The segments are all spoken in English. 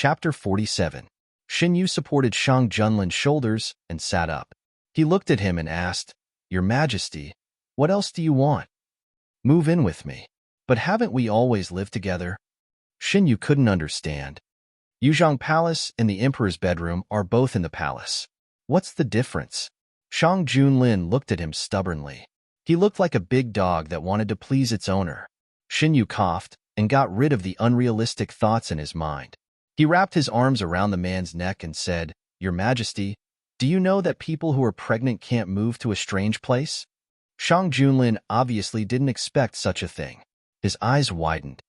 Chapter 47. Xin Yu supported Shang Junlin's shoulders and sat up. He looked at him and asked, "Your Majesty, what else do you want? Move in with me." "But haven't we always lived together?" Xin Yu couldn't understand. Yuzhong Palace and the Emperor's bedroom are both in the palace. What's the difference? Shang Junlin looked at him stubbornly. He looked like a big dog that wanted to please its owner. Xin Yu coughed and got rid of the unrealistic thoughts in his mind. He wrapped his arms around the man's neck and said, "Your Majesty, do you know that people who are pregnant can't move to a strange place?" Shang Junlin obviously didn't expect such a thing. His eyes widened.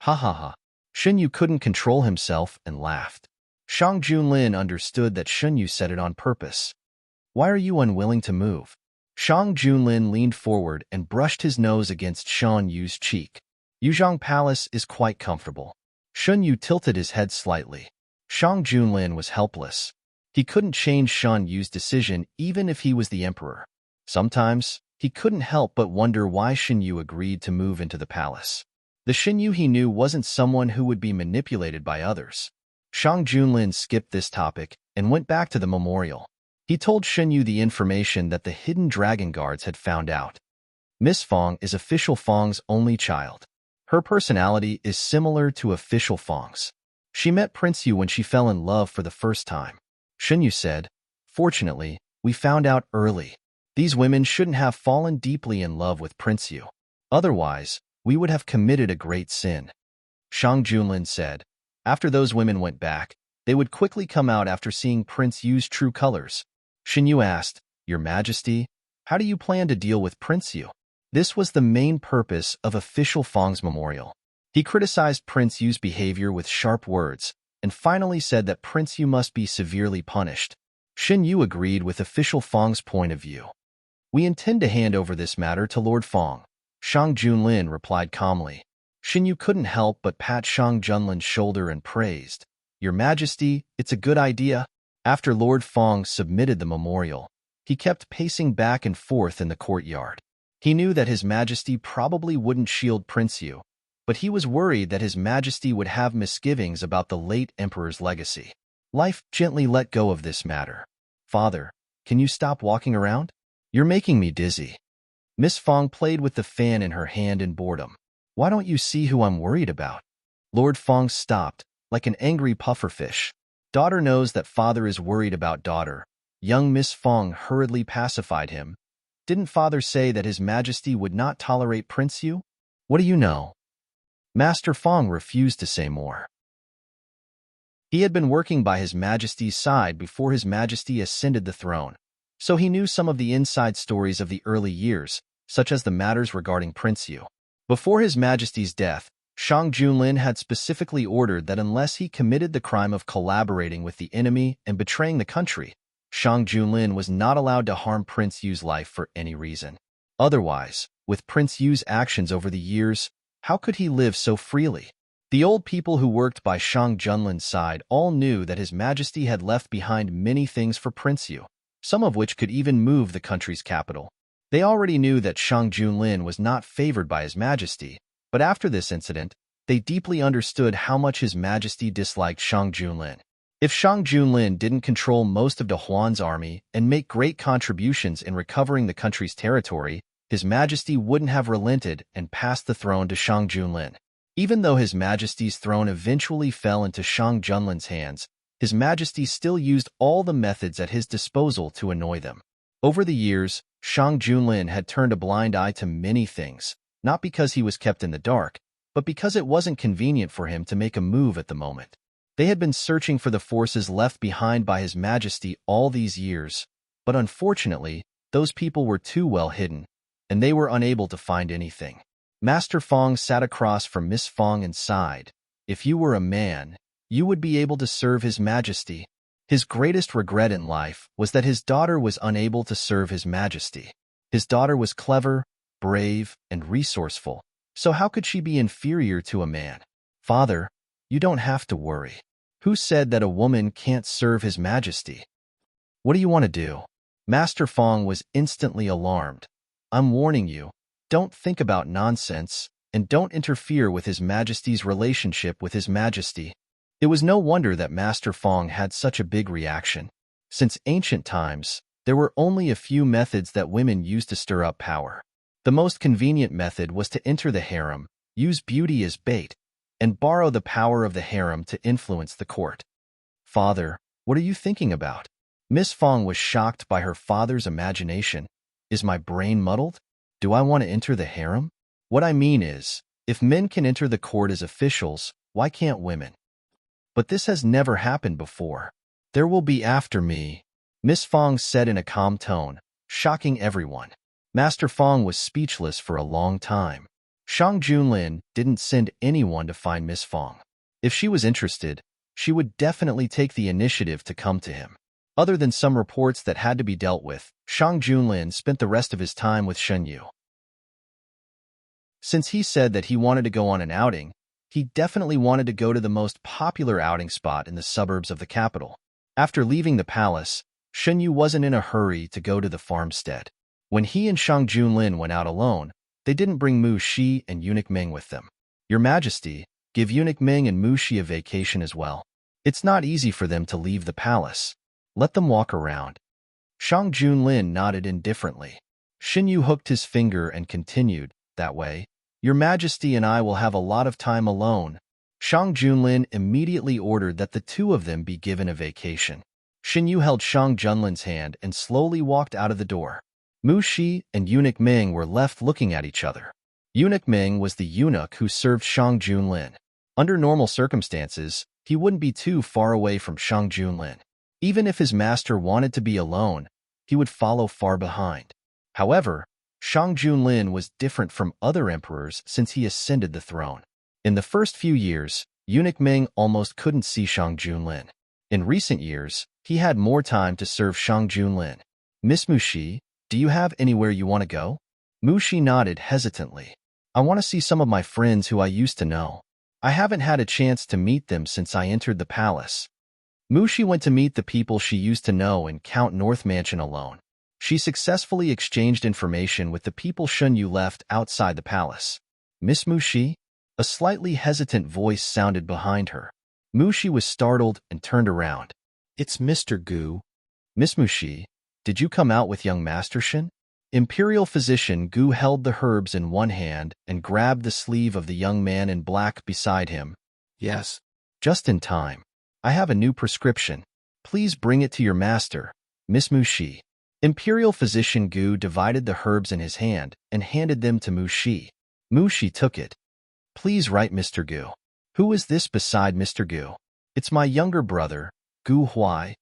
Ha ha ha. Xin Yu couldn't control himself and laughed. Shang Junlin understood that Xin Yu said it on purpose. "Why are you unwilling to move?" Shang Junlin leaned forward and brushed his nose against Shan Yu's cheek. Yuzhong Palace is quite comfortable. Shun Yu tilted his head slightly. Shang Junlin was helpless. He couldn't change Shan Yu's decision even if he was the emperor. Sometimes, he couldn't help but wonder why Xin Yu agreed to move into the palace. The Xin Yu he knew wasn't someone who would be manipulated by others. Shang Junlin skipped this topic and went back to the memorial. He told Xin Yu the information that the hidden dragon guards had found out. Miss Fong is official Fong's only child. Her personality is similar to official Fong's. She met Prince Yu when she fell in love for the first time. Xin Yu said, "Fortunately, we found out early. These women shouldn't have fallen deeply in love with Prince Yu. Otherwise, we would have committed a great sin." Shang Junlin said, "After those women went back, they would quickly come out after seeing Prince Yu's true colors." Xin Yu asked, "Your Majesty, how do you plan to deal with Prince Yu?" This was the main purpose of official Fong's memorial. He criticized Prince Yu's behavior with sharp words, and finally said that Prince Yu must be severely punished. Xin Yu agreed with official Fong's point of view. "We intend to hand over this matter to Lord Fong," Shang Junlin replied calmly. Xin Yu couldn't help but pat Shang Junlin's shoulder and praised, "Your Majesty, it's a good idea." After Lord Fong submitted the memorial, he kept pacing back and forth in the courtyard. He knew that His Majesty probably wouldn't shield Prince Yu, but he was worried that His Majesty would have misgivings about the late Emperor's legacy. Life gently let go of this matter. "Father, can you stop walking around? You're making me dizzy." Miss Fong played with the fan in her hand in boredom. "Why don't you see who I'm worried about?" Lord Fong stopped, like an angry pufferfish. "Daughter knows that father is worried about daughter." Young Miss Fong hurriedly pacified him. "Didn't father say that His Majesty would not tolerate Prince Yu?" "What do you know?" Master Fong refused to say more. He had been working by His Majesty's side before His Majesty ascended the throne, so he knew some of the inside stories of the early years, such as the matters regarding Prince Yu. Before His Majesty's death, Shang Junlin had specifically ordered that unless he committed the crime of collaborating with the enemy and betraying the country, Shang Junlin was not allowed to harm Prince Yu's life for any reason. Otherwise, with Prince Yu's actions over the years, how could he live so freely? The old people who worked by Shang Junlin's side all knew that His Majesty had left behind many things for Prince Yu, some of which could even move the country's capital. They already knew that Shang Junlin was not favored by His Majesty, but after this incident, they deeply understood how much His Majesty disliked Shang Junlin. If Shang Junlin didn't control most of De Huan's army and make great contributions in recovering the country's territory, His Majesty wouldn't have relented and passed the throne to Shang Junlin. Even though His Majesty's throne eventually fell into Shang Junlin's hands, His Majesty still used all the methods at his disposal to annoy them. Over the years, Shang Junlin had turned a blind eye to many things, not because he was kept in the dark, but because it wasn't convenient for him to make a move at the moment. They had been searching for the forces left behind by His Majesty all these years, but unfortunately, those people were too well hidden, and they were unable to find anything. Master Fong sat across from Miss Fong and sighed. "If you were a man, you would be able to serve His Majesty." His greatest regret in life was that his daughter was unable to serve His Majesty. His daughter was clever, brave, and resourceful, so how could she be inferior to a man? "Father, you don't have to worry. Who said that a woman can't serve His Majesty? What do you want to do?" Master Fong was instantly alarmed. "I'm warning you, don't think about nonsense, and don't interfere with His Majesty's relationship with His Majesty." It was no wonder that Master Fong had such a big reaction. Since ancient times, there were only a few methods that women used to stir up power. The most convenient method was to enter the harem, use beauty as bait, and borrow the power of the harem to influence the court. Father, what are you thinking about? Miss Fong was shocked by her father's imagination. Is my brain muddled? Do I want to enter the harem? What I mean is, if men can enter the court as officials, why can't women? But this has never happened before. There will be after me, Miss Fong said in a calm tone, shocking everyone. Master Fong was speechless for a long time. Shang Junlin didn't send anyone to find Miss Fong. If she was interested, she would definitely take the initiative to come to him. Other than some reports that had to be dealt with, Shang Junlin spent the rest of his time with Shen Yu. Since he said that he wanted to go on an outing, he definitely wanted to go to the most popular outing spot in the suburbs of the capital. After leaving the palace, Shen Yu wasn't in a hurry to go to the farmstead. When he and Shang Junlin went out alone, they didn't bring Mu Shi and Eunuch Ming with them. Your Majesty, give Eunuch Ming and Mu Shi a vacation as well. It's not easy for them to leave the palace. Let them walk around. Shang Junlin nodded indifferently. Shen Yu hooked his finger and continued, that way, Your Majesty and I will have a lot of time alone. Shang Junlin immediately ordered that the two of them be given a vacation. Shen Yu held Shang Junlin's hand and slowly walked out of the door. Mu Shi and Eunuch Ming were left looking at each other. Eunuch Ming was the eunuch who served Shang Junlin. Under normal circumstances, he wouldn't be too far away from Shang Junlin. Even if his master wanted to be alone, he would follow far behind. However, Shang Junlin was different from other emperors since he ascended the throne. In the first few years, Eunuch Ming almost couldn't see Shang Junlin. In recent years, he had more time to serve Shang Junlin. Miss Mu Shi, do you have anywhere you want to go? Mu Shi nodded hesitantly. I want to see some of my friends who I used to know. I haven't had a chance to meet them since I entered the palace. Mu Shi went to meet the people she used to know in Count North Mansion alone. She successfully exchanged information with the people Shen Yu left outside the palace. Miss Mu Shi? A slightly hesitant voice sounded behind her. Mu Shi was startled and turned around. It's Mr. Gu. Miss Mu Shi, did you come out with young Master Shen? Imperial physician Gu held the herbs in one hand and grabbed the sleeve of the young man in black beside him. Yes. Just in time. I have a new prescription. Please bring it to your master, Miss Mu Shi. Imperial physician Gu divided the herbs in his hand and handed them to Mu Shi. Mu Shi took it. Please write Mr. Gu. Who is this beside Mr. Gu? It's my younger brother, Gu Huai.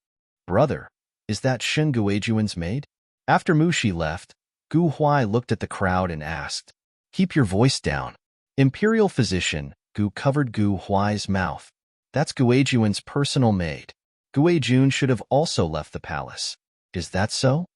Brother, is that Shen Guijuan's maid? After Mu Shi left, Gu Huai looked at the crowd and asked, Keep your voice down. Imperial physician Gu covered Gu Huai's mouth. That's Guijuan's personal maid. Guijun should have also left the palace. Is that so?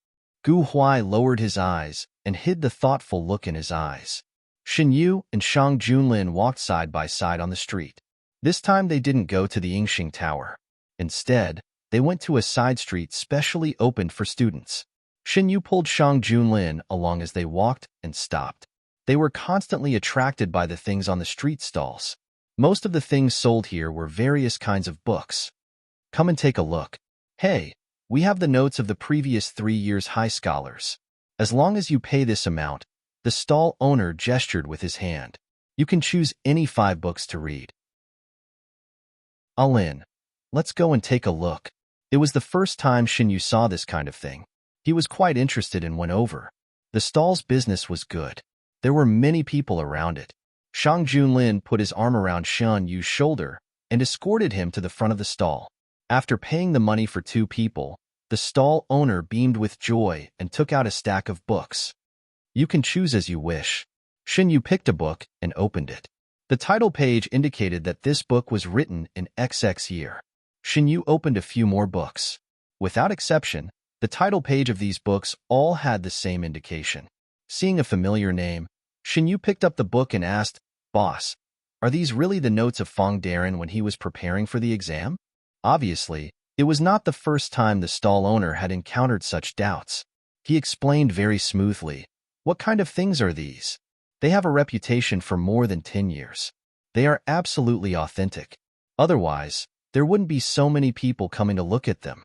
Gu Huai lowered his eyes and hid the thoughtful look in his eyes. Shen Yu and Shang Junlin walked side by side on the street. This time they didn't go to the Yingxing Tower. Instead, they went to a side street specially opened for students. Shen Yu pulled Shang Junlin along as they walked and stopped. They were constantly attracted by the things on the street stalls. Most of the things sold here were various kinds of books. Come and take a look. Hey, we have the notes of the previous 3 years' high scholars. As long as you pay this amount, the stall owner gestured with his hand. You can choose any 5 books to read. All in. Let's go and take a look. It was the first time Shen Yu saw this kind of thing. He was quite interested and went over. The stall's business was good. There were many people around it. Shang Junlin put his arm around Shen Yu's shoulder and escorted him to the front of the stall. After paying the money for 2 people, the stall owner beamed with joy and took out a stack of books. You can choose as you wish. Shen Yu picked a book and opened it. The title page indicated that this book was written in XX year. Shen Yu opened a few more books. Without exception, the title page of these books all had the same indication. Seeing a familiar name, Shen Yu picked up the book and asked, Boss, are these really the notes of Fong Darren when he was preparing for the exam? Obviously, it was not the first time the stall owner had encountered such doubts. He explained very smoothly, What kind of things are these? They have a reputation for more than 10 years. They are absolutely authentic. Otherwise, there wouldn't be so many people coming to look at them.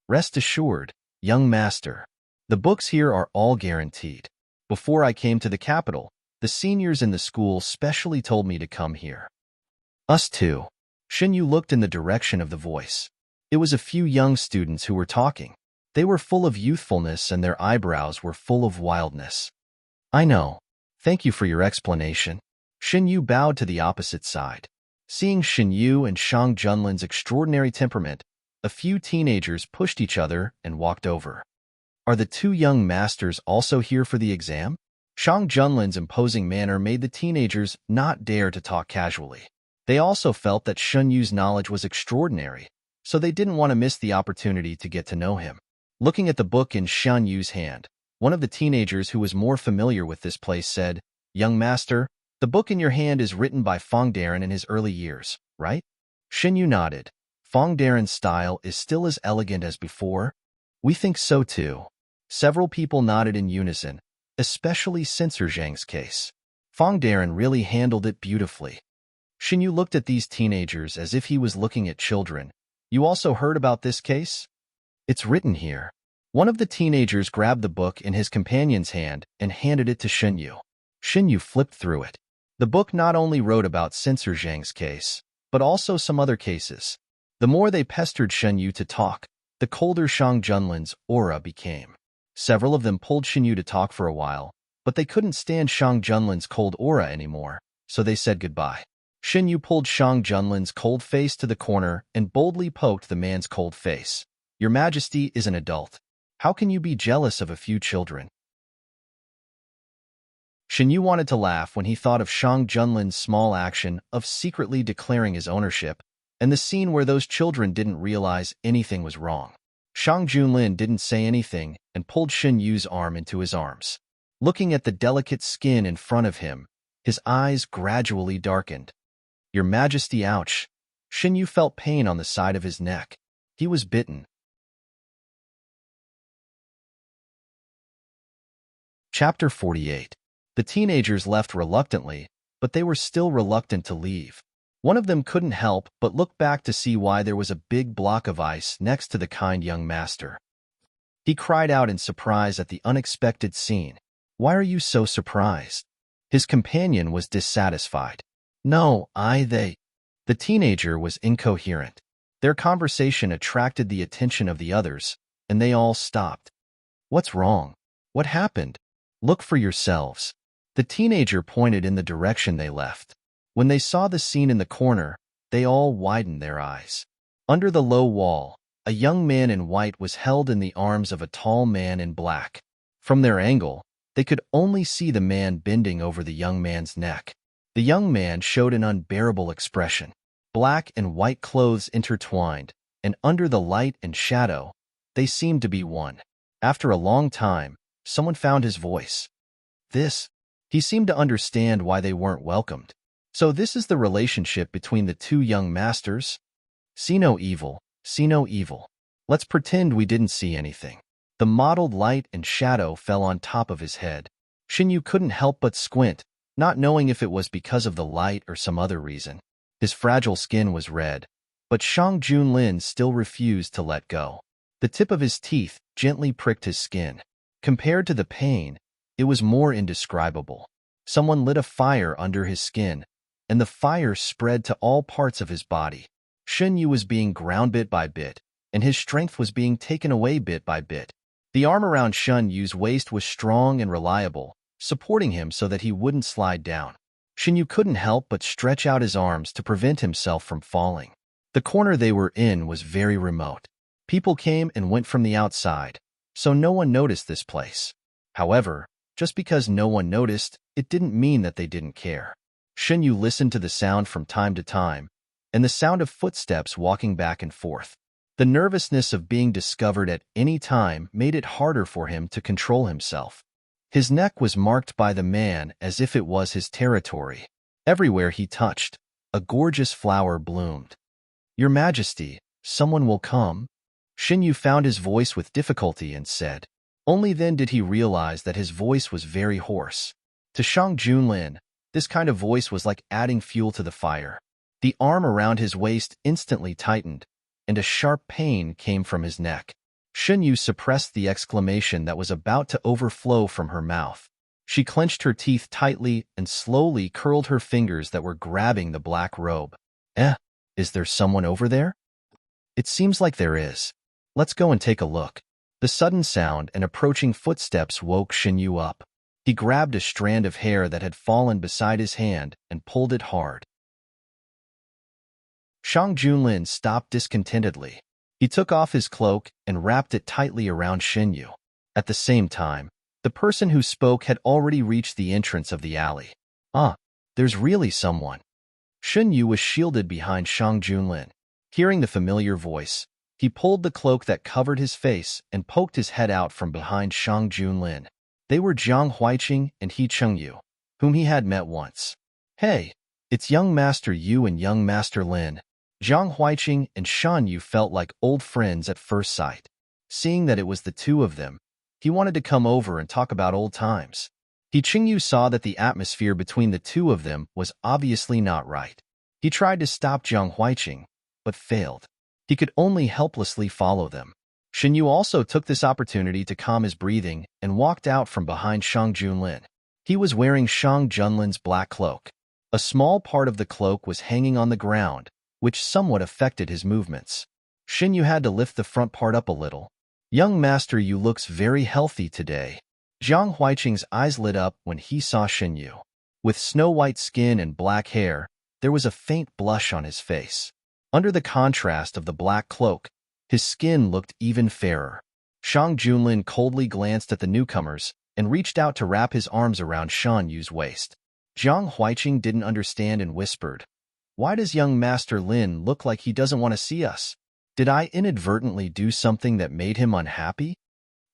Rest assured, young master, the books here are all guaranteed. Before I came to the capital, the seniors in the school specially told me to come here. Us too. Xinyu looked in the direction of the voice. It was a few young students who were talking. They were full of youthfulness and their eyebrows were full of wildness. I know. Thank you for your explanation. Xinyu bowed to the opposite side. Seeing Xinyu and Shang Junlin's extraordinary temperament, a few teenagers pushed each other and walked over. Are the two young masters also here for the exam? Shang Junlin's imposing manner made the teenagers not dare to talk casually. They also felt that Xunyu's knowledge was extraordinary, so they didn't want to miss the opportunity to get to know him. Looking at the book in Xunyu's hand, one of the teenagers who was more familiar with this place said, "Young master, the book in your hand is written by Fong Darren in his early years, right?" Xinyu nodded. Fong Darren's style is still as elegant as before. We think so too. Several people nodded in unison, especially Censor Zhang's case. Fong Darren really handled it beautifully. Xinyu looked at these teenagers as if he was looking at children. You also heard about this case? It's written here. One of the teenagers grabbed the book in his companion's hand and handed it to Xinyu. Xinyu flipped through it. The book not only wrote about Censor Zhang's case, but also some other cases. The more they pestered Xinyu to talk, the colder Shang Junlin's aura became. Several of them pulled Xinyu to talk for a while, but they couldn't stand Shang Junlin's cold aura anymore, so they said goodbye. Xinyu pulled Shang Junlin's cold face to the corner and boldly poked the man's cold face. Your Majesty is an adult. How can you be jealous of a few children? Xinyu wanted to laugh when he thought of Shang Junlin's small action of secretly declaring his ownership, and the scene where those children didn't realize anything was wrong. Shang Junlin didn't say anything and pulled Xinyu's arm into his arms. Looking at the delicate skin in front of him, his eyes gradually darkened. Your Majesty, ouch. Xinyu felt pain on the side of his neck. He was bitten. Chapter 48. The teenagers left reluctantly, but they were still reluctant to leave. One of them couldn't help but look back to see why there was a big block of ice next to the kind young master. He cried out in surprise at the unexpected scene. Why are you so surprised? His companion was dissatisfied. No, they. The teenager was incoherent. Their conversation attracted the attention of the others, and they all stopped. What's wrong? What happened? Look for yourselves. The teenager pointed in the direction they left. When they saw the scene in the corner, they all widened their eyes. Under the low wall, a young man in white was held in the arms of a tall man in black. From their angle, they could only see the man bending over the young man's neck. The young man showed an unbearable expression. Black and white clothes intertwined, and under the light and shadow, they seemed to be one. After a long time, someone found his voice. He seemed to understand why they weren't welcomed. So this is the relationship between the two young masters? See no evil, see no evil. Let's pretend we didn't see anything. The mottled light and shadow fell on top of his head. Xinyu couldn't help but squint, not knowing if it was because of the light or some other reason. His fragile skin was red, but Shang Junlin still refused to let go. The tip of his teeth gently pricked his skin. Compared to the pain, it was more indescribable. Someone lit a fire under his skin, and the fire spread to all parts of his body. Xinyu was being ground bit by bit, and his strength was being taken away bit by bit. The arm around Xunyu's waist was strong and reliable, supporting him so that he wouldn't slide down. Xinyu couldn't help but stretch out his arms to prevent himself from falling. The corner they were in was very remote. People came and went from the outside, so no one noticed this place. However, just because no one noticed, it didn't mean that they didn't care. Xinyu listened to the sound from time to time, and the sound of footsteps walking back and forth. The nervousness of being discovered at any time made it harder for him to control himself. His neck was marked by the man as if it was his territory. Everywhere he touched, a gorgeous flower bloomed. Your Majesty, someone will come? Xinyu found his voice with difficulty and said. Only then did he realize that his voice was very hoarse. To Shang Junlin, this kind of voice was like adding fuel to the fire. The arm around his waist instantly tightened, and a sharp pain came from his neck. Xinyu suppressed the exclamation that was about to overflow from her mouth. She clenched her teeth tightly and slowly curled her fingers that were grabbing the black robe. Is there someone over there? It seems like there is. Let's go and take a look. The sudden sound and approaching footsteps woke Xinyu up. He grabbed a strand of hair that had fallen beside his hand and pulled it hard. Shang Junlin stopped discontentedly. He took off his cloak and wrapped it tightly around Xinyu. At the same time, the person who spoke had already reached the entrance of the alley. There's really someone. Xinyu was shielded behind Shang Junlin. Hearing the familiar voice, he pulled the cloak that covered his face and poked his head out from behind Shang Junlin. They were Jiang Huiqing and He Chengyu, whom he had met once. Hey, it's young Master Yu and young Master Lin. Jiang Huiqing and Shan Yu felt like old friends at first sight. Seeing that it was the two of them, he wanted to come over and talk about old times. He Chengyu saw that the atmosphere between the two of them was obviously not right. He tried to stop Jiang Huiqing, but failed. He could only helplessly follow them. Xinyu also took this opportunity to calm his breathing and walked out from behind Shang Junlin. He was wearing Shang Junlin's black cloak. A small part of the cloak was hanging on the ground, which somewhat affected his movements. Xinyu had to lift the front part up a little. Young Master Yu looks very healthy today. Jiang Huiqing's eyes lit up when he saw Xinyu. With snow-white skin and black hair, there was a faint blush on his face. Under the contrast of the black cloak, his skin looked even fairer. Shang Junlin coldly glanced at the newcomers and reached out to wrap his arms around Shan Yu's waist. Jiang Huiqing didn't understand and whispered, "Why does young Master Lin look like he doesn't want to see us? Did I inadvertently do something that made him unhappy?"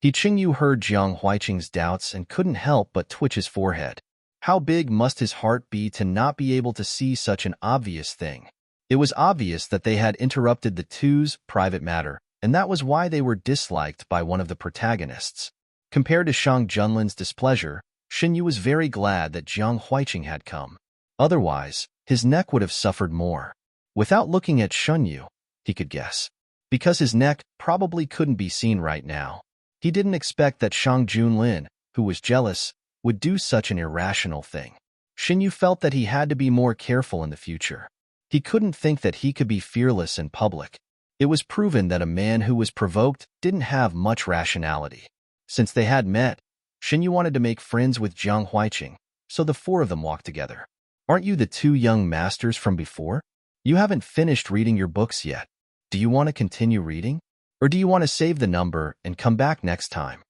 He Chengyu heard Jiang Huiqing's doubts and couldn't help but twitch his forehead. How big must his heart be to not be able to see such an obvious thing? It was obvious that they had interrupted the two's private matter, and that was why they were disliked by one of the protagonists. Compared to Shang Junlin's displeasure, Xinyu was very glad that Jiang Huiqing had come. Otherwise, his neck would have suffered more. Without looking at Xinyu, he could guess. Because his neck probably couldn't be seen right now. He didn't expect that Shang Junlin, who was jealous, would do such an irrational thing. Xinyu felt that he had to be more careful in the future. He couldn't think that he could be fearless in public. It was proven that a man who was provoked didn't have much rationality. Since they had met, Xinyu wanted to make friends with Jiang Huiqing, so the four of them walked together. "Aren't you the two young masters from before? You haven't finished reading your books yet. Do you want to continue reading? Or do you want to save the number and come back next time?"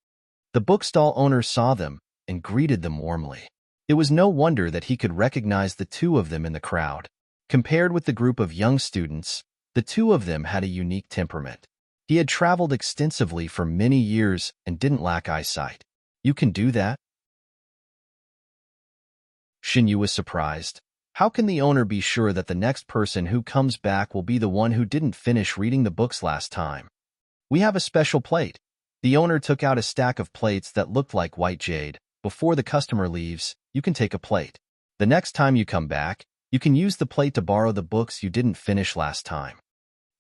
The bookstall owner saw them and greeted them warmly. It was no wonder that he could recognize the two of them in the crowd. Compared with the group of young students, the two of them had a unique temperament. He had traveled extensively for many years and didn't lack eyesight. "You can do that?" Xinyu was surprised. How can the owner be sure that the next person who comes back will be the one who didn't finish reading the books last time? "We have a special plate." The owner took out a stack of plates that looked like white jade. "Before the customer leaves, you can take a plate. The next time you come back, you can use the plate to borrow the books you didn't finish last time."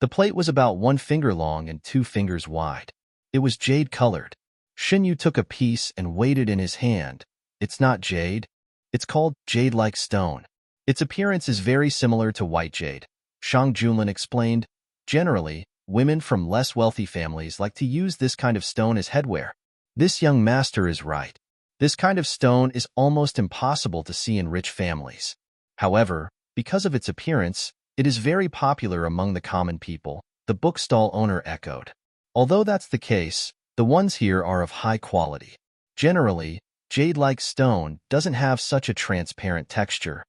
The plate was about 1 finger long and 2 fingers wide. It was jade-colored. Xinyu took a piece and weighed it in his hand. "It's not jade. It's called jade-like stone. Its appearance is very similar to white jade," Shang Junlin explained. "Generally, women from less wealthy families like to use this kind of stone as headwear. This young master is right. This kind of stone is almost impossible to see in rich families. However, because of its appearance, it is very popular among the common people," the bookstall owner echoed. "Although that's the case, the ones here are of high quality. Generally, jade-like stone doesn't have such a transparent texture."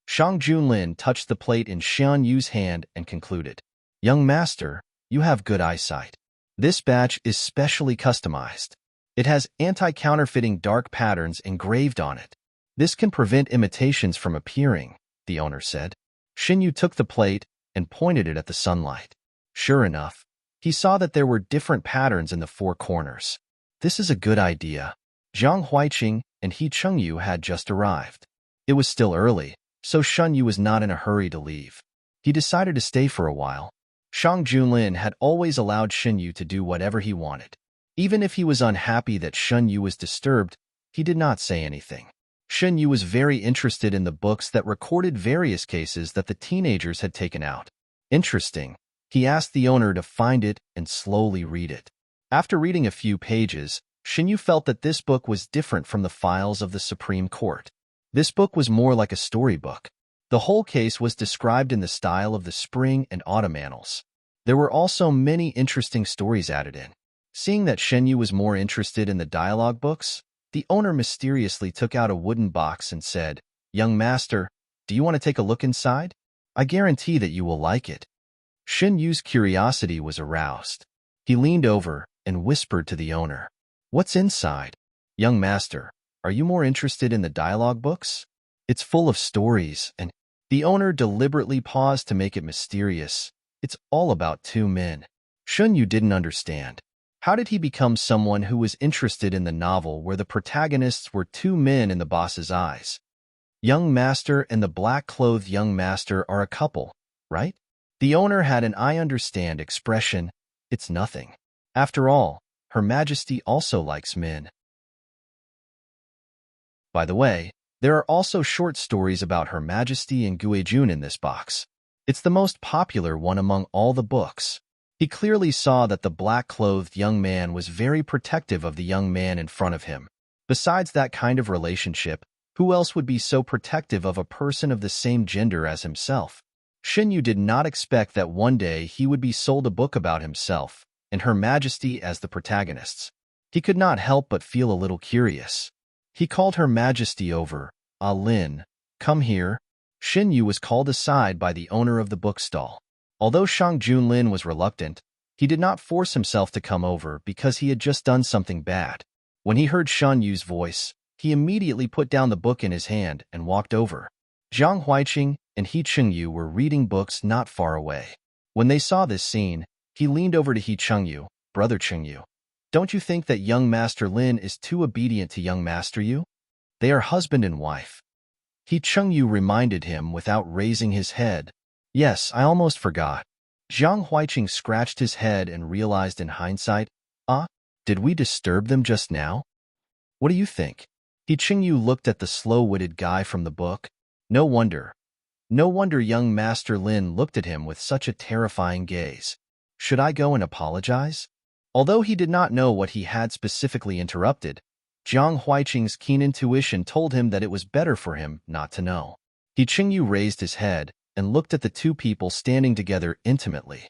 Shang Junlin touched the plate in Xian Yu's hand and concluded, "Young master, you have good eyesight. This batch is specially customized. It has anti-counterfeiting dark patterns engraved on it. This can prevent imitations from appearing," the owner said. Xinyu took the plate and pointed it at the sunlight. Sure enough, he saw that there were different patterns in the 4 corners. "This is a good idea." Jiang Huiqing and He Chengyu had just arrived. It was still early, so Xinyu was not in a hurry to leave. he decided to stay for a while. Shang Junlin had always allowed Xinyu to do whatever he wanted. Even if he was unhappy that Xinyu was disturbed, he did not say anything. Xinyu was very interested in the books that recorded various cases that the teenagers had taken out. Interesting. He asked the owner to find it and slowly read it. After reading a few pages, Xinyu felt that this book was different from the files of the Supreme Court. This book was more like a storybook. The whole case was described in the style of the spring and autumn annals. There were also many interesting stories added in. Seeing that Xinyu was more interested in the dialogue books, the owner mysteriously took out a wooden box and said, "Young master, do you want to take a look inside? I guarantee that you will like it." Xinyu's curiosity was aroused. He leaned over and whispered to the owner, "What's inside? Young master, are you more interested in the dialogue books? It's full of stories," and the owner deliberately paused to make it mysterious. "It's all about two men." Xinyu didn't understand. How did he become someone who was interested in the novel where the protagonists were two men in the boss's eyes? Young master and the black-clothed young master are a couple, right? The owner had an "I understand" expression. It's nothing. After all, Her Majesty also likes men. By the way, there are also short stories about Her Majesty and Guejun in this box. It's the most popular one among all the books. He clearly saw that the black-clothed young man was very protective of the young man in front of him. Besides that kind of relationship, who else would be so protective of a person of the same gender as himself? Xinyu did not expect that one day he would be sold a book about himself and Her Majesty as the protagonists. He could not help but feel a little curious. He called Her Majesty over. "Ah Lin, come here." Xinyu was called aside by the owner of the bookstall. Although Shang Junlin was reluctant, he did not force himself to come over because he had just done something bad. When he heard Shan Yu's voice, he immediately put down the book in his hand and walked over. Zhang Huiqing and He Chengyu were reading books not far away. When they saw this scene, he leaned over to He Chengyu. "Brother Chengyu, don't you think that young Master Lin is too obedient to young Master Yu? They are husband and wife." He Chengyu reminded him without raising his head. "Yes, I almost forgot." Zhang Huiqing scratched his head and realized in hindsight, did we disturb them just now? What do you think? He Chengyu looked at the slow-witted guy from the book. No wonder young Master Lin looked at him with such a terrifying gaze. Should I go and apologize? Although he did not know what he had specifically interrupted, Zhang Huiqing's keen intuition told him that it was better for him not to know. He Chengyu raised his head and looked at the two people standing together intimately.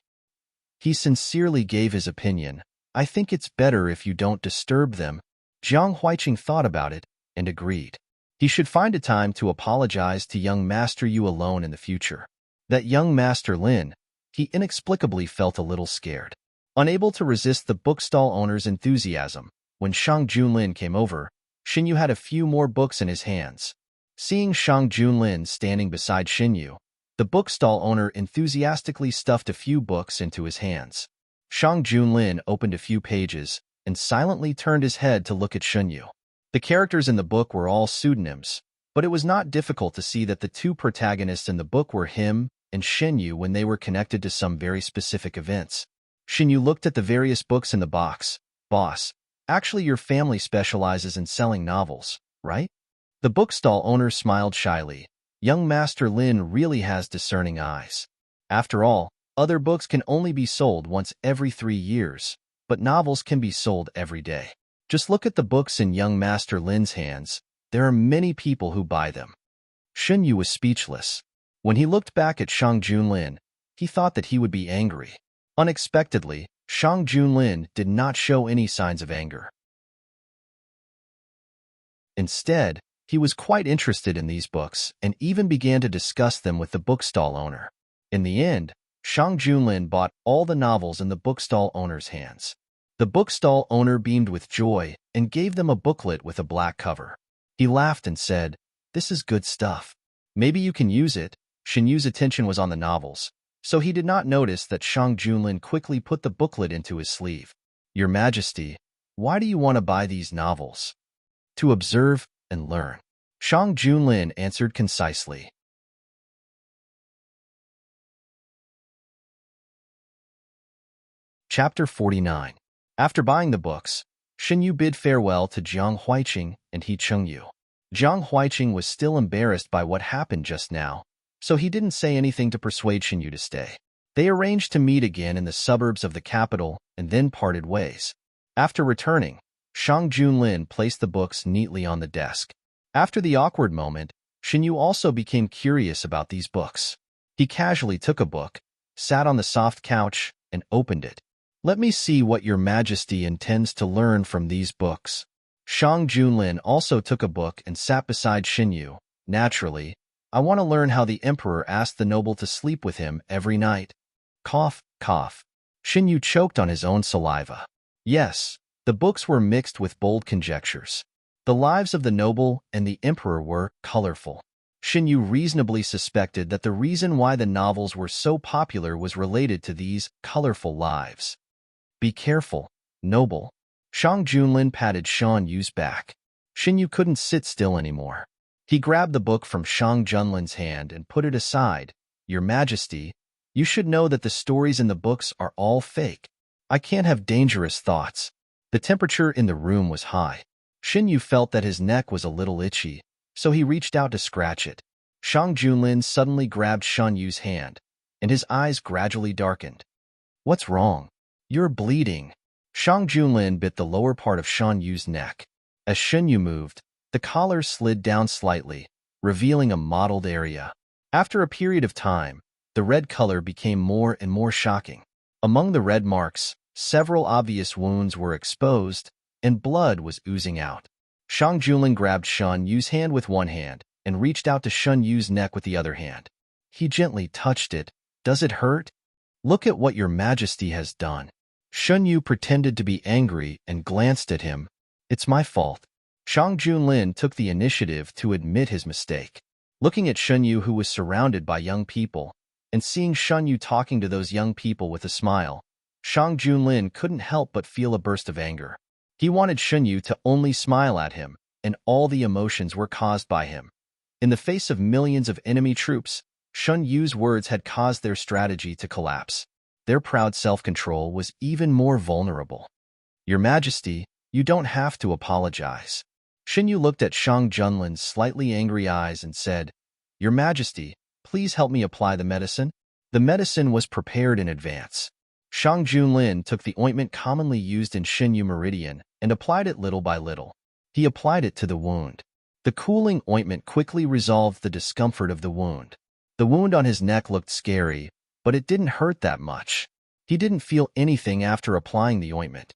He sincerely gave his opinion. "I think it's better if you don't disturb them." Zhang Huiqing thought about it and agreed. He should find a time to apologize to young Master Yu alone in the future. That young Master Lin, he inexplicably felt a little scared. Unable to resist the bookstall owner's enthusiasm, when Shang Junlin came over, Xinyu had a few more books in his hands. Seeing Shang Junlin standing beside Xinyu, the bookstall owner enthusiastically stuffed a few books into his hands. Shang Junlin opened a few pages and silently turned his head to look at Xinyu. The characters in the book were all pseudonyms, but it was not difficult to see that the two protagonists in the book were him and Xinyu when they were connected to some very specific events. Xinyu looked at the various books in the box. "Boss, actually your family specializes in selling novels, right?" The bookstall owner smiled shyly. Young Master Lin really has discerning eyes. After all, other books can only be sold once every 3 years, but novels can be sold every day. Just look at the books in young Master Lin's hands. There are many people who buy them. Xinyu was speechless. When he looked back at Shang Junlin, he thought that he would be angry. Unexpectedly, Shang Junlin did not show any signs of anger. Instead, he was quite interested in these books and even began to discuss them with the bookstall owner. In the end, Shang Junlin bought all the novels in the bookstall owner's hands. The bookstall owner beamed with joy and gave them a booklet with a black cover. He laughed and said, "This is good stuff. Maybe you can use it." Xinyu's attention was on the novels, so he did not notice that Shang Junlin quickly put the booklet into his sleeve. "Your Majesty, why do you want to buy these novels?" "To observe and learn," Shang Junlin answered concisely. Chapter 49. After buying the books, Shen Yu bid farewell to Jiang Huiqing and He Chengyu. Jiang Huiqing was still embarrassed by what happened just now, so he didn't say anything to persuade Shen Yu to stay. They arranged to meet again in the suburbs of the capital and then parted ways. After returning, Shang Junlin placed the books neatly on the desk. After the awkward moment, Shen Yu also became curious about these books. He casually took a book, sat on the soft couch, and opened it. "Let me see what your majesty intends to learn from these books." Shang Junlin also took a book and sat beside Shen Yu. "Naturally, I want to learn how the emperor asked the noble to sleep with him every night." Cough, cough. Shen Yu choked on his own saliva. Yes, the books were mixed with bold conjectures. The lives of the noble and the emperor were colorful. Shen Yu reasonably suspected that the reason why the novels were so popular was related to these colorful lives. "Be careful, noble." Shang Junlin patted Shan Yu's back. Shen Yu couldn't sit still anymore. He grabbed the book from Shang Junlin's hand and put it aside. "Your Majesty, you should know that the stories in the books are all fake. I can't have dangerous thoughts." The temperature in the room was high. Shen Yu felt that his neck was a little itchy, so he reached out to scratch it. Shang Junlin suddenly grabbed Shan Yu's hand, and his eyes gradually darkened. "What's wrong? You're bleeding." Shang Junlin bit the lower part of Shan Yu's neck. As Shen Yu moved, the collar slid down slightly, revealing a mottled area. After a period of time, the red color became more and more shocking. Among the red marks, several obvious wounds were exposed, and blood was oozing out. Shang Junlin grabbed Shan Yu's hand with one hand and reached out to Shan Yu's neck with the other hand. He gently touched it. "Does it hurt? Look at what your majesty has done." Shan Yu pretended to be angry and glanced at him. "It's my fault." Shang Junlin took the initiative to admit his mistake. Looking at Shen Yu, who was surrounded by young people, and seeing Shen Yu talking to those young people with a smile, Shang Junlin couldn't help but feel a burst of anger. He wanted Shen Yu to only smile at him, and all the emotions were caused by him. In the face of millions of enemy troops, Shen Yu's words had caused their strategy to collapse. Their proud self-control was even more vulnerable. "Your Majesty, you don't have to apologize." Shen Yu looked at Shang Junlin's slightly angry eyes and said, "Your Majesty, please help me apply the medicine." The medicine was prepared in advance. Shang Junlin took the ointment commonly used in Shen Yu Meridian and applied it little by little. He applied it to the wound. The cooling ointment quickly resolved the discomfort of the wound. The wound on his neck looked scary, but it didn't hurt that much. He didn't feel anything after applying the ointment.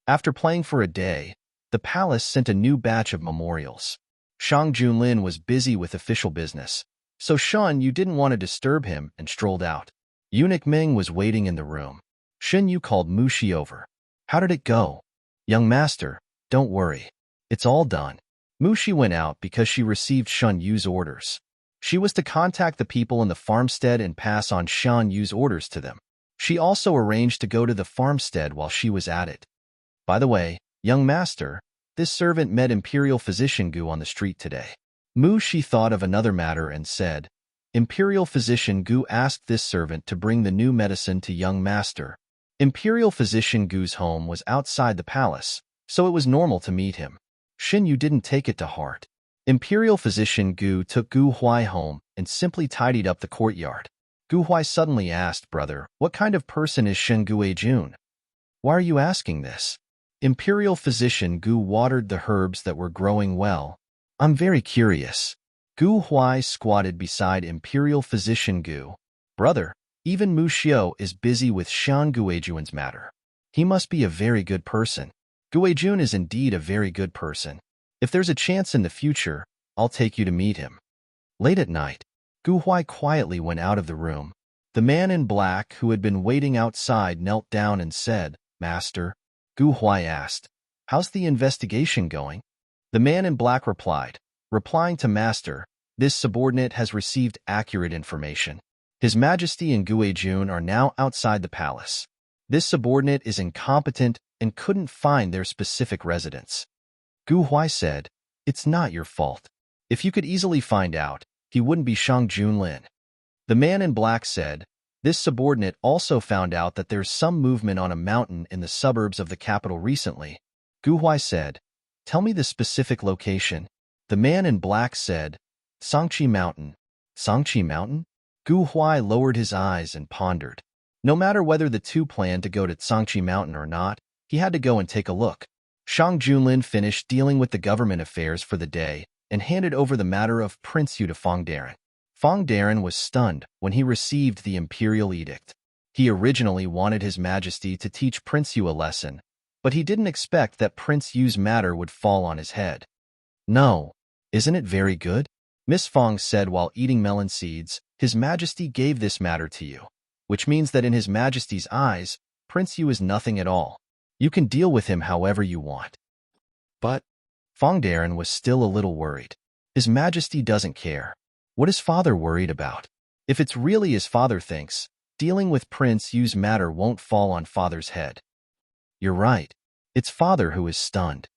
After playing for a day, the palace sent a new batch of memorials. Shang Junlin was busy with official business, so Shen Yu didn't want to disturb him and strolled out. Eunuch Ming was waiting in the room. Shen Yu called Mu Shi over. "How did it go?" "Young master, don't worry. It's all done." Mu Shi went out because she received Shen Yu's orders. She was to contact the people in the farmstead and pass on Shen Yu's orders to them. She also arranged to go to the farmstead while she was at it. "By the way, young master, this servant met Imperial Physician Gu on the street today." Mu Shi thought of another matter and said, "Imperial Physician Gu asked this servant to bring the new medicine to young master." Imperial Physician Gu's home was outside the palace, so it was normal to meet him. Shen Yu didn't take it to heart. Imperial Physician Gu took Gu Huai home and simply tidied up the courtyard. Gu Huai suddenly asked, "Brother, what kind of person is Shen Guijun? Why are you asking this?" Imperial Physician Gu watered the herbs that were growing well. "I'm very curious." Gu Huai squatted beside Imperial Physician Gu. "Brother, even Mu Xiao is busy with Shan Guijun's matter. He must be a very good person." "Guijun is indeed a very good person. If there's a chance in the future, I'll take you to meet him." Late at night, Gu Huai quietly went out of the room. The man in black who had been waiting outside knelt down and said, "Master." Gu Huai asked, "How's the investigation going?" The man in black replied, replying to Master, "This subordinate has received accurate information. His Majesty and Guijun are now outside the palace. This subordinate is incompetent and couldn't find their specific residence." Gu Huai said, "It's not your fault. If you could easily find out, he wouldn't be Shang Junlin." The man in black said, This subordinate also found out that there's some movement on a mountain in the suburbs of the capital recently. Gu Huai said, "Tell me the specific location." The man in black said, "Sangqi Mountain." Sangqi Mountain? Gu Huai lowered his eyes and pondered. No matter whether the two planned to go to Sangqi Mountain or not, he had to go and take a look. Shang Junlin finished dealing with the government affairs for the day and handed over the matter of Prince Yu to Feng Darren. Feng Darren was stunned when he received the imperial edict. He originally wanted His Majesty to teach Prince Yu a lesson, but he didn't expect that Prince Yu's matter would fall on his head. "No, isn't it very good?" Miss Feng said while eating melon seeds. "His Majesty gave this matter to you, which means that in His Majesty's eyes, Prince Yu is nothing at all. You can deal with him however you want." But Feng Darren was still a little worried. His Majesty doesn't care. What is father worried about? If it's really as father thinks, dealing with Prince Yu's matter won't fall on father's head. You're right. It's father who is stunned.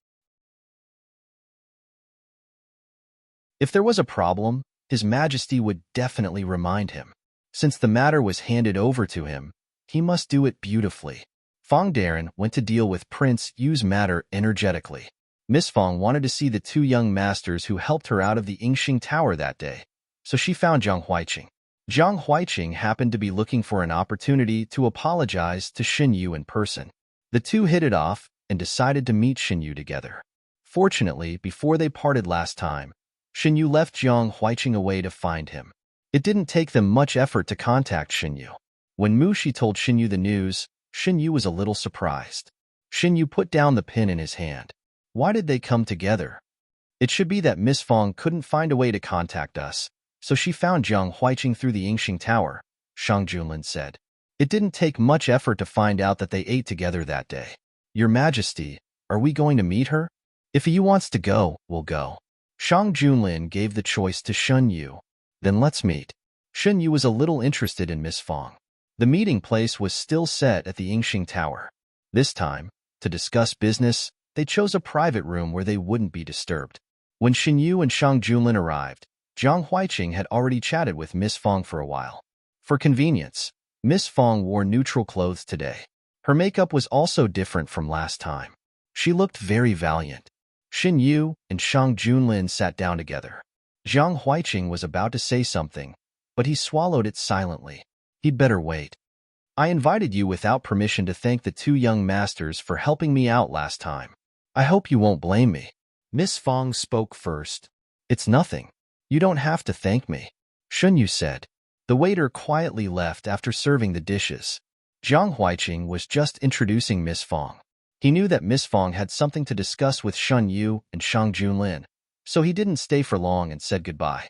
If there was a problem, His Majesty would definitely remind him. Since the matter was handed over to him, he must do it beautifully. Feng Darren went to deal with Prince Yu's matter energetically. Miss Feng wanted to see the two young masters who helped her out of the Yingxing Tower that day, so she found Zhang Huiqing. Zhang Huiqing happened to be looking for an opportunity to apologize to Xin Yu in person. The two hit it off and decided to meet Xin Yu together. Fortunately, before they parted last time, Xin Yu left Zhang Huiqing away to find him. It didn't take them much effort to contact Xin Yu. When Mu Shi told Xin Yu the news, Xin Yu was a little surprised. Xin Yu put down the pin in his hand. Why did they come together? It should be that Miss Feng couldn't find a way to contact us, so she found Zhang Huiqing through the Yingxing Tower, Shang Junlin said. It didn't take much effort to find out that they ate together that day. Your Majesty, are we going to meet her? If Yu wants to go, we'll go. Shang Junlin gave the choice to Shun Yu. Then let's meet. Shun Yu was a little interested in Miss Feng. The meeting place was still set at the Yingxing Tower. This time, to discuss business, they chose a private room where they wouldn't be disturbed. When Xin Yu and Shang Junlin arrived, Zhang Huiqing had already chatted with Miss Feng for a while. For convenience, Miss Feng wore neutral clothes today. Her makeup was also different from last time. She looked very valiant. Xin Yu and Shang Junlin sat down together. Zhang Huiqing was about to say something, but he swallowed it silently. He'd better wait. I invited you without permission to thank the two young masters for helping me out last time. I hope you won't blame me. Miss Feng spoke first. It's nothing. You don't have to thank me, Shun Yu said. The waiter quietly left after serving the dishes. Zhang Huiqing was just introducing Miss Feng. He knew that Miss Feng had something to discuss with Shun Yu and Shang Junlin, so he didn't stay for long and said goodbye.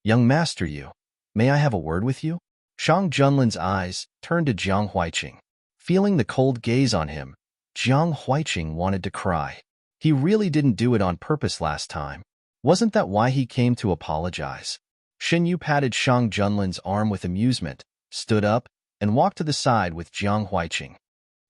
Young Master Yu, may I have a word with you? Shang Junlin's eyes turned to Zhang Huiqing. Feeling the cold gaze on him, Zhang Huiqing wanted to cry. He really didn't do it on purpose last time. Wasn't that why he came to apologize? Xin Yu patted Shang Junlin's arm with amusement, stood up, and walked to the side with Zhang Huiqing.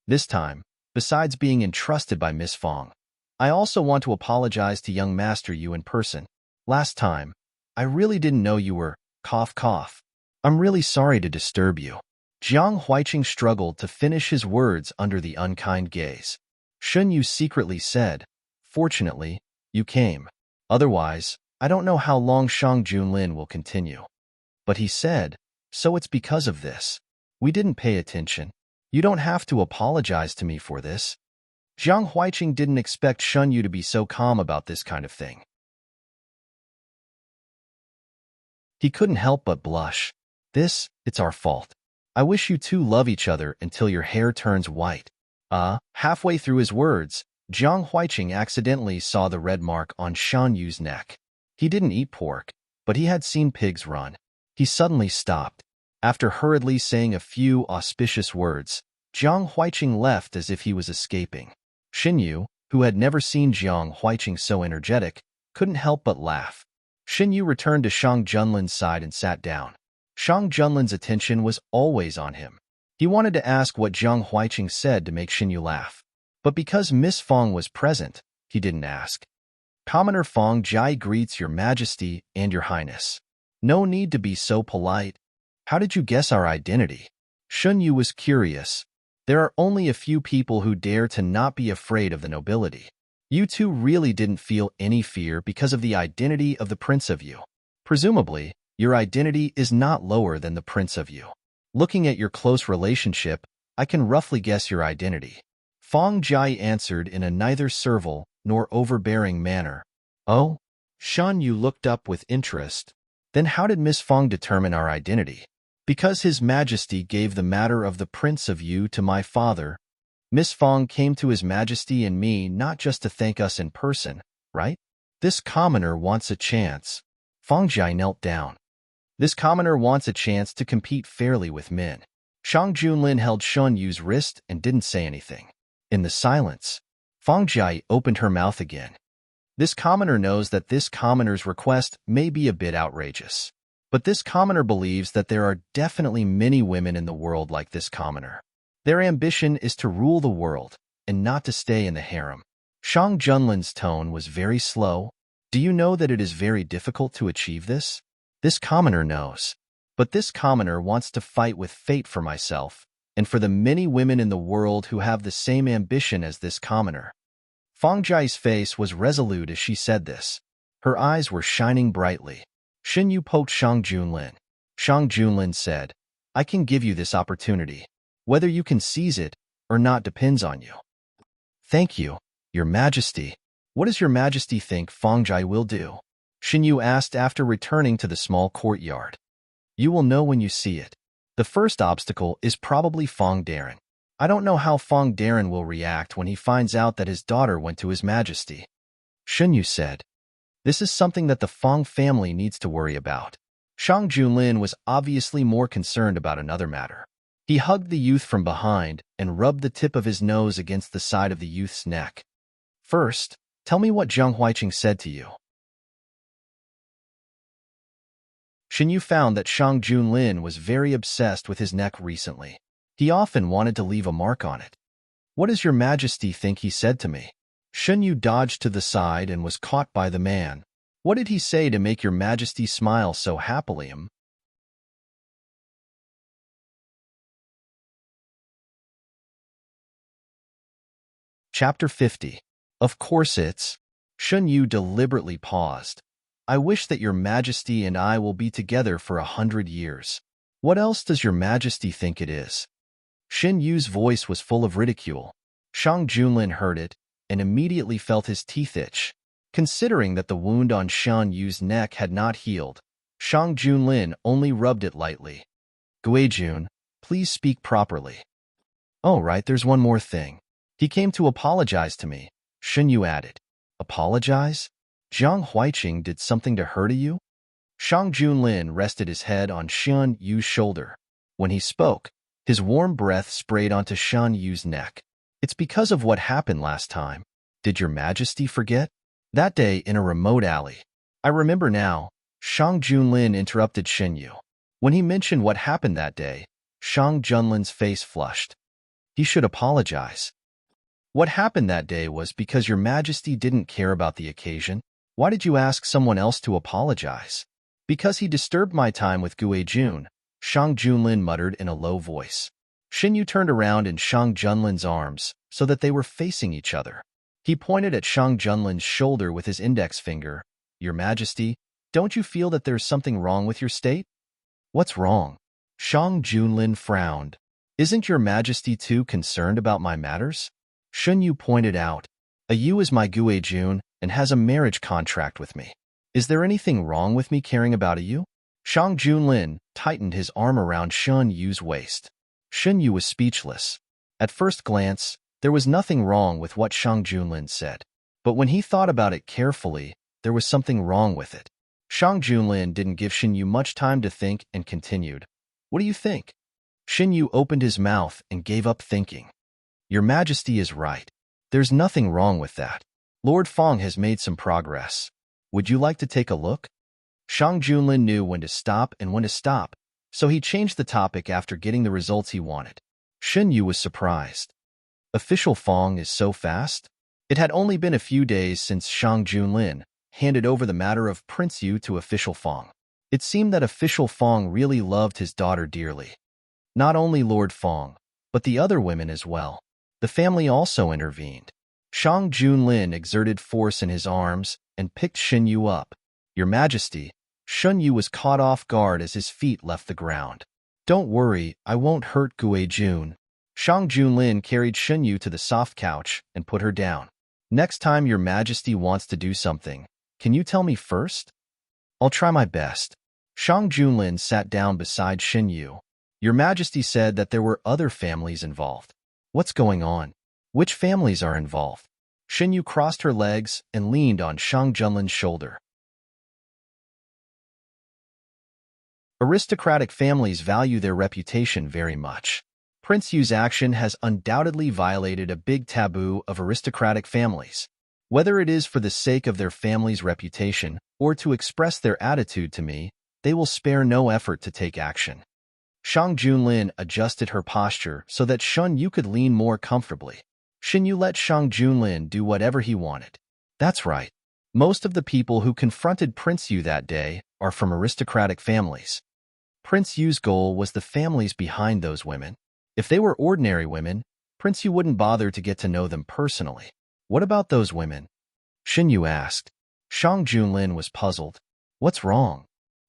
This time, besides being entrusted by Miss Feng, I also want to apologize to young Master Yu in person. Last time, I really didn't know you were, cough cough. I'm really sorry to disturb you. Zhang Huiqing struggled to finish his words under the unkind gaze. Shun Yu secretly said, Fortunately, you came. Otherwise, I don't know how long Shang Junlin will continue. But he said, so it's because of this. We didn't pay attention. You don't have to apologize to me for this. Zhang Huiqing didn't expect Shun Yu to be so calm about this kind of thing. He couldn't help but blush. It's our fault. I wish you two love each other until your hair turns white. Halfway through his words, Zhang Huiqing accidentally saw the red mark on Shan Yu's neck. He didn't eat pork, but he had seen pigs run. He suddenly stopped. After hurriedly saying a few auspicious words, Zhang Huiqing left as if he was escaping. Xin Yu, who had never seen Zhang Huiqing so energetic, couldn't help but laugh. Xin Yu returned to Shang Junlin's side and sat down. Shang Junlin's attention was always on him. He wanted to ask what Zhang Huiqing said to make Xin Yu laugh. But because Miss Feng was present, he didn't ask. Commoner Feng Jai greets your Majesty and your Highness. No need to be so polite. How did you guess our identity? Shun Yu was curious. There are only a few people who dare to not be afraid of the nobility. You two really didn't feel any fear because of the identity of the Prince of Yu. Presumably, your identity is not lower than the Prince of Yu. Looking at your close relationship, I can roughly guess your identity. Fong Jai answered in a neither servile nor overbearing manner. Oh? Shun Yu looked up with interest. Then how did Miss Fong determine our identity? Because His Majesty gave the matter of the Prince of Yu to my father. Miss Fong came to His Majesty and me not just to thank us in person, right? This commoner wants a chance. Fong Jai knelt down. This commoner wants a chance to compete fairly with Min. Shang Junlin held Shun Yu's wrist and didn't say anything. In the silence, Fong Jai opened her mouth again. This commoner knows that this commoner's request may be a bit outrageous. But this commoner believes that there are definitely many women in the world like this commoner. Their ambition is to rule the world and not to stay in the harem. Shang Junlin's tone was very slow. Do you know that it is very difficult to achieve this? This commoner knows. But this commoner wants to fight with fate for myself and for the many women in the world who have the same ambition as this commoner. Fong Jai's face was resolute as she said this. Her eyes were shining brightly. Xin Yu poked Shang Junlin. Shang Junlin said, I can give you this opportunity. Whether you can seize it or not depends on you. Thank you, Your Majesty. What does Your Majesty think Fong Jai will do? Xin Yu asked after returning to the small courtyard. You will know when you see it. The first obstacle is probably Fong Darren. I don't know how Fong Darren will react when he finds out that his daughter went to His Majesty. Xin Yu said. This is something that the Fong family needs to worry about. Shang Junlin was obviously more concerned about another matter. He hugged the youth from behind and rubbed the tip of his nose against the side of the youth's neck. First, tell me what Zheng Huiqing said to you. Xin Yu found that Shang Junlin was very obsessed with his neck recently. He often wanted to leave a mark on it. What does Your Majesty think he said to me? Xin Yu dodged to the side and was caught by the man. What did he say to make Your Majesty smile so happily? Chapter 50. Of course it's. Shun Yu deliberately paused. I wish that Your Majesty and I will be together for 100 years. What else does Your Majesty think it is? Xin Yu's voice was full of ridicule. Shang Junlin heard it and immediately felt his teeth itch. Considering that the wound on Shan Yu's neck had not healed, Shang Junlin only rubbed it lightly. Guijun, please speak properly. Oh, right, there's one more thing. He came to apologize to me, Xin Yu added. Apologize? Zhang Huiqing did something to hurt you? Shang Junlin rested his head on Xian Yu's shoulder. When he spoke, his warm breath sprayed onto Shan Yu's neck. It's because of what happened last time. Did Your Majesty forget? That day in a remote alley. I remember now, Shang Junlin interrupted Xin Yu. When he mentioned what happened that day, Shang Junlin's face flushed. He should apologize. What happened that day was because Your Majesty didn't care about the occasion. Why did you ask someone else to apologize? Because he disturbed my time with Guijun, Shang Junlin muttered in a low voice. Xin Yu turned around in Shang Junlin's arms so that they were facing each other. He pointed at Shang Junlin's shoulder with his index finger. Your Majesty, don't you feel that there's something wrong with your state? What's wrong? Shang Junlin frowned. Isn't Your Majesty too concerned about my matters? Shun Yu pointed out. A Yu is my Guijun and has a marriage contract with me. Is there anything wrong with me caring about a Yu? Shang Junlin tightened his arm around Shun Yu's waist. Shun Yu was speechless. At first glance, there was nothing wrong with what Shang Junlin said. But when he thought about it carefully, there was something wrong with it. Shang Junlin didn't give Xin Yu much time to think and continued. What do you think? Xin Yu opened his mouth and gave up thinking. Your Majesty is right. There's nothing wrong with that. Lord Fong has made some progress. Would you like to take a look? Shang Junlin knew when to stop and when to stop, so he changed the topic after getting the results he wanted. Xin Yu was surprised. Official Fong is so fast? It had only been a few days since Shang Junlin handed over the matter of Prince Yu to Official Fong. It seemed that Official Fong really loved his daughter dearly. Not only Lord Fong, but the other women as well. The family also intervened. Shang Junlin exerted force in his arms and picked Shin Yu up. Your Majesty, Shun Yu was caught off guard as his feet left the ground. Don't worry, I won't hurt Gue Jun. Shang Junlin carried Shun Yu to the soft couch and put her down. Next time Your Majesty wants to do something, can you tell me first? I'll try my best. Shang Junlin sat down beside Shin Yu. Your Majesty said that there were other families involved. What's going on? Which families are involved? Shin Yu crossed her legs and leaned on Shang Junlin's shoulder. Aristocratic families value their reputation very much. Prince Yu's action has undoubtedly violated a big taboo of aristocratic families. Whether it is for the sake of their family's reputation or to express their attitude to me, they will spare no effort to take action. Shang Junlin adjusted her posture so that Shun Yu could lean more comfortably. Shin Yu let Shang Junlin do whatever he wanted. That's right. Most of the people who confronted Prince Yu that day are from aristocratic families. Prince Yu's goal was the families behind those women. If they were ordinary women, Prince Yu wouldn't bother to get to know them personally. What about those women? Shin Yu asked. Shang Junlin was puzzled. What's wrong?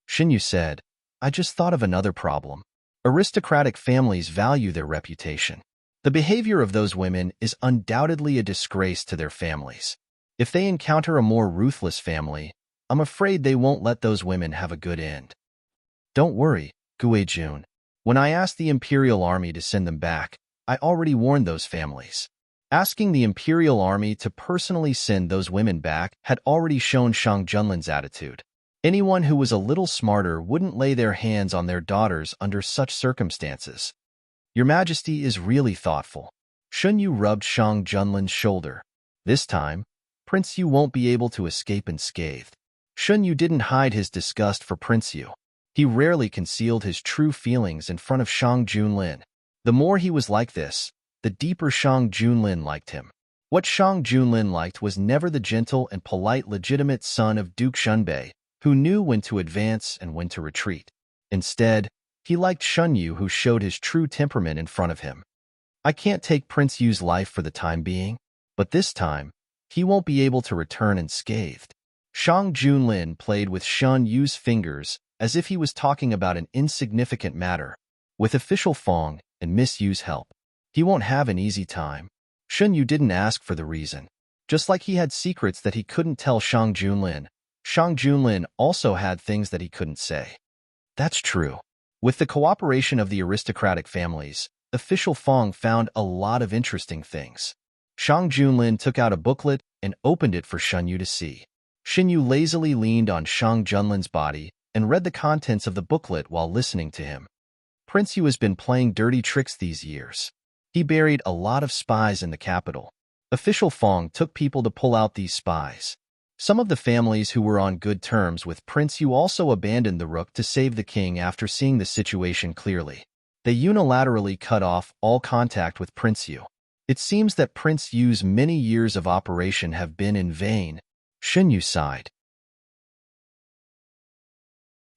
Shin Yu said, I just thought of another problem. Aristocratic families value their reputation. The behavior of those women is undoubtedly a disgrace to their families. If they encounter a more ruthless family, I'm afraid they won't let those women have a good end. Don't worry, Gue Jun. When I asked the Imperial Army to send them back, I already warned those families. Asking the Imperial Army to personally send those women back had already shown Shang Junlin's attitude. Anyone who was a little smarter wouldn't lay their hands on their daughters under such circumstances. Your Majesty is really thoughtful. Shun Yu rubbed Shang Junlin's shoulder. This time, Prince Yu won't be able to escape unscathed. Shun Yu didn't hide his disgust for Prince Yu. He rarely concealed his true feelings in front of Shang Junlin. The more he was like this, the deeper Shang Junlin liked him. What Shang Junlin liked was never the gentle and polite legitimate son of Duke Shunbei, who knew when to advance and when to retreat. Instead, he liked Shun Yu, who showed his true temperament in front of him. I can't take Prince Yu's life for the time being, but this time, he won't be able to return unscathed. Shang Junlin played with Shun Yu's fingers as if he was talking about an insignificant matter. With official Fong and Miss Yu's help, he won't have an easy time. Shun Yu didn't ask for the reason. Just like he had secrets that he couldn't tell Shang Junlin, Shang Junlin also had things that he couldn't say. That's true. With the cooperation of the aristocratic families, official Fong found a lot of interesting things. Shang Junlin took out a booklet and opened it for Shun Yu to see. Shin Yu lazily leaned on Shang Junlin's body and read the contents of the booklet while listening to him. Prince Yu has been playing dirty tricks these years. He buried a lot of spies in the capital. Official Fong took people to pull out these spies. Some of the families who were on good terms with Prince Yu also abandoned the Rook to save the king after seeing the situation clearly. They unilaterally cut off all contact with Prince Yu. It seems that Prince Yu's many years of operation have been in vain. Shin Yu sighed.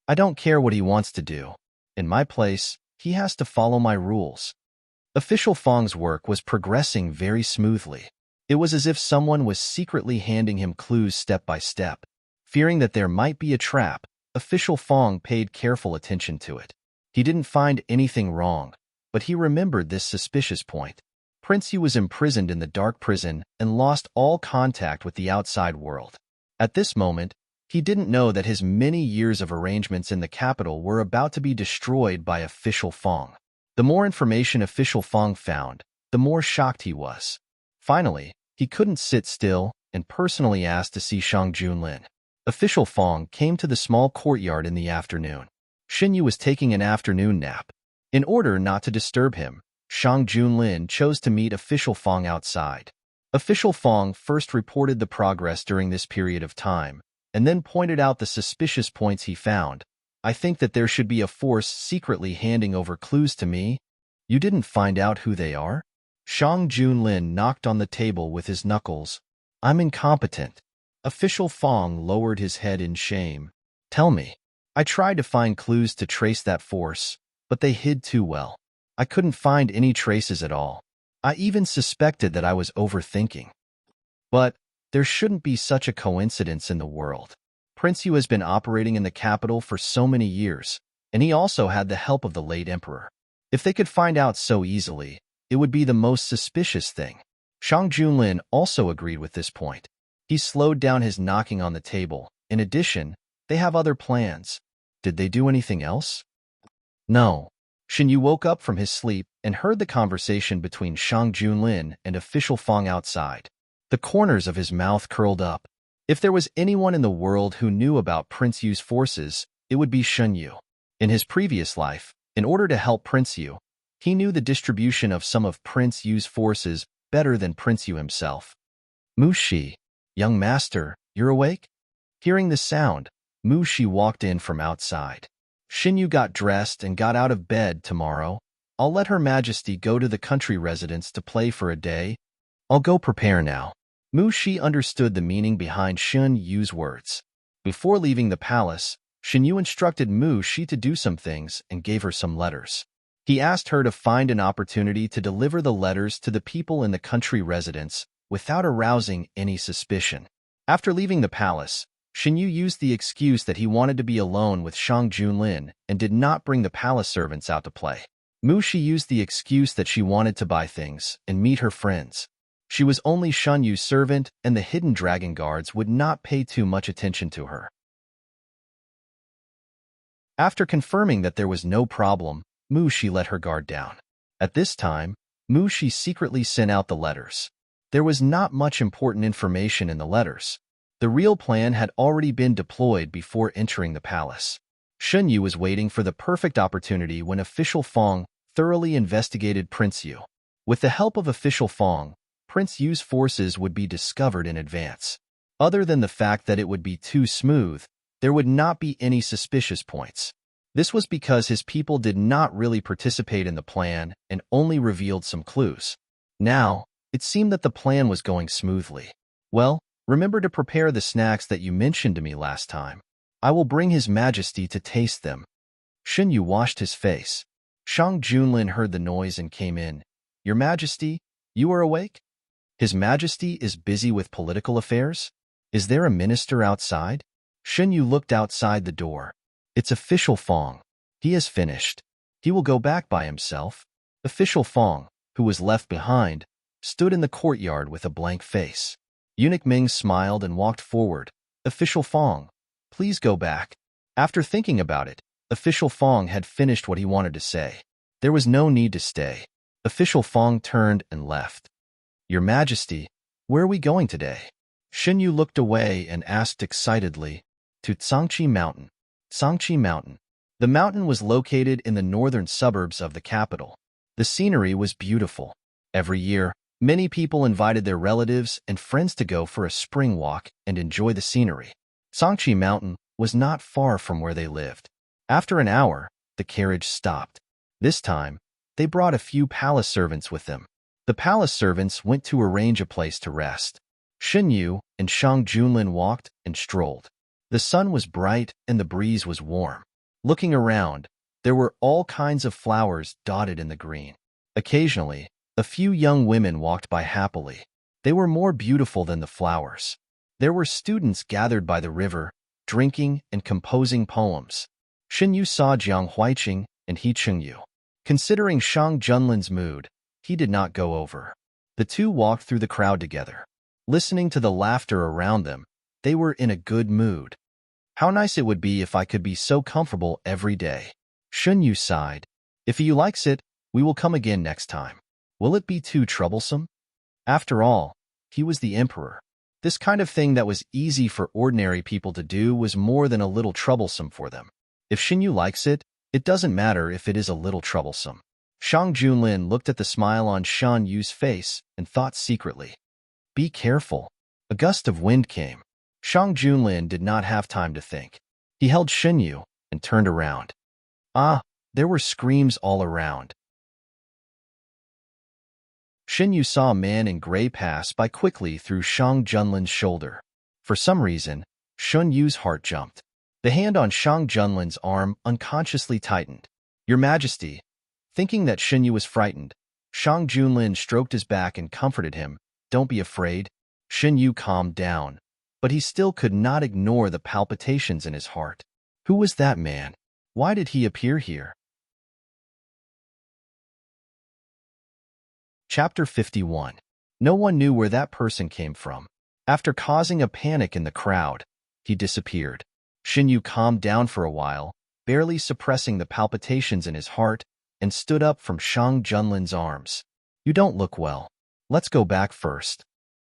I don't care what he wants to do. In my place, he has to follow my rules. Official Fong's work was progressing very smoothly. It was as if someone was secretly handing him clues step by step. Fearing that there might be a trap, Official Fong paid careful attention to it. He didn't find anything wrong, but he remembered this suspicious point. Prince Yu was imprisoned in the dark prison and lost all contact with the outside world. At this moment, he didn't know that his many years of arrangements in the capital were about to be destroyed by Official Fong. The more information Official Fong found, the more shocked he was. Finally, he couldn't sit still and personally asked to see Shang Junlin. Official Fong came to the small courtyard in the afternoon. Shin Yu was taking an afternoon nap. In order not to disturb him, Shang Junlin chose to meet Official Fong outside. Official Fong first reported the progress during this period of time, and then pointed out the suspicious points he found. I think that there should be a force secretly handing over clues to me. You didn't find out who they are? Shang Junlin knocked on the table with his knuckles. I'm incompetent. Official Fong lowered his head in shame. Tell me. I tried to find clues to trace that force, but they hid too well. I couldn't find any traces at all. I even suspected that I was overthinking. But there shouldn't be such a coincidence in the world. Prince Yu has been operating in the capital for so many years, and he also had the help of the late emperor. If they could find out so easily, it would be the most suspicious thing. Shang Junlin also agreed with this point. He slowed down his knocking on the table. In addition, they have other plans. Did they do anything else? No. Shin Yu woke up from his sleep and heard the conversation between Shang Junlin and official Fong outside. The corners of his mouth curled up. If there was anyone in the world who knew about Prince Yu's forces, it would be Shin Yu. In his previous life, in order to help Prince Yu, he knew the distribution of some of Prince Yu's forces better than Prince Yu himself. Mu Shi, young master, you're awake? Hearing the sound, Mu Shi walked in from outside. Shin Yu got dressed and got out of bed. Tomorrow, I'll let Her Majesty go to the country residence to play for a day. I'll go prepare now. Mu Shi understood the meaning behind Shin Yu's words. Before leaving the palace, Shin Yu instructed Mu Shi to do some things and gave her some letters. He asked her to find an opportunity to deliver the letters to the people in the country residence without arousing any suspicion. After leaving the palace, Shin Yu used the excuse that he wanted to be alone with Shang Junlin and did not bring the palace servants out to play. Mu Shi used the excuse that she wanted to buy things and meet her friends. She was only Shin Yu's servant, and the hidden dragon guards would not pay too much attention to her. After confirming that there was no problem, Mu Shi let her guard down. At this time, Mu Shi secretly sent out the letters. There was not much important information in the letters. The real plan had already been deployed before entering the palace. Shin Yu was waiting for the perfect opportunity when official Fong thoroughly investigated Prince Yu. With the help of official Fong, Prince Yu's forces would be discovered in advance. Other than the fact that it would be too smooth, there would not be any suspicious points. This was because his people did not really participate in the plan and only revealed some clues. Now, it seemed that the plan was going smoothly. Well, remember to prepare the snacks that you mentioned to me last time. I will bring His Majesty to taste them. Shin Yu washed his face. Shang Junlin heard the noise and came in. Your Majesty, you are awake? His Majesty is busy with political affairs? Is there a minister outside? Shin Yu looked outside the door. It's official Fong. He has finished. He will go back by himself. Official Fong, who was left behind, stood in the courtyard with a blank face. Eunuch Ming smiled and walked forward. Official Fong, please go back. After thinking about it, Official Fong had finished what he wanted to say. There was no need to stay. Official Fong turned and left. Your Majesty, where are we going today? Shin Yu looked away and asked excitedly, to Tsangqi Mountain. Tsangqi Mountain. The mountain was located in the northern suburbs of the capital. The scenery was beautiful. Every year, many people invited their relatives and friends to go for a spring walk and enjoy the scenery. Tsangqi Mountain was not far from where they lived. After an hour, the carriage stopped. This time, they brought a few palace servants with them. The palace servants went to arrange a place to rest. Shin Yu and Shang Junlin walked and strolled. The sun was bright and the breeze was warm. Looking around, there were all kinds of flowers dotted in the green. Occasionally, a few young women walked by happily. They were more beautiful than the flowers. There were students gathered by the river, drinking and composing poems. Shin Yu saw Jiang Huiqing and He Chengyu. Considering Shang Junlin's mood, he did not go over. The two walked through the crowd together. Listening to the laughter around them, they were in a good mood. How nice it would be if I could be so comfortable every day. Shin Yu sighed. If he likes it, we will come again next time. Will it be too troublesome? After all, he was the emperor. This kind of thing that was easy for ordinary people to do was more than a little troublesome for them. If Shin Yu likes it, it doesn't matter if it is a little troublesome. Shang Junlin looked at the smile on Shin Yu's face and thought secretly. Be careful. A gust of wind came. Shang Junlin did not have time to think. He held Shin Yu and turned around. Ah, there were screams all around. Shin Yu saw a man in gray pass by quickly through Shang Junlin's shoulder. For some reason, Shin Yu's heart jumped. The hand on Shang Junlin's arm unconsciously tightened. Your Majesty, Thinking that Xinyu was frightened, Shang Junlin stroked his back and comforted him. Don't be afraid. Xinyu calmed down, but he still could not ignore the palpitations in his heart. Who was that man? Why did he appear here? Chapter 51. No one knew where that person came from. After causing a panic in the crowd, he disappeared. Xinyu calmed down for a while, barely suppressing the palpitations in his heart, and stood up from Shang Junlin's arms. You don't look well. Let's go back first.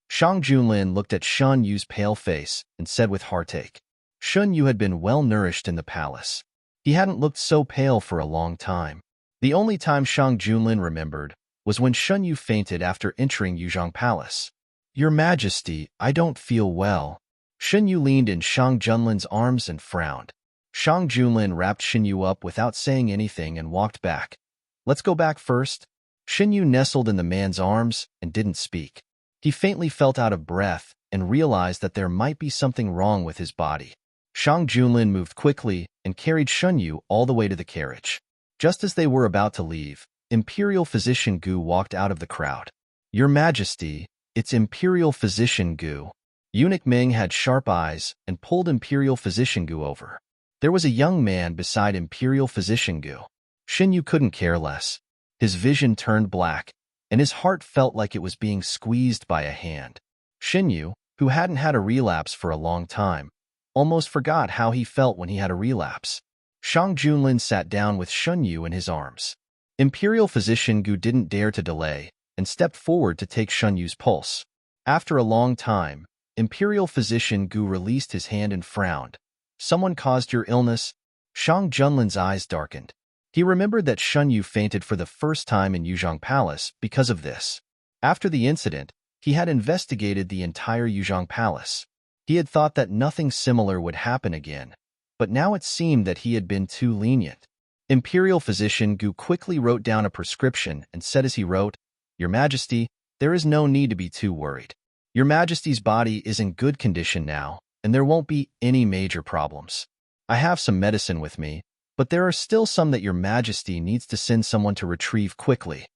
Shang Junlin looked at Shun Yu's pale face and said with heartache. Shun Yu had been well nourished in the palace. He hadn't looked so pale for a long time. The only time Shang Junlin remembered was when Shun Yu fainted after entering Yuzhong Palace. Your Majesty, I don't feel well. Shun Yu leaned in Shang Junlin's arms and frowned. Shang Junlin wrapped Shin Yu up without saying anything and walked back. Let's go back first. Shin Yu nestled in the man's arms and didn't speak. He faintly felt out of breath and realized that there might be something wrong with his body. Shang Junlin moved quickly and carried Shun Yu all the way to the carriage. Just as they were about to leave, Imperial Physician Gu walked out of the crowd. Your Majesty, it's Imperial Physician Gu. Eunuch Ming had sharp eyes and pulled Imperial Physician Gu over. There was a young man beside Imperial Physician Gu. Shin Yu couldn't care less. His vision turned black, and his heart felt like it was being squeezed by a hand. Shin Yu, who hadn't had a relapse for a long time, almost forgot how he felt when he had a relapse. Shang Junlin sat down with Shun Yu in his arms. Imperial Physician Gu didn't dare to delay and stepped forward to take Shun Yu's pulse. After a long time, Imperial Physician Gu released his hand and frowned. Someone caused your illness? Shang Junlin's eyes darkened. He remembered that Shun Yu fainted for the first time in Yuzhong Palace because of this. After the incident, he had investigated the entire Yuzhong Palace. He had thought that nothing similar would happen again, but now it seemed that he had been too lenient. Imperial Physician Gu quickly wrote down a prescription and said as he wrote, Your Majesty, there is no need to be too worried. Your Majesty's body is in good condition now, and there won't be any major problems. I have some medicine with me, but there are still some that Your Majesty needs to send someone to retrieve quickly.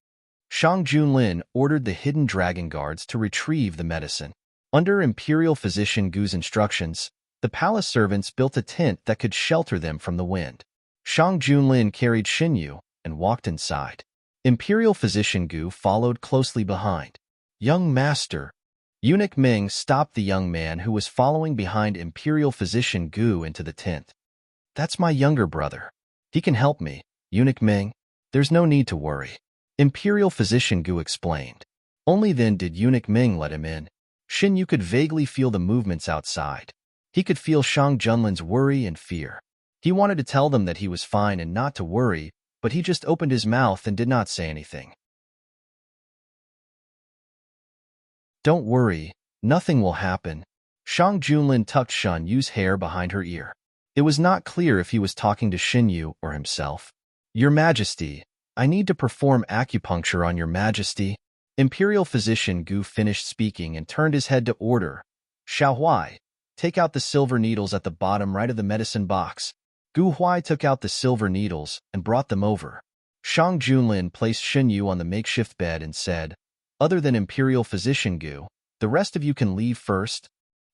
Shang Junlin ordered the hidden dragon guards to retrieve the medicine. Under Imperial Physician Gu's instructions, the palace servants built a tent that could shelter them from the wind. Shang Junlin carried Shin Yu and walked inside. Imperial Physician Gu followed closely behind. Young Master. Eunuch Ming stopped the young man who was following behind Imperial Physician Gu into the tent. That's my younger brother. He can help me, Eunuch Ming. There's no need to worry. Imperial Physician Gu explained. Only then did Eunuch Ming let him in. Shin Yu could vaguely feel the movements outside. He could feel Shang Junlin's worry and fear. He wanted to tell them that he was fine and not to worry, but he just opened his mouth and did not say anything. Don't worry, nothing will happen. Shang Junlin tucked Shun Yu's hair behind her ear. It was not clear if he was talking to Shin Yu or himself. Your Majesty, I need to perform acupuncture on Your Majesty. Imperial Physician Gu finished speaking and turned his head to order. Xiao Huai, take out the silver needles at the bottom right of the medicine box. Gu Huai took out the silver needles and brought them over. Shang Junlin placed Shin Yu on the makeshift bed and said, Other than Imperial Physician Gu, the rest of you can leave first?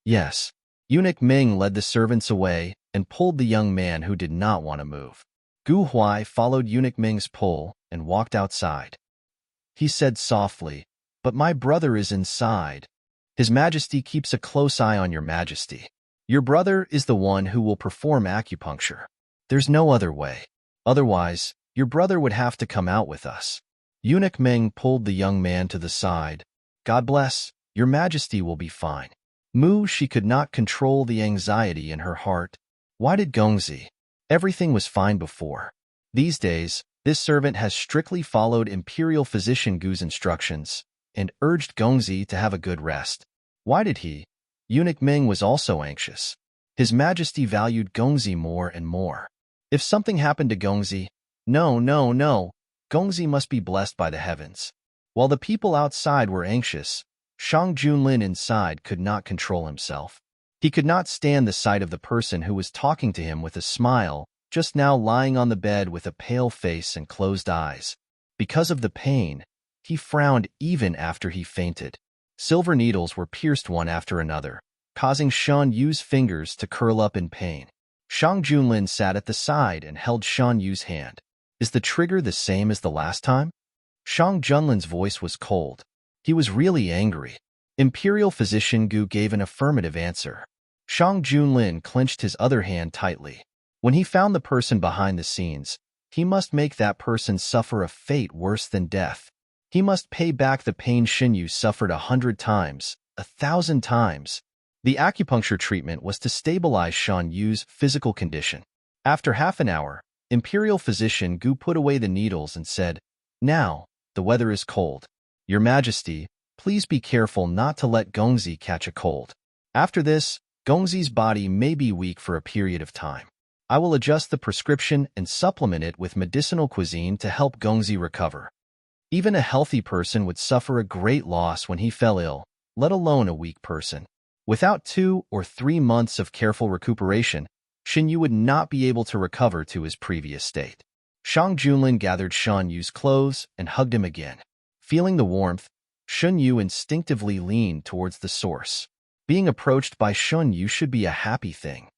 Yes. Eunuch Ming led the servants away and pulled the young man who did not want to move. Gu Huai followed Eunuch Ming's pull and walked outside. He said softly, But my brother is inside. His Majesty keeps a close eye on Your Majesty. Your brother is the one who will perform acupuncture. There's no other way. Otherwise, your brother would have to come out with us. Eunuch Ming pulled the young man to the side. God bless, Your Majesty will be fine. She could not control the anxiety in her heart. Why did Gongzi? Everything was fine before. These days, this servant has strictly followed Imperial Physician Gu's instructions and urged Gongzi to have a good rest. Why did he? Eunuch Ming was also anxious. His Majesty valued Gongzi more and more. If something happened to Gongzi, no. Gongzi must be blessed by the heavens. While the people outside were anxious, Shang Junlin inside could not control himself. He could not stand the sight of the person who was talking to him with a smile just now lying on the bed with a pale face and closed eyes. Because of the pain, he frowned even after he fainted. Silver needles were pierced one after another, causing Shan Yu's fingers to curl up in pain. Shang Junlin sat at the side and held Shan Yu's hand. Is the trigger the same as the last time? Shang Junlin's voice was cold. He was really angry. Imperial Physician Gu gave an affirmative answer. Shang Junlin clenched his other hand tightly. When he found the person behind the scenes, he must make that person suffer a fate worse than death. He must pay back the pain Xinyu suffered 100 times, 1,000 times. The acupuncture treatment was to stabilize Shan Yu's physical condition. After half an hour, Imperial Physician Gu put away the needles and said, "Now, the weather is cold. Your Majesty, please be careful not to let Gongzi catch a cold. After this, Gongzi's body may be weak for a period of time. I will adjust the prescription and supplement it with medicinal cuisine to help Gongzi recover." Even a healthy person would suffer a great loss when he fell ill, let alone a weak person. Without 2 or 3 months of careful recuperation, Xinyu would not be able to recover to his previous state. Shang Junlin gathered Shan Yu's clothes and hugged him again. Feeling the warmth, Shun Yu instinctively leaned towards the source. Being approached by Shun Yu should be a happy thing.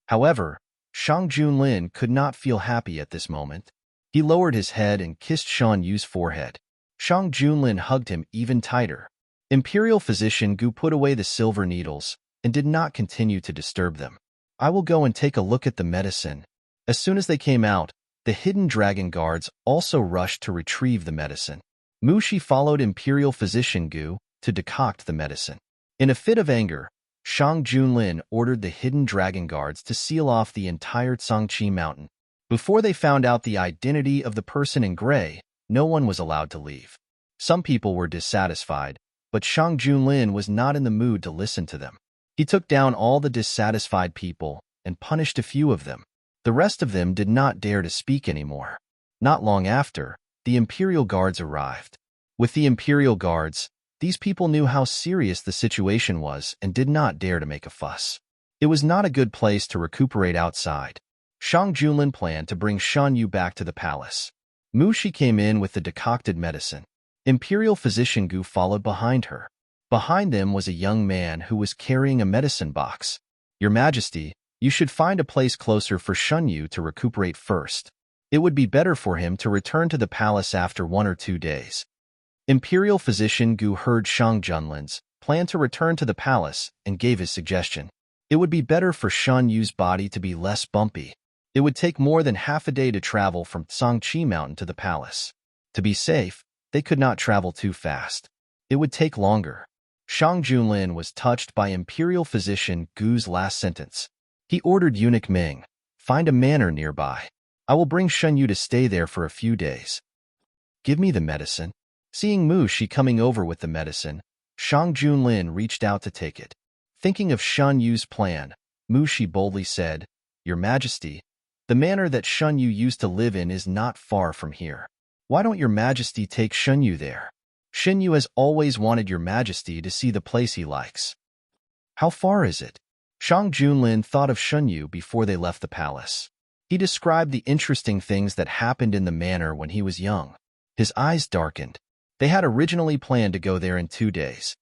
However, Shang Junlin could not feel happy at this moment. He lowered his head and kissed Shan Yu's forehead. Shang Junlin hugged him even tighter. Imperial Physician Gu put away the silver needles and did not continue to disturb them. "I will go and take a look at the medicine." As soon as they came out, the hidden dragon guards also rushed to retrieve the medicine. Mu Shi followed Imperial Physician Gu to decoct the medicine. In a fit of anger, Shang Junlin ordered the hidden dragon guards to seal off the entire Cangqi mountain. Before they found out the identity of the person in gray, no one was allowed to leave. Some people were dissatisfied, but Shang Junlin was not in the mood to listen to them. He took down all the dissatisfied people and punished a few of them. The rest of them did not dare to speak anymore. Not long after, the Imperial Guards arrived. With the Imperial Guards, these people knew how serious the situation was and did not dare to make a fuss. It was not a good place to recuperate outside. Shang Junlin planned to bring Shan Yu back to the palace. Mu Shi came in with the decocted medicine. Imperial Physician Gu followed behind her. Behind them was a young man who was carrying a medicine box. "Your Majesty, you should find a place closer for Shan Yu to recuperate first. It would be better for him to return to the palace after 1 or 2 days. Imperial Physician Gu heard Shang Junlin's plan to return to the palace and gave his suggestion. It would be better for Shan Yu's body to be less bumpy. It would take more than half a day to travel from Cangqi Mountain to the palace. To be safe, they could not travel too fast. It would take longer. Shang Junlin was touched by Imperial Physician Gu's last sentence. He ordered Eunuch Ming, "Find a manor nearby. I will bring Shan Yu to stay there for a few days." "Give me the medicine." Seeing Mu Shi coming over with the medicine, Shang Junlin reached out to take it. Thinking of Shan Yu's plan, Mu Shi boldly said, "Your Majesty, the manor that Shan Yu used to live in is not far from here. Why don't Your Majesty take Shan Yu there? Shan Yu has always wanted Your Majesty to see the place he likes." "How far is it?" Shang Junlin thought of Shan Yu before they left the palace. He described the interesting things that happened in the manor when he was young. His eyes darkened. They had originally planned to go there in 2 days.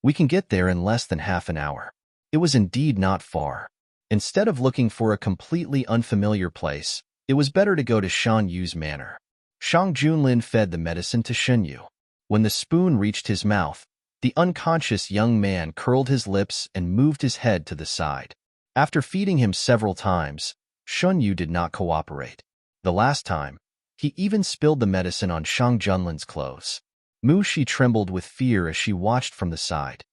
"We can get there in less than half an hour." It was indeed not far. Instead of looking for a completely unfamiliar place, it was better to go to Shan Yu's manor. Shang Junlin fed the medicine to Shan Yu. When the spoon reached his mouth, the unconscious young man curled his lips and moved his head to the side. After feeding him several times, Shan Yu did not cooperate. The last time, he even spilled the medicine on Shang Junlin's clothes. Mu Shi trembled with fear as she watched from the side.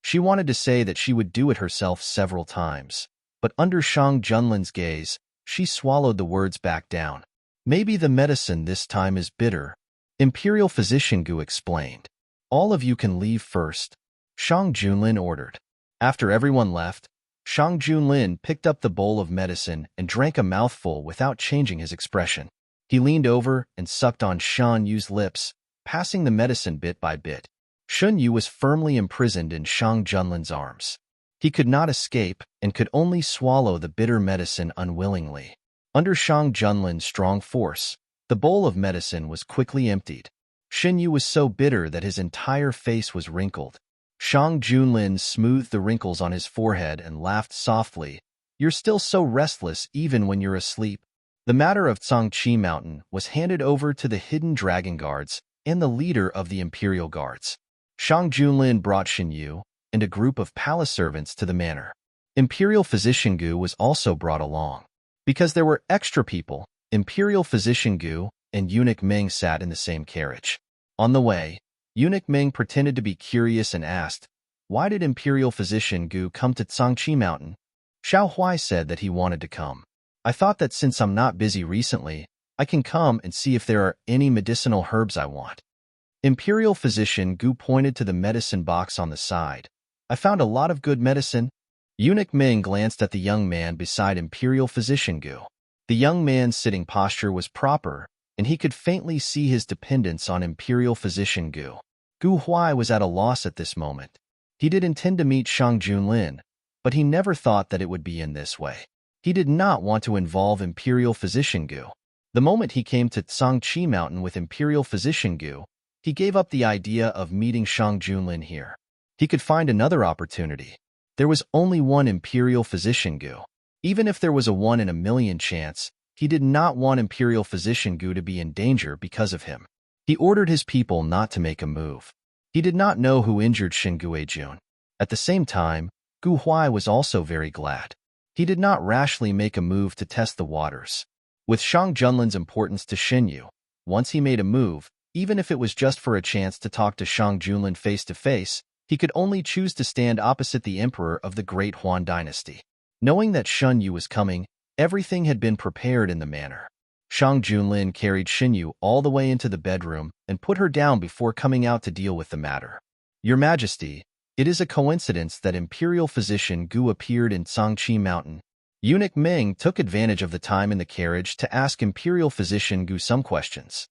She wanted to say that she would do it herself several times, but under Shang Junlin's gaze, she swallowed the words back down. "Maybe the medicine this time is bitter," Imperial Physician Gu explained. "All of you can leave first," Shang Junlin ordered. After everyone left, Shang Junlin picked up the bowl of medicine and drank a mouthful without changing his expression. He leaned over and sucked on Shan Yu's lips, passing the medicine bit by bit. Shan Yu was firmly imprisoned in Shang Junlin's arms. He could not escape and could only swallow the bitter medicine unwillingly. Under Shang Junlin's strong force, the bowl of medicine was quickly emptied. Shen Yu was so bitter that his entire face was wrinkled. Shang Junlin smoothed the wrinkles on his forehead and laughed softly. "You're still so restless even when you're asleep." The matter of Cangqi Mountain was handed over to the hidden dragon guards and the leader of the imperial guards. Shang Junlin brought Shen Yu and a group of palace servants to the manor. Imperial physician Gu was also brought along. Because there were extra people, Imperial physician Gu and eunuch Meng sat in the same carriage. On the way, eunuch Meng pretended to be curious and asked, "Why did Imperial physician Gu come to Cangqi Mountain?" Xiao Huai said that he wanted to come. "I thought that since I'm not busy recently, I can come and see if there are any medicinal herbs I want." Imperial physician Gu pointed to the medicine box on the side. "I found a lot of good medicine." Eunuch Ming glanced at the young man beside Imperial physician Gu. The young man's sitting posture was proper, and he could faintly see his dependence on Imperial physician Gu. Gu Huai was at a loss at this moment. He did intend to meet Shang Junlin, but he never thought that it would be in this way. He did not want to involve Imperial physician Gu. The moment he came to Cangqi Mountain with Imperial physician Gu, he gave up the idea of meeting Shang Junlin here. He could find another opportunity. There was only one Imperial physician Gu. Even if there was a 1 in a million chance, he did not want Imperial physician Gu to be in danger because of him. He ordered his people not to make a move. He did not know who injured Shen Guijun. At the same time, Gu Huai was also very glad. He did not rashly make a move to test the waters. With Shang Junlin's importance to Shen Yu, once he made a move, even if it was just for a chance to talk to Shang Junlin face to face, he could only choose to stand opposite the emperor of the Great Huan dynasty. Knowing that Shen Yu was coming, everything had been prepared in the manor. Shang Junlin carried Shen Yu all the way into the bedroom and put her down before coming out to deal with the matter. "Your Majesty, it is a coincidence that Imperial physician Gu appeared in Cangqi Mountain." Eunuch Meng took advantage of the time in the carriage to ask Imperial physician Gu some questions.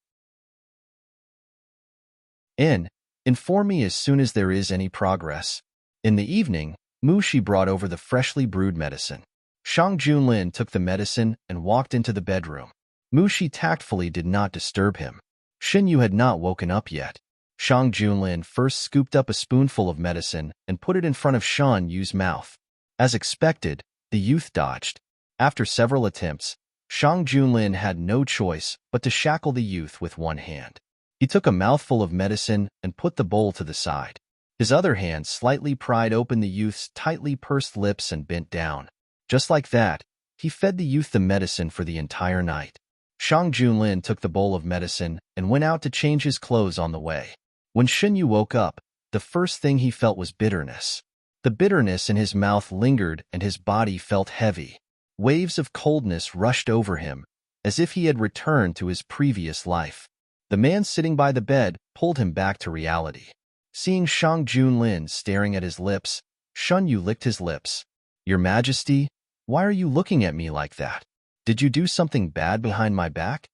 Inform me as soon as there is any progress." In the evening, Mu Shi brought over the freshly brewed medicine. Shang Junlin took the medicine and walked into the bedroom. Mu Shi tactfully did not disturb him. Shen Yu had not woken up yet. Shang Junlin first scooped up a spoonful of medicine and put it in front of Shen Yu's mouth. As expected, the youth dodged. After several attempts, Shang Junlin had no choice but to shackle the youth with one hand. He took a mouthful of medicine and put the bowl to the side. His other hand slightly pried open the youth's tightly pursed lips and bent down. Just like that, he fed the youth the medicine for the entire night. Shang Junlin took the bowl of medicine and went out to change his clothes on the way. When Shen Yu woke up, the first thing he felt was bitterness. The bitterness in his mouth lingered and his body felt heavy. Waves of coldness rushed over him, as if he had returned to his previous life. The man sitting by the bed pulled him back to reality. Seeing Shang Junlin staring at his lips, Shen Yu licked his lips. "Your Majesty, why are you looking at me like that? Did you do something bad behind my back?"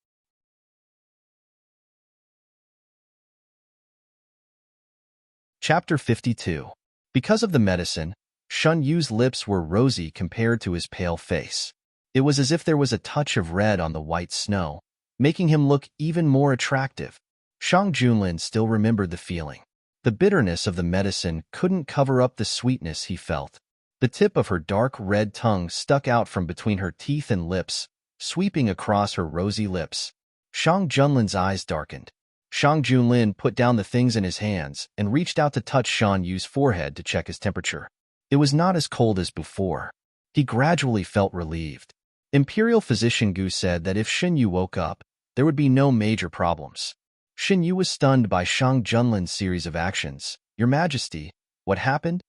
Chapter 52. Because of the medicine, Shen Yu's lips were rosy compared to his pale face. It was as if there was a touch of red on the white snow, making him look even more attractive. Shang Junlin still remembered the feeling. The bitterness of the medicine couldn't cover up the sweetness he felt. The tip of her dark red tongue stuck out from between her teeth and lips, sweeping across her rosy lips. Shang Junlin's eyes darkened. Shang Junlin put down the things in his hands and reached out to touch Shen Yu's forehead to check his temperature. It was not as cold as before. He gradually felt relieved. Imperial physician Gu said that if Shen Yu woke up, there would be no major problems. Shen Yu was stunned by Shang Junlin's series of actions. "Your Majesty, what happened?"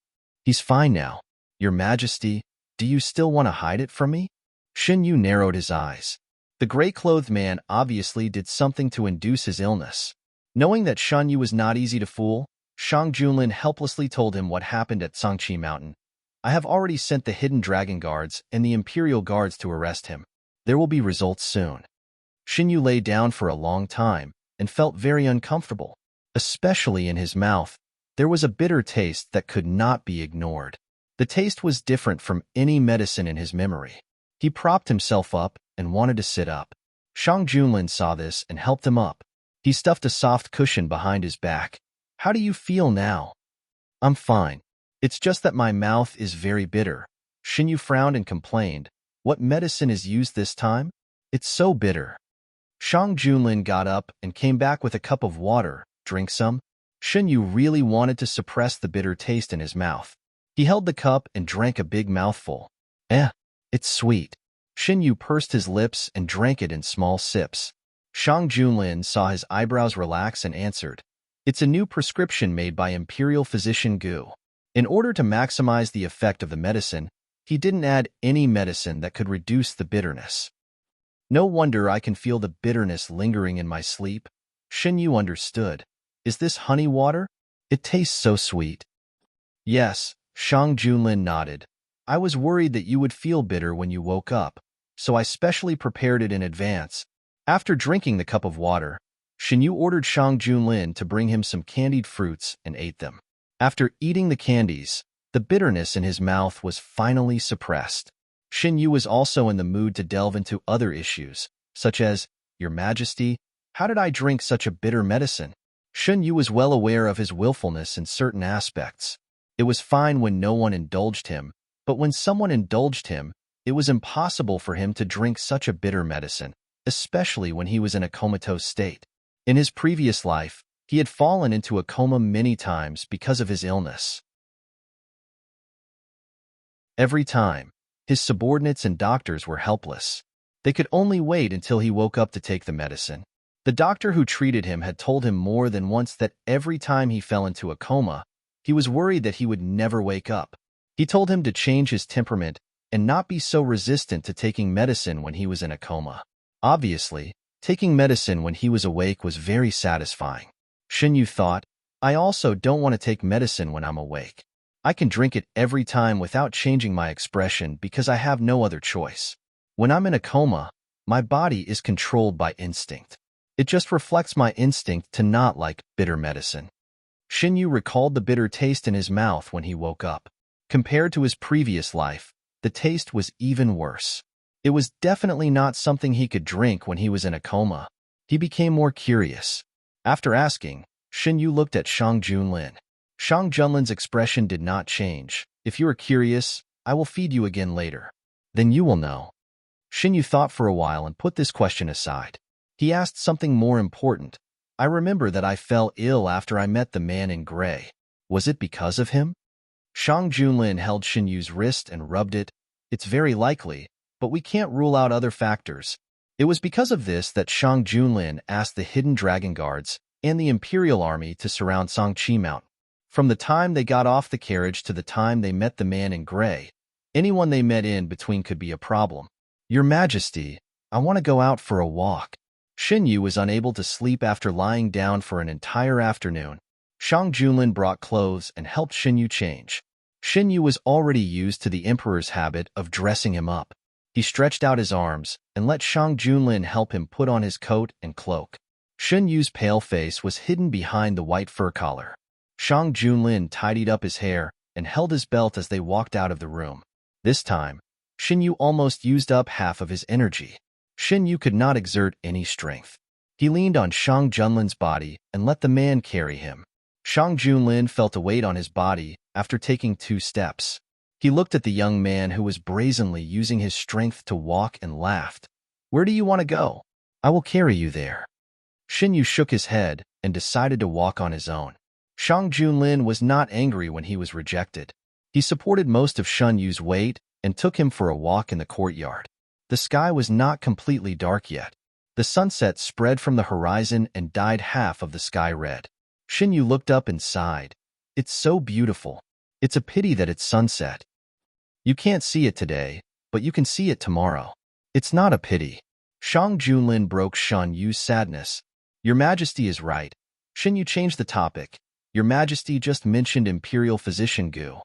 "He's fine now." "Your Majesty, do you still want to hide it from me?" Shen Yu narrowed his eyes. The gray-clothed man obviously did something to induce his illness. Knowing that Shen Yu was not easy to fool, Shang Junlin helplessly told him what happened at Cangqi Mountain. "I have already sent the hidden dragon guards and the imperial guards to arrest him. There will be results soon." Shen Yu lay down for a long time and felt very uncomfortable. Especially in his mouth, there was a bitter taste that could not be ignored. The taste was different from any medicine in his memory. He propped himself up and wanted to sit up. Shang Junlin saw this and helped him up. He stuffed a soft cushion behind his back. How do you feel now? I'm fine. It's just that my mouth is very bitter. Xinyu frowned and complained. What medicine is used this time? It's so bitter. Shang Junlin got up and came back with a cup of water. Drink some? Xinyu really wanted to suppress the bitter taste in his mouth. He held the cup and drank a big mouthful. It's sweet. Xinyu pursed his lips and drank it in small sips. Shang Junlin saw his eyebrows relax and answered, It's a new prescription made by Imperial Physician Gu. In order to maximize the effect of the medicine, he didn't add any medicine that could reduce the bitterness. No wonder I can feel the bitterness lingering in my sleep. Xinyu understood. Is this honey water? It tastes so sweet. Yes, Shang Junlin nodded. I was worried that you would feel bitter when you woke up, so I specially prepared it in advance. After drinking the cup of water, Xinyu ordered Shang Junlin to bring him some candied fruits and ate them. After eating the candies, the bitterness in his mouth was finally suppressed. Xinyu was also in the mood to delve into other issues, such as, Your Majesty, how did I drink such a bitter medicine? Xinyu was well aware of his willfulness in certain aspects. It was fine when no one indulged him, but when someone indulged him, it was impossible for him to drink such a bitter medicine, especially when he was in a comatose state. In his previous life, he had fallen into a coma many times because of his illness. Every time, his subordinates and doctors were helpless. They could only wait until he woke up to take the medicine. The doctor who treated him had told him more than once that every time he fell into a coma, he was worried that he would never wake up. He told him to change his temperament and not be so resistant to taking medicine when he was in a coma. Obviously, taking medicine when he was awake was very satisfying. Xinyu thought, I also don't want to take medicine when I'm awake. I can drink it every time without changing my expression because I have no other choice. When I'm in a coma, my body is controlled by instinct. It just reflects my instinct to not like bitter medicine. Xinyu recalled the bitter taste in his mouth when he woke up. Compared to his previous life, the taste was even worse. It was definitely not something he could drink when he was in a coma. He became more curious. After asking, Xinyu looked at Shang Junlin. Shang Junlin's expression did not change. If you are curious, I will feed you again later. Then you will know. Xinyu thought for a while and put this question aside. He asked something more important. I remember that I fell ill after I met the man in gray. Was it because of him? Shang Junlin held Xinyu's wrist and rubbed it. It's very likely, but we can't rule out other factors. It was because of this that Shang Junlin asked the hidden dragon guards and the Imperial Army to surround Sangqi Mountain. From the time they got off the carriage to the time they met the man in gray, anyone they met in between could be a problem. Your Majesty, I want to go out for a walk. Xinyu was unable to sleep after lying down for an entire afternoon. Shang Junlin brought clothes and helped Xinyu change. Xinyu was already used to the Emperor's habit of dressing him up. He stretched out his arms and let Shang Junlin help him put on his coat and cloak. Xinyu's pale face was hidden behind the white fur collar. Shang Junlin tidied up his hair and held his belt as they walked out of the room. This time, Xinyu almost used up half of his energy. Xinyu could not exert any strength. He leaned on Shang Junlin's body and let the man carry him. Shang Junlin felt a weight on his body after taking 2 steps. He looked at the young man who was brazenly using his strength to walk and laughed. Where do you want to go? I will carry you there. Xinyu shook his head and decided to walk on his own. Shang Junlin was not angry when he was rejected. He supported most of Xinyu's weight and took him for a walk in the courtyard. The sky was not completely dark yet. The sunset spread from the horizon and dyed half of the sky red. Xinyu looked up and sighed. It's so beautiful. It's a pity that it's sunset. You can't see it today, but you can see it tomorrow. It's not a pity. Shang Junlin broke Xinyu's sadness. Your Majesty is right. Xinyu changed the topic. Your Majesty just mentioned Imperial Physician Gu.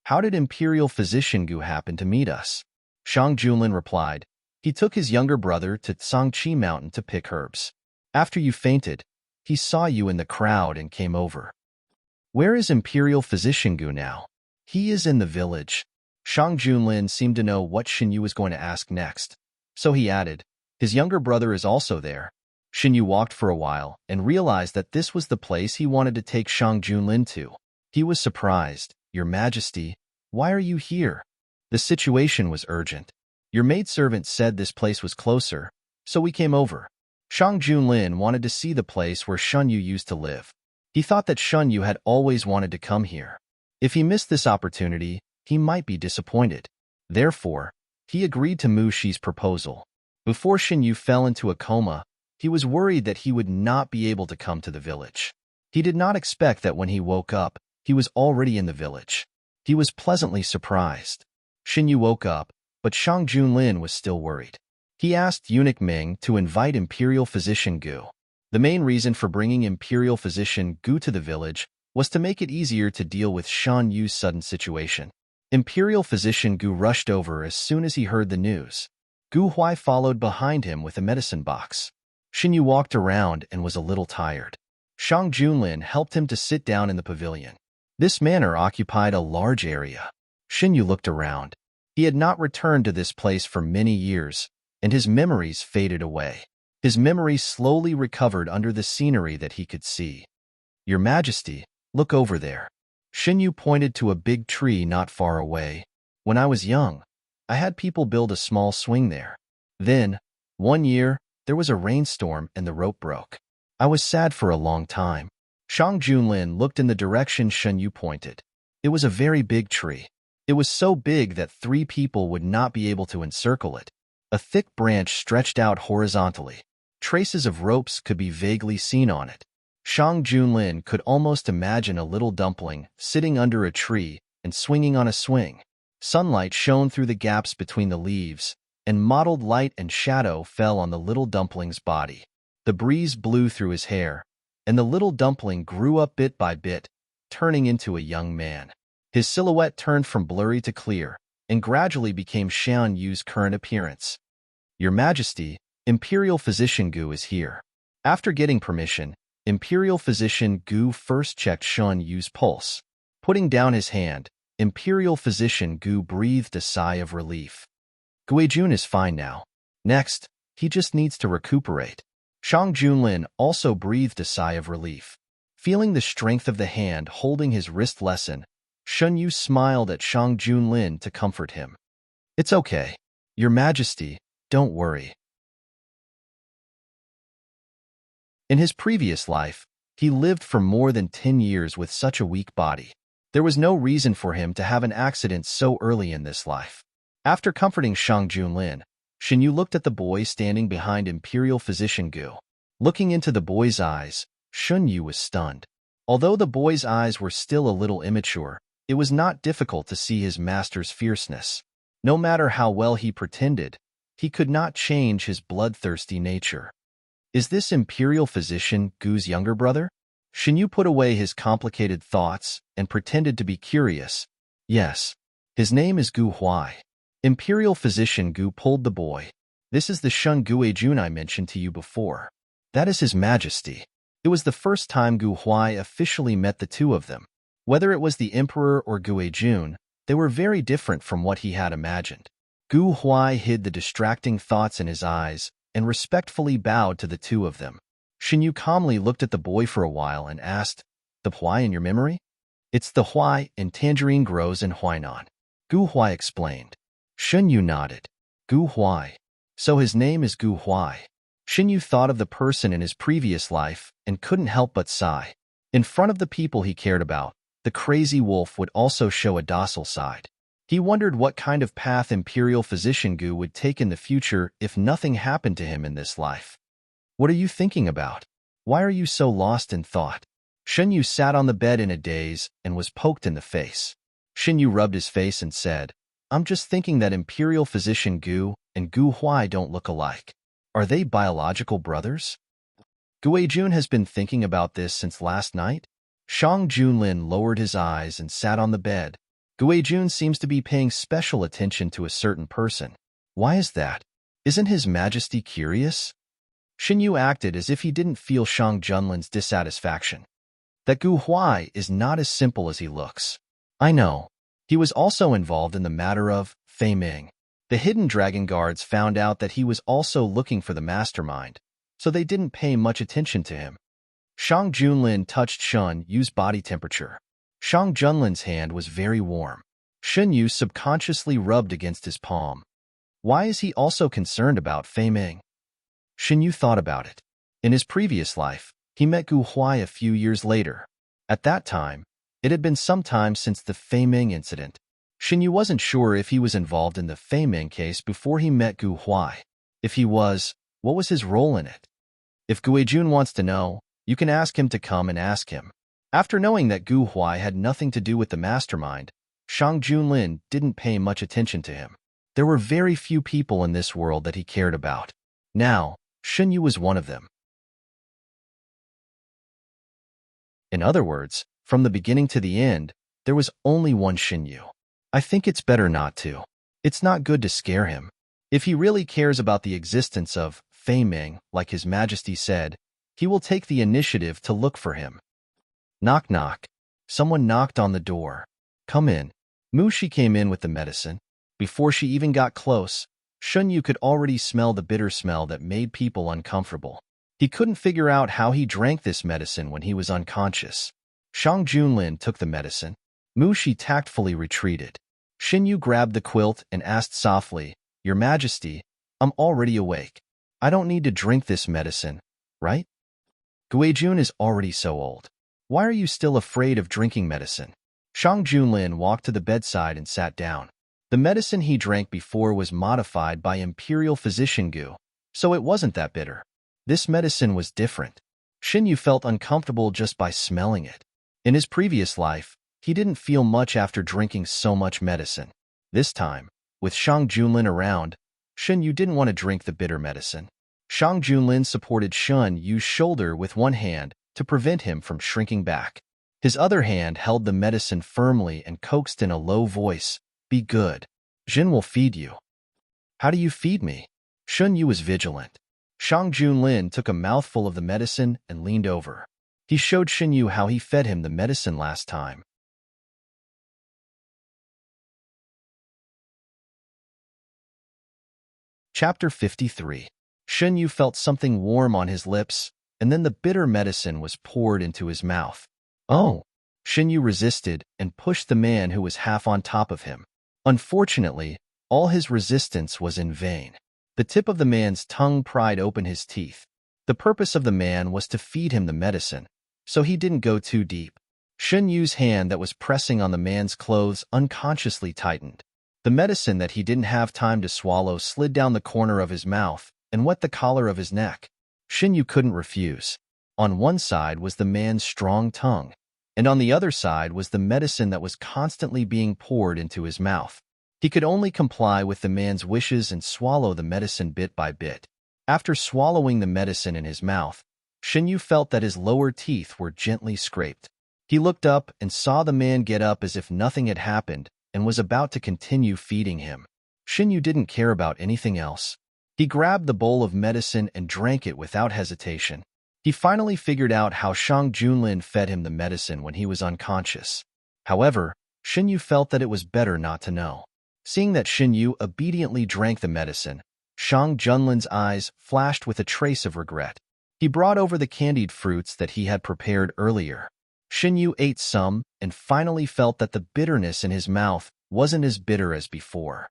How did Imperial Physician Gu happen to meet us? Shang Junlin replied. He took his younger brother to Sangqi Mountain to pick herbs. After you fainted, he saw you in the crowd and came over. Where is Imperial Physician Gu now? He is in the village. Shang Junlin seemed to know what Xinyu was going to ask next, so he added, his younger brother is also there. Xinyu walked for a while and realized that this was the place he wanted to take Shang Junlin to. He was surprised. Your Majesty, why are you here? The situation was urgent. Your maidservant said this place was closer, so we came over. Shang Junlin wanted to see the place where Xinyu used to live. He thought that Xinyu had always wanted to come here. If he missed this opportunity, he might be disappointed. Therefore, he agreed to Mu Shi's proposal. Before Xinyu fell into a coma, he was worried that he would not be able to come to the village. He did not expect that when he woke up, he was already in the village. He was pleasantly surprised. Xinyu woke up, but Shang Junlin was still worried. He asked Eunuch Ming to invite Imperial Physician Gu. The main reason for bringing Imperial Physician Gu to the village was to make it easier to deal with Shan Yu's sudden situation. Imperial Physician Gu rushed over as soon as he heard the news. Gu Huai followed behind him with a medicine box. Xinyu walked around and was a little tired. Shang Junlin helped him to sit down in the pavilion. This manor occupied a large area. Xinyu looked around. He had not returned to this place for many years, and his memories faded away. His memories slowly recovered under the scenery that he could see. Your Majesty, look over there. Xinyu pointed to a big tree not far away. When I was young, I had people build a small swing there. Then, one year, there was a rainstorm and the rope broke. I was sad for a long time. Shang Junlin looked in the direction Xinyu pointed. It was a very big tree. It was so big that 3 people would not be able to encircle it. A thick branch stretched out horizontally. Traces of ropes could be vaguely seen on it. Shang Junlin could almost imagine a little dumpling sitting under a tree and swinging on a swing. Sunlight shone through the gaps between the leaves, and mottled light and shadow fell on the little dumpling's body. The breeze blew through his hair, and the little dumpling grew up bit by bit, turning into a young man. His silhouette turned from blurry to clear, and gradually became Shan Yu's current appearance. Your Majesty, Imperial Physician Gu is here. After getting permission, Imperial Physician Gu first checked Shan Yu's pulse. Putting down his hand, Imperial Physician Gu breathed a sigh of relief. Guijun is fine now. Next, he just needs to recuperate. Shang Junlin also breathed a sigh of relief. Feeling the strength of the hand holding his wrist lessen, Xinyu smiled at Shang Junlin to comfort him. It's okay. Your Majesty, don't worry. In his previous life, he lived for more than 10 years with such a weak body. There was no reason for him to have an accident so early in this life. After comforting Shang Junlin, Xinyu looked at the boy standing behind Imperial Physician Gu. Looking into the boy's eyes, Xinyu was stunned. Although the boy's eyes were still a little immature, it was not difficult to see his master's fierceness. No matter how well he pretended, he could not change his bloodthirsty nature. Is this Imperial Physician Gu's younger brother? Xinyu put away his complicated thoughts and pretended to be curious. Yes. His name is Gu Huai. Imperial Physician Gu pulled the boy. This is the Shun Guijun I mentioned to you before. That is His Majesty. It was the first time Gu Huai officially met the two of them. Whether it was the Emperor or Guijun, they were very different from what he had imagined. Gu Huai hid the distracting thoughts in his eyes and respectfully bowed to the two of them. Xinyu calmly looked at the boy for a while and asked, The Huai in your memory? It's the Huai, and tangerine grows in Huainan. Gu Huai explained. Xinyu nodded. Gu Huai. So his name is Gu Huai. Xinyu thought of the person in his previous life and couldn't help but sigh. In front of the people he cared about, the crazy wolf would also show a docile side. He wondered what kind of path Imperial Physician Gu would take in the future if nothing happened to him in this life. What are you thinking about? Why are you so lost in thought? Xinyu sat on the bed in a daze and was poked in the face. Xinyu rubbed his face and said, I'm just thinking that Imperial Physician Gu and Gu Huai don't look alike. Are they biological brothers? Guijun has been thinking about this since last night. Shang Junlin lowered his eyes and sat on the bed. Guijun seems to be paying special attention to a certain person. Why is that? Isn't His Majesty curious? Xinyu acted as if he didn't feel Shang Junlin's dissatisfaction. that Gu Huai is not as simple as he looks. I know. He was also involved in the matter of Fei Ming. The hidden dragon guards found out that he was also looking for the mastermind, so they didn't pay much attention to him. Shang Junlin touched Shun Yu's body temperature. Shang Junlin's hand was very warm. Shun Yu subconsciously rubbed against his palm. Why is he also concerned about Fei Ming? Shun Yu thought about it. In his previous life, he met Gu Huai a few years later. At that time, it had been some time since the Fei Ming incident. Shun Yu wasn't sure if he was involved in the Fei Ming case before he met Gu Huai. If he was, what was his role in it? If Guijun wants to know, you can ask him to come and ask him. After knowing that Gu Huai had nothing to do with the mastermind, Shang Junlin didn't pay much attention to him. There were very few people in this world that he cared about. Now, Shun Yu was one of them. In other words, from the beginning to the end, there was only one Shun Yu. I think it's better not to. It's not good to scare him. If he really cares about the existence of Fei Ming, like His Majesty said, he will take the initiative to look for him. Knock knock. Someone knocked on the door. Come in. Mu Shi came in with the medicine. Before she even got close, Shun Yu could already smell the bitter smell that made people uncomfortable. He couldn't figure out how he drank this medicine when he was unconscious. Shang Junlin took the medicine. Mu Shi tactfully retreated. Shun Yu grabbed the quilt and asked softly, Your Majesty, I'm already awake. I don't need to drink this medicine, right? Guijun is already so old. Why are you still afraid of drinking medicine? Shang Junlin walked to the bedside and sat down. The medicine he drank before was modified by Imperial Physician Gu, so it wasn't that bitter. This medicine was different. Shun Yu felt uncomfortable just by smelling it. In his previous life, he didn't feel much after drinking so much medicine. This time, with Shang Junlin around, Shun Yu didn't want to drink the bitter medicine. Shang Junlin supported Shun Yu's shoulder with one hand to prevent him from shrinking back. His other hand held the medicine firmly and coaxed in a low voice, Be good. Jin will feed you. How do you feed me? Shun Yu was vigilant. Shang Junlin took a mouthful of the medicine and leaned over. He showed Shun Yu how he fed him the medicine last time. Chapter 53. Shun Yu felt something warm on his lips, and then the bitter medicine was poured into his mouth. Oh! Shun Yu resisted and pushed the man who was half on top of him. Unfortunately, all his resistance was in vain. The tip of the man's tongue pried open his teeth. The purpose of the man was to feed him the medicine, so he didn't go too deep. Shun Yu's hand that was pressing on the man's clothes unconsciously tightened. The medicine that he didn't have time to swallow slid down the corner of his mouth and wet the collar of his neck. Shun Yu couldn't refuse. On one side was the man's strong tongue, and on the other side was the medicine that was constantly being poured into his mouth. He could only comply with the man's wishes and swallow the medicine bit by bit. After swallowing the medicine in his mouth, Shun Yu felt that his lower teeth were gently scraped. He looked up and saw the man get up as if nothing had happened and was about to continue feeding him. Shun Yu didn't care about anything else. He grabbed the bowl of medicine and drank it without hesitation. He finally figured out how Shang Junlin fed him the medicine when he was unconscious. However, Shun Yu felt that it was better not to know. Seeing that Shun Yu obediently drank the medicine, Shang Junlin's eyes flashed with a trace of regret. He brought over the candied fruits that he had prepared earlier. Shun Yu ate some and finally felt that the bitterness in his mouth wasn't as bitter as before.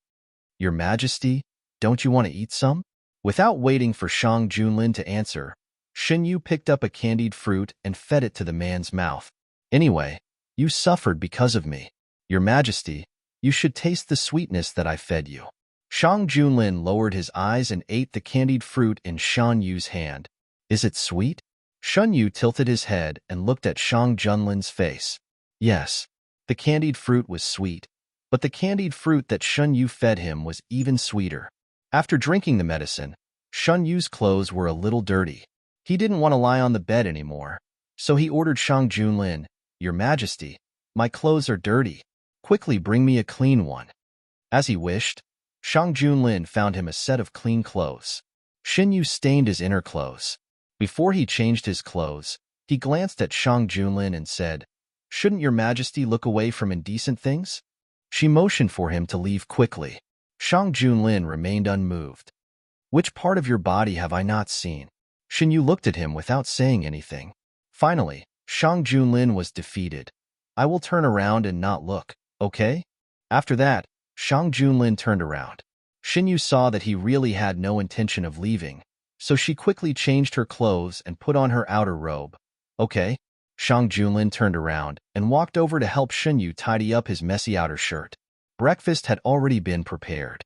Your Majesty, don't you want to eat some? Without waiting for Shang Junlin to answer, Shun Yu picked up a candied fruit and fed it to the man's mouth. Anyway, you suffered because of me. Your Majesty, you should taste the sweetness that I fed you. Shang Junlin lowered his eyes and ate the candied fruit in Shun Yu's hand. Is it sweet? Shun Yu tilted his head and looked at Shang Junlin's face. Yes, the candied fruit was sweet, but the candied fruit that Shun Yu fed him was even sweeter. After drinking the medicine, Shun Yu's clothes were a little dirty. He didn't want to lie on the bed anymore, so he ordered Shang Junlin, Your Majesty, my clothes are dirty. Quickly bring me a clean one. As he wished, Shang Junlin found him a set of clean clothes. Shun Yu stained his inner clothes. Before he changed his clothes, He glanced at Shang Junlin and said, "Shouldn't your majesty look away from indecent things?" She motioned for him to leave quickly. Shang Junlin remained unmoved. "Which part of your body have I not seen?" Shin Yu looked at him without saying anything. Finally, Shang Junlin was defeated. "I will turn around and not look, okay?" After that, Shang Junlin turned around. Shin Yu saw that he really had no intention of leaving, so she quickly changed her clothes and put on her outer robe. "Okay." Shang Junlin turned around and walked over to help Shin Yu tidy up his messy outer shirt. Breakfast had already been prepared.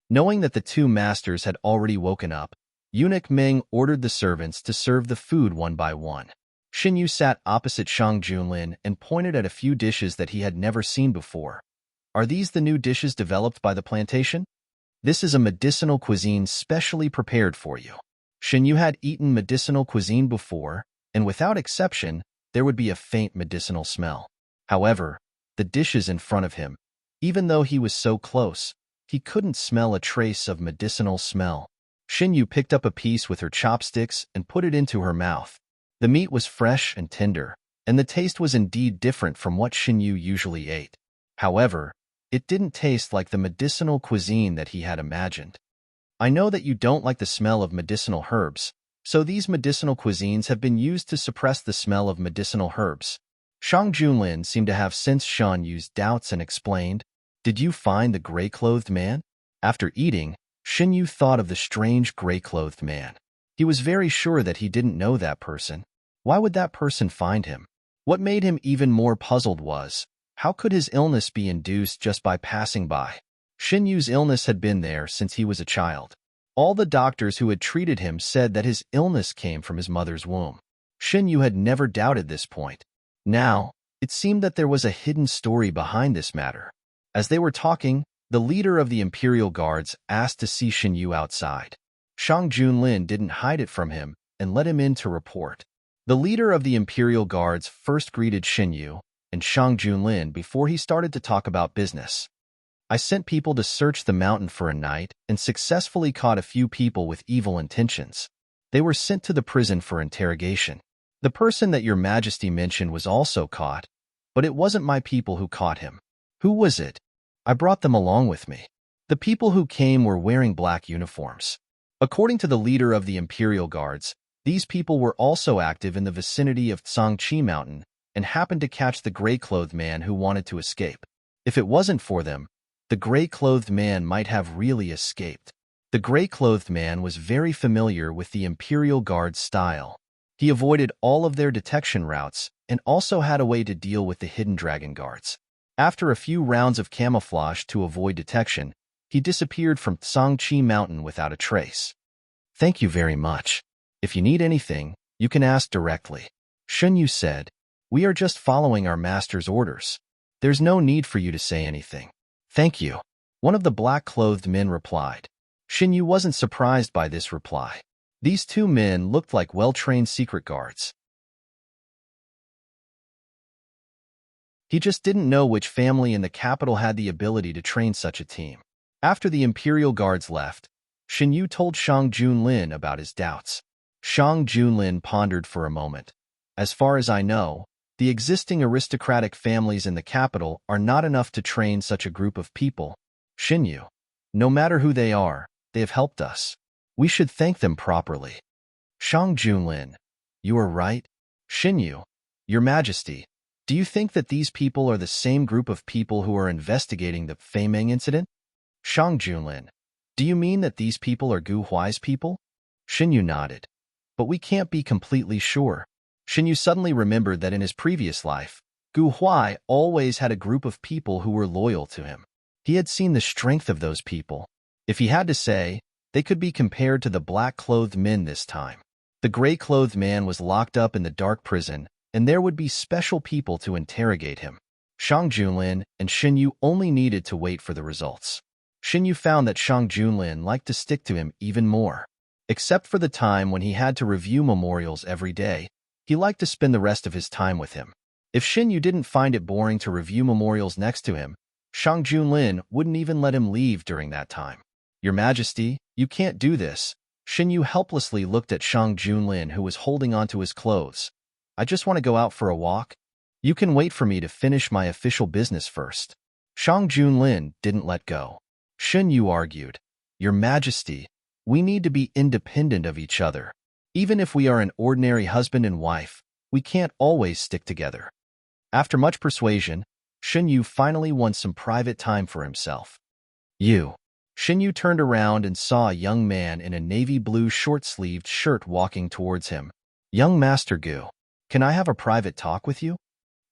Knowing that the two masters had already woken up, Eunuch Ming ordered the servants to serve the food one by one. Shin Yu sat opposite Shang Junlin and pointed at a few dishes that he had never seen before. "Are these the new dishes developed by the plantation? This is a medicinal cuisine specially prepared for you." Shin Yu had eaten medicinal cuisine before, and without exception, there would be a faint medicinal smell. However, the dishes in front of him, even though he was so close, he couldn't smell a trace of medicinal smell. Shin Yu picked up a piece with her chopsticks and put it into her mouth. The meat was fresh and tender, and the taste was indeed different from what Shin Yu usually ate. However, it didn't taste like the medicinal cuisine that he had imagined. "I know that you don't like the smell of medicinal herbs, so these medicinal cuisines have been used to suppress the smell of medicinal herbs." Shang Junlin seemed to have sensed Shin Yu's doubts and explained, "Did you find the gray-clothed man?" After eating, Shin Yu thought of the strange gray-clothed man. He was very sure that he didn't know that person. Why would that person find him? What made him even more puzzled was, how could his illness be induced just by passing by? Shin Yu's illness had been there since he was a child. All the doctors who had treated him said that his illness came from his mother's womb. Shin Yu had never doubted this point. Now, it seemed that there was a hidden story behind this matter. As they were talking, the leader of the Imperial Guards asked to see Shin Yu outside. Shang Junlin didn't hide it from him and let him in to report. The leader of the Imperial Guards first greeted Shin Yu and Shang Junlin before he started to talk about business. "I sent people to search the mountain for a night and successfully caught a few people with evil intentions. They were sent to the prison for interrogation. The person that your majesty mentioned was also caught, but it wasn't my people who caught him." "Who was it?" "I brought them along with me. The people who came were wearing black uniforms." According to the leader of the Imperial Guards, these people were also active in the vicinity of Tsangchi Mountain and happened to catch the gray-clothed man who wanted to escape. If it wasn't for them, the gray-clothed man might have really escaped. The gray-clothed man was very familiar with the Imperial Guard's style. He avoided all of their detection routes and also had a way to deal with the hidden dragon guards. After a few rounds of camouflage to avoid detection, he disappeared from Tsangchi Mountain without a trace. "Thank you very much. If you need anything, you can ask directly." Shin Yu said, "We are just following our master's orders. There's no need for you to say anything." "Thank you," one of the black-clothed men replied. Shin Yu wasn't surprised by this reply. These two men looked like well-trained secret guards. He just didn't know which family in the capital had the ability to train such a team. After the Imperial Guards left, Shin Yu told Shang Junlin about his doubts. Shang Junlin pondered for a moment. "As far as I know, the existing aristocratic families in the capital are not enough to train such a group of people. Shin Yu, no matter who they are, they have helped us. We should thank them properly." Shang Junlin, "You are right." Shin Yu, "Your Majesty, do you think that these people are the same group of people who are investigating the Fei Meng incident?" Shang Junlin, "Do you mean that these people are Gu Huai's people?" Shin Yu nodded. "But we can't be completely sure." Shin Yu suddenly remembered that in his previous life, Gu Huai always had a group of people who were loyal to him. He had seen the strength of those people. If he had to say, they could be compared to the black-clothed men this time. The gray-clothed man was locked up in the dark prison, and there would be special people to interrogate him. Shang Junlin and Shin Yu only needed to wait for the results. Shin Yu found that Shang Junlin liked to stick to him even more. Except for the time when he had to review memorials every day, he liked to spend the rest of his time with him. If Shin Yu didn't find it boring to review memorials next to him, Shang Junlin wouldn't even let him leave during that time. "Your Majesty, you can't do this," Xinyu helplessly looked at Shang Junlin, who was holding onto his clothes. I just want to go out for a walk. You can wait for me to finish my official business first. Shang Junlin didn't let go. Xinyu argued, Your Majesty, we need to be independent of each other. Even if we are an ordinary husband and wife, we can't always stick together. After much persuasion, Xinyu finally won some private time for himself. Xinyu turned around and saw a young man in a navy blue short-sleeved shirt walking towards him. Young Master Gu, can I have a private talk with you?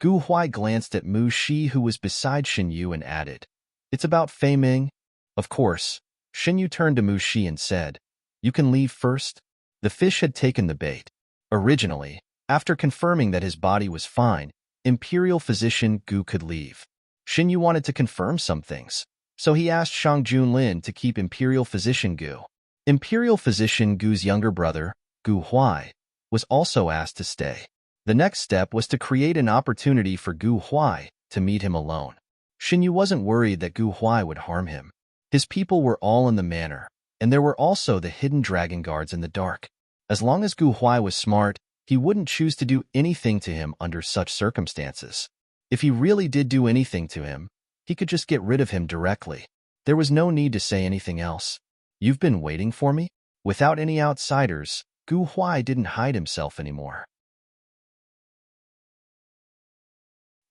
Gu Huai glanced at Mu Shi, who was beside Xinyu, and added, It's about Fei Ming. Of course. Xinyu turned to Mu Shi and said, You can leave first. The fish had taken the bait. Originally, after confirming that his body was fine, Imperial Physician Gu could leave. Xinyu wanted to confirm some things, so he asked Shang Junlin to keep Imperial Physician Gu. Imperial Physician Gu's younger brother, Gu Huai, was also asked to stay. The next step was to create an opportunity for Gu Huai to meet him alone. Xinyu wasn't worried that Gu Huai would harm him. His people were all in the manor, and there were also the hidden dragon guards in the dark. As long as Gu Huai was smart, he wouldn't choose to do anything to him under such circumstances. If he really did do anything to him, he could just get rid of him directly. There was no need to say anything else. You've been waiting for me? Without any outsiders, Gu Huai didn't hide himself anymore.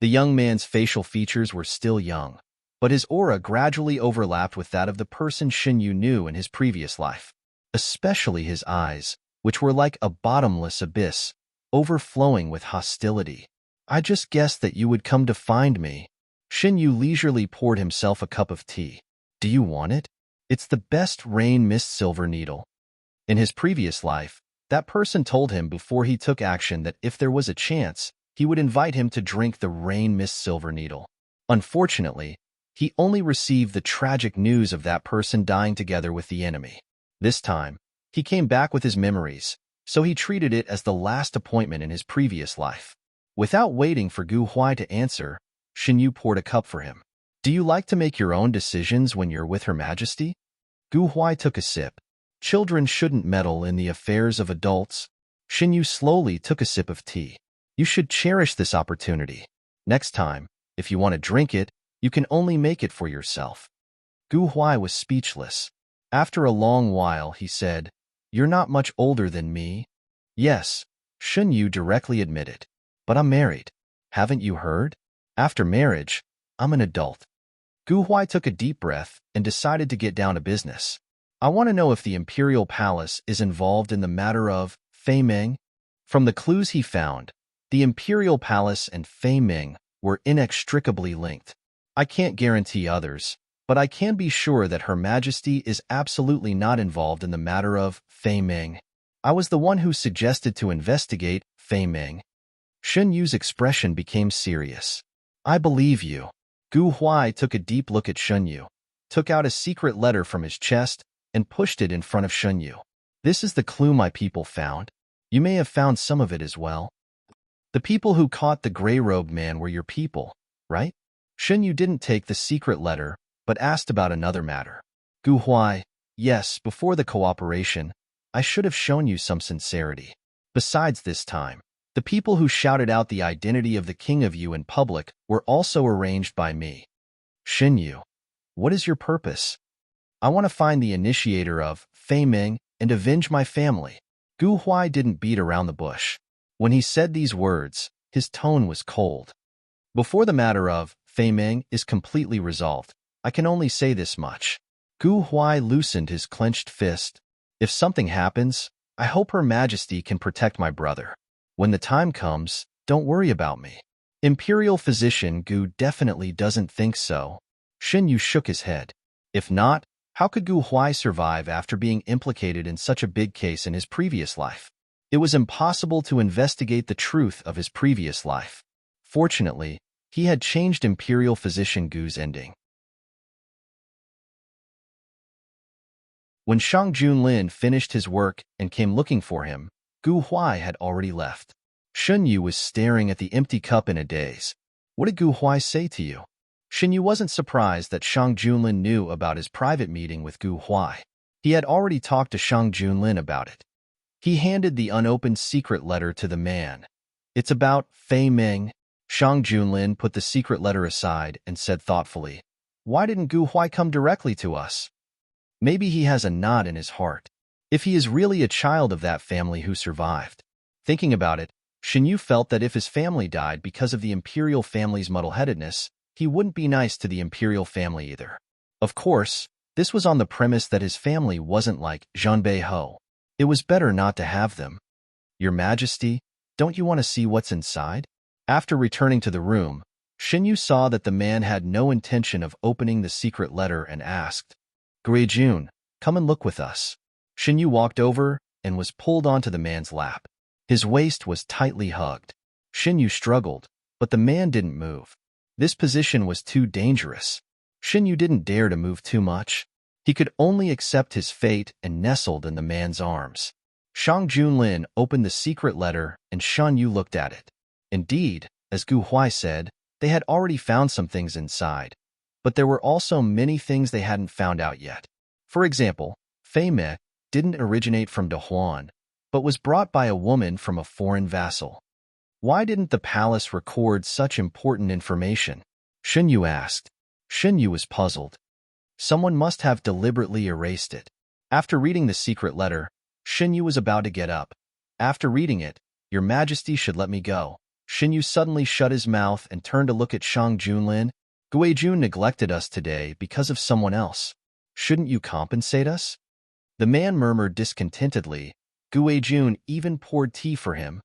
The young man's facial features were still young, but his aura gradually overlapped with that of the person Xinyu knew in his previous life, especially his eyes, which were like a bottomless abyss, overflowing with hostility. I just guessed that you would come to find me. Xinyu leisurely poured himself a cup of tea. Do you want it? It's the best rain mist silver needle. In his previous life, that person told him before he took action that if there was a chance, he would invite him to drink the rain mist silver needle. Unfortunately, he only received the tragic news of that person dying together with the enemy. This time, he came back with his memories, so he treated it as the last appointment in his previous life. Without waiting for Gu Huai to answer, Xinyu poured a cup for him. Do you like to make your own decisions when you're with Her Majesty? Gu Huai took a sip. Children shouldn't meddle in the affairs of adults. Xinyu slowly took a sip of tea. You should cherish this opportunity. Next time, if you want to drink it, you can only make it for yourself. Gu Huai was speechless. After a long while, he said, You're not much older than me. Yes, Xinyu directly admitted. But I'm married. Haven't you heard? After marriage, I'm an adult. Gu Huai took a deep breath and decided to get down to business. I want to know if the Imperial Palace is involved in the matter of Fei Ming. From the clues he found, the Imperial Palace and Fei Ming were inextricably linked. I can't guarantee others, but I can be sure that Her Majesty is absolutely not involved in the matter of Fei Ming. I was the one who suggested to investigate Fei Ming. Xinyu's expression became serious. I believe you. Gu Huai took a deep look at Xinyu, took out a secret letter from his chest, and pushed it in front of Xinyu. This is the clue my people found. You may have found some of it as well. The people who caught the gray-robed man were your people, right? Xinyu didn't take the secret letter, but asked about another matter. Gu Huai, yes, before the cooperation, I should have shown you some sincerity. Besides this time, the people who shouted out the identity of the king of you in public were also arranged by me. Xinyu, what is your purpose? I want to find the initiator of Fei Ming and avenge my family. Gu Huai didn't beat around the bush. When he said these words, his tone was cold. Before the matter of Fei Ming is completely resolved, I can only say this much. Gu Huai loosened his clenched fist. If something happens, I hope Her Majesty can protect my brother. When the time comes, don't worry about me. Imperial Physician Gu definitely doesn't think so. Xinyu shook his head. If not, how could Gu Huai survive after being implicated in such a big case in his previous life? It was impossible to investigate the truth of his previous life. Fortunately, he had changed Imperial Physician Gu's ending. When Shang Junlin finished his work and came looking for him, Gu Huai had already left. Xinyu was staring at the empty cup in a daze. What did Gu Huai say to you? Xinyu wasn't surprised that Shang Junlin knew about his private meeting with Gu Huai. He had already talked to Shang Junlin about it. He handed the unopened secret letter to the man. It's about Fei Ming. Shang Junlin put the secret letter aside and said thoughtfully, "Why didn't Gu Huai come directly to us? Maybe he has a knot in his heart. If he is really a child of that family who survived." Thinking about it, Shinyu felt that if his family died because of the imperial family's muddle-headedness, he wouldn't be nice to the imperial family either. Of course, this was on the premise that his family wasn't like Zhanbei Ho. It was better not to have them. "Your Majesty, don't you want to see what's inside?" After returning to the room, Shinyu saw that the man had no intention of opening the secret letter and asked, "Guijun, come and look with us." Shinyu walked over and was pulled onto the man's lap. His waist was tightly hugged. Shinyu struggled, but the man didn't move. This position was too dangerous. Shinyu didn't dare to move too much. He could only accept his fate and nestled in the man's arms. Shang Junlin opened the secret letter and Shan Yu looked at it. Indeed, as Gu Huai said, they had already found some things inside, but there were also many things they hadn't found out yet. For example, Fei Mei didn't originate from Dahuan, but was brought by a woman from a foreign vassal. Why didn't the palace record such important information? Shinyu asked. Shinyu was puzzled. Someone must have deliberately erased it. After reading the secret letter, Shinyu was about to get up. After reading it, "Your Majesty should let me go." Shinyu suddenly shut his mouth and turned to look at Shang Junlin. "Guijun neglected us today because of someone else. Shouldn't you compensate us?" The man murmured discontentedly. Guijun even poured tea for him.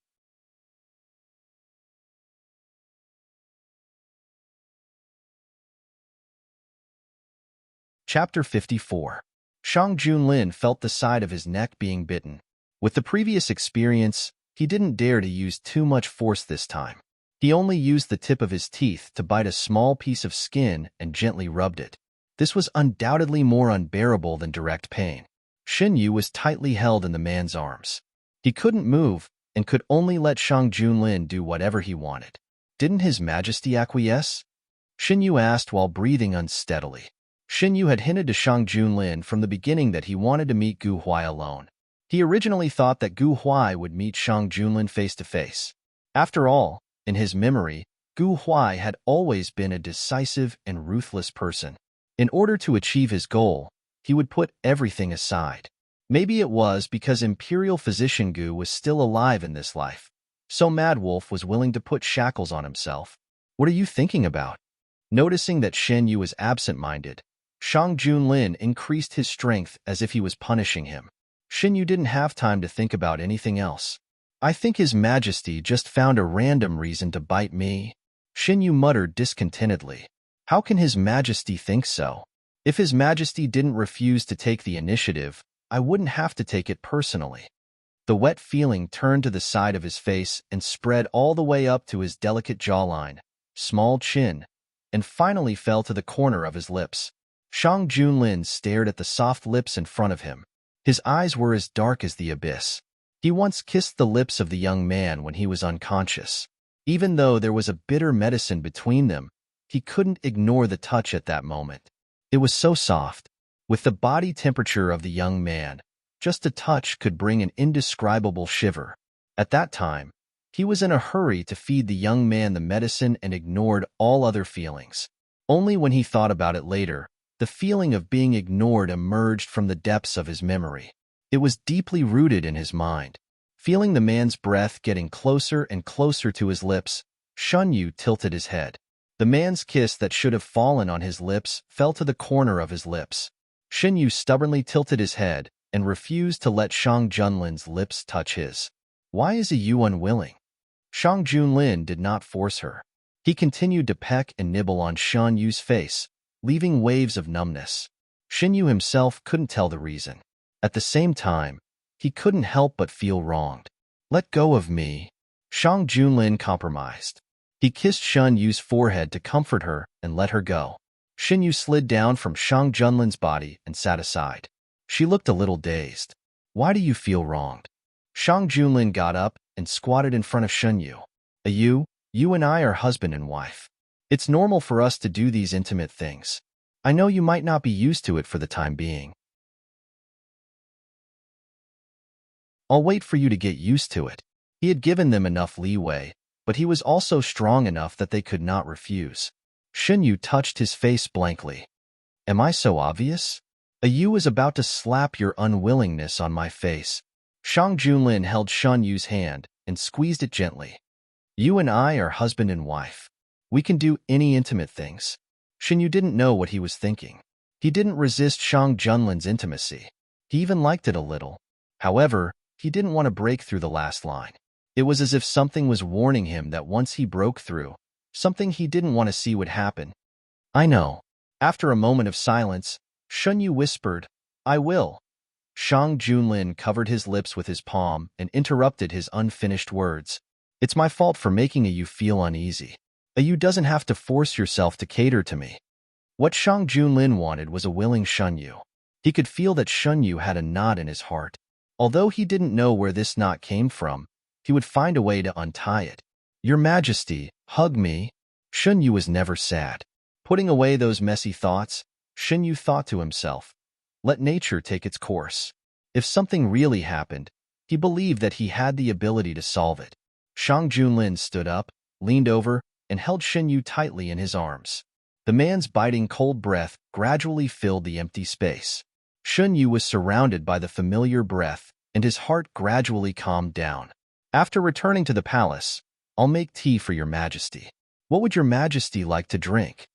Chapter 54. Shang Junlin felt the side of his neck being bitten. With the previous experience, he didn't dare to use too much force this time. He only used the tip of his teeth to bite a small piece of skin and gently rubbed it. This was undoubtedly more unbearable than direct pain. Shinyu was tightly held in the man's arms. He couldn't move and could only let Shang Junlin do whatever he wanted. Didn't His Majesty acquiesce? Shinyu asked while breathing unsteadily. Shinyu had hinted to Shang Junlin from the beginning that he wanted to meet Gu Huai alone. He originally thought that Gu Huai would meet Shang Junlin face to face. After all, in his memory, Gu Huai had always been a decisive and ruthless person. In order to achieve his goal, he would put everything aside. Maybe it was because Imperial Physician Gu was still alive in this life, so Mad Wolf was willing to put shackles on himself. "What are you thinking about?" Noticing that Shinyu was absent-minded, Shang Junlin increased his strength as if he was punishing him. Shinyu didn't have time to think about anything else. "I think His Majesty just found a random reason to bite me." Shinyu muttered discontentedly. How can His Majesty think so? If His Majesty didn't refuse to take the initiative, I wouldn't have to take it personally. The wet feeling turned to the side of his face and spread all the way up to his delicate jawline, small chin, and finally fell to the corner of his lips. Shang Junlin stared at the soft lips in front of him. His eyes were as dark as the abyss. He once kissed the lips of the young man when he was unconscious. Even though there was a bitter medicine between them, he couldn't ignore the touch at that moment. It was so soft. With the body temperature of the young man, just a touch could bring an indescribable shiver. At that time, he was in a hurry to feed the young man the medicine and ignored all other feelings. Only when he thought about it later, the feeling of being ignored emerged from the depths of his memory. It was deeply rooted in his mind. Feeling the man's breath getting closer and closer to his lips, Shunyu tilted his head. The man's kiss that should have fallen on his lips fell to the corner of his lips. Shinyu stubbornly tilted his head and refused to let Shang Junlin's lips touch his. "Why is you unwilling?" Shang Junlin did not force her. He continued to peck and nibble on Shan Yu's face, leaving waves of numbness. Shinyu himself couldn't tell the reason. At the same time, he couldn't help but feel wronged. "Let go of me." Shang Junlin compromised. He kissed Shan Yu's forehead to comfort her and let her go. Shinyu slid down from Shang Junlin's body and sat aside. She looked a little dazed. "Why do you feel wronged?" Shang Junlin got up and squatted in front of Shinyu. You and I are husband and wife. It's normal for us to do these intimate things. I know you might not be used to it for the time being." I'll wait for you to get used to it. He had given them enough leeway, but he was also strong enough that they could not refuse. Shen Yu touched his face blankly. Am I so obvious? A Yu is about to slap your unwillingness on my face. Shang Junlin held Shen Yu's hand and squeezed it gently. You and I are husband and wife. We can do any intimate things. Shen Yu didn't know what he was thinking. He didn't resist Shang Junlin's intimacy. He even liked it a little. However, he didn't want to break through the last line. It was as if something was warning him that once he broke through, something he didn't want to see would happen. I know. After a moment of silence, Shen Yu whispered, I will. Shang Junlin covered his lips with his palm and interrupted his unfinished words. It's my fault for making a Yu feel uneasy. A Yu doesn't have to force yourself to cater to me. What Shang Junlin wanted was a willing Shen Yu. He could feel that Shen Yu had a knot in his heart. Although he didn't know where this knot came from, he would find a way to untie it. Your Majesty, hug me. Shen Yu was never sad. Putting away those messy thoughts, Shen Yu thought to himself, let nature take its course. If something really happened, he believed that he had the ability to solve it. Shang Junlin stood up, leaned over, and held Shen Yu tightly in his arms. The man's biting cold breath gradually filled the empty space. Shen Yu was surrounded by the familiar breath, and his heart gradually calmed down. After returning to the palace, I'll make tea for your Majesty. What would your Majesty like to drink?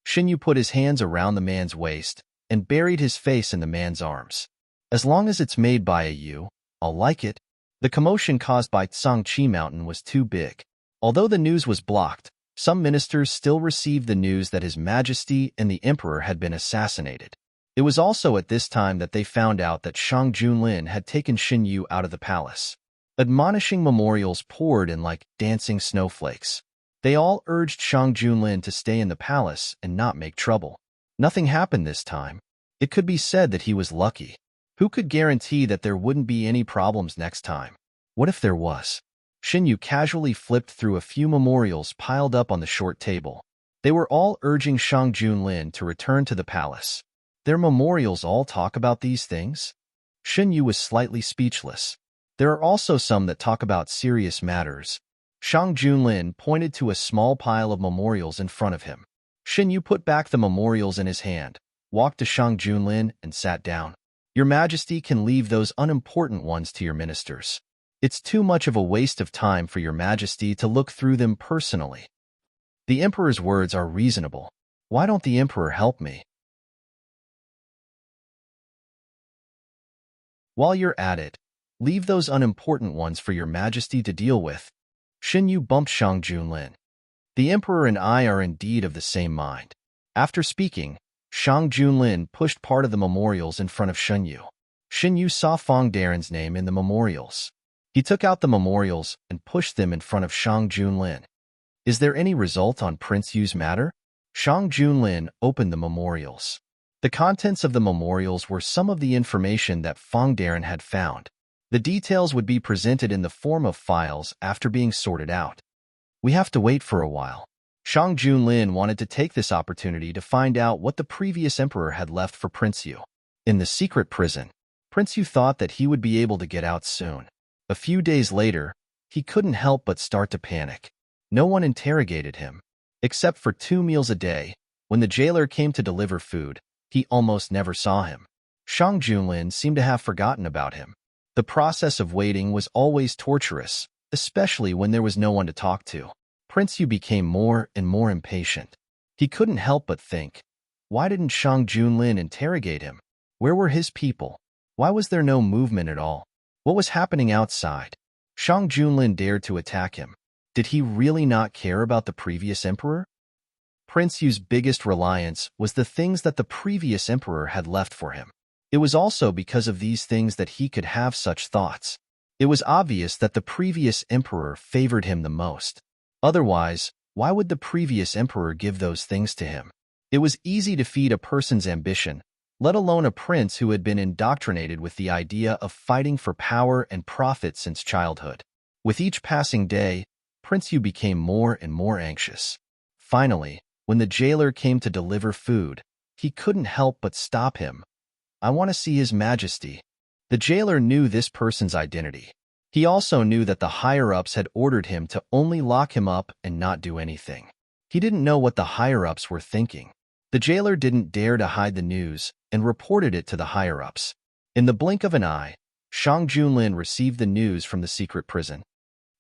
Shen Yu put his hands around the man's waist and buried his face in the man's arms. As long as it's made by a Yu, I'll like it. The commotion caused by Tsangqi Mountain was too big. Although the news was blocked, some ministers still received the news that His Majesty and the Emperor had been assassinated. It was also at this time that they found out that Shang Junlin had taken Shen Yu out of the palace. Admonishing memorials poured in like dancing snowflakes. They all urged Shang Junlin to stay in the palace and not make trouble. Nothing happened this time. It could be said that he was lucky. Who could guarantee that there wouldn't be any problems next time? What if there was? Shen Yu casually flipped through a few memorials piled up on the short table. They were all urging Shang Junlin to return to the palace. Their memorials all talk about these things? Shen Yu was slightly speechless. There are also some that talk about serious matters. Shang Junlin pointed to a small pile of memorials in front of him. Shen Yu put back the memorials in his hand, walked to Shang Junlin, and sat down. Your Majesty can leave those unimportant ones to your ministers. It's too much of a waste of time for your Majesty to look through them personally. The Emperor's words are reasonable. Why don't the Emperor help me? While you're at it, leave those unimportant ones for your Majesty to deal with. Shen Yu bumped Shang Junlin. The Emperor and I are indeed of the same mind. After speaking, Shang Junlin pushed part of the memorials in front of Shen Yu. Shen Yu saw Feng Daren's name in the memorials. He took out the memorials and pushed them in front of Shang Junlin. Is there any result on Prince Yu's matter? Shang Junlin opened the memorials. The contents of the memorials were some of the information that Feng Daren had found. The details would be presented in the form of files after being sorted out. We have to wait for a while. Shang Junlin wanted to take this opportunity to find out what the previous emperor had left for Prince Yu. In the secret prison, Prince Yu thought that he would be able to get out soon. A few days later, he couldn't help but start to panic. No one interrogated him. Except for 2 meals a day, when the jailer came to deliver food, he almost never saw him. Shang Junlin seemed to have forgotten about him. The process of waiting was always torturous, especially when there was no one to talk to. Prince Yu became more and more impatient. He couldn't help but think, why didn't Shang Junlin interrogate him? Where were his people? Why was there no movement at all? What was happening outside? Shang Junlin dared to attack him. Did he really not care about the previous emperor? Prince Yu's biggest reliance was the things that the previous emperor had left for him. It was also because of these things that he could have such thoughts. It was obvious that the previous emperor favored him the most. Otherwise, why would the previous emperor give those things to him? It was easy to feed a person's ambition, let alone a prince who had been indoctrinated with the idea of fighting for power and profit since childhood. With each passing day, Prince Yu became more and more anxious. Finally, when the jailer came to deliver food, he couldn't help but stop him. I want to see His Majesty. The jailer knew this person's identity. He also knew that the higher-ups had ordered him to only lock him up and not do anything. He didn't know what the higher-ups were thinking. The jailer didn't dare to hide the news and reported it to the higher-ups. In the blink of an eye, Shang Junlin received the news from the secret prison.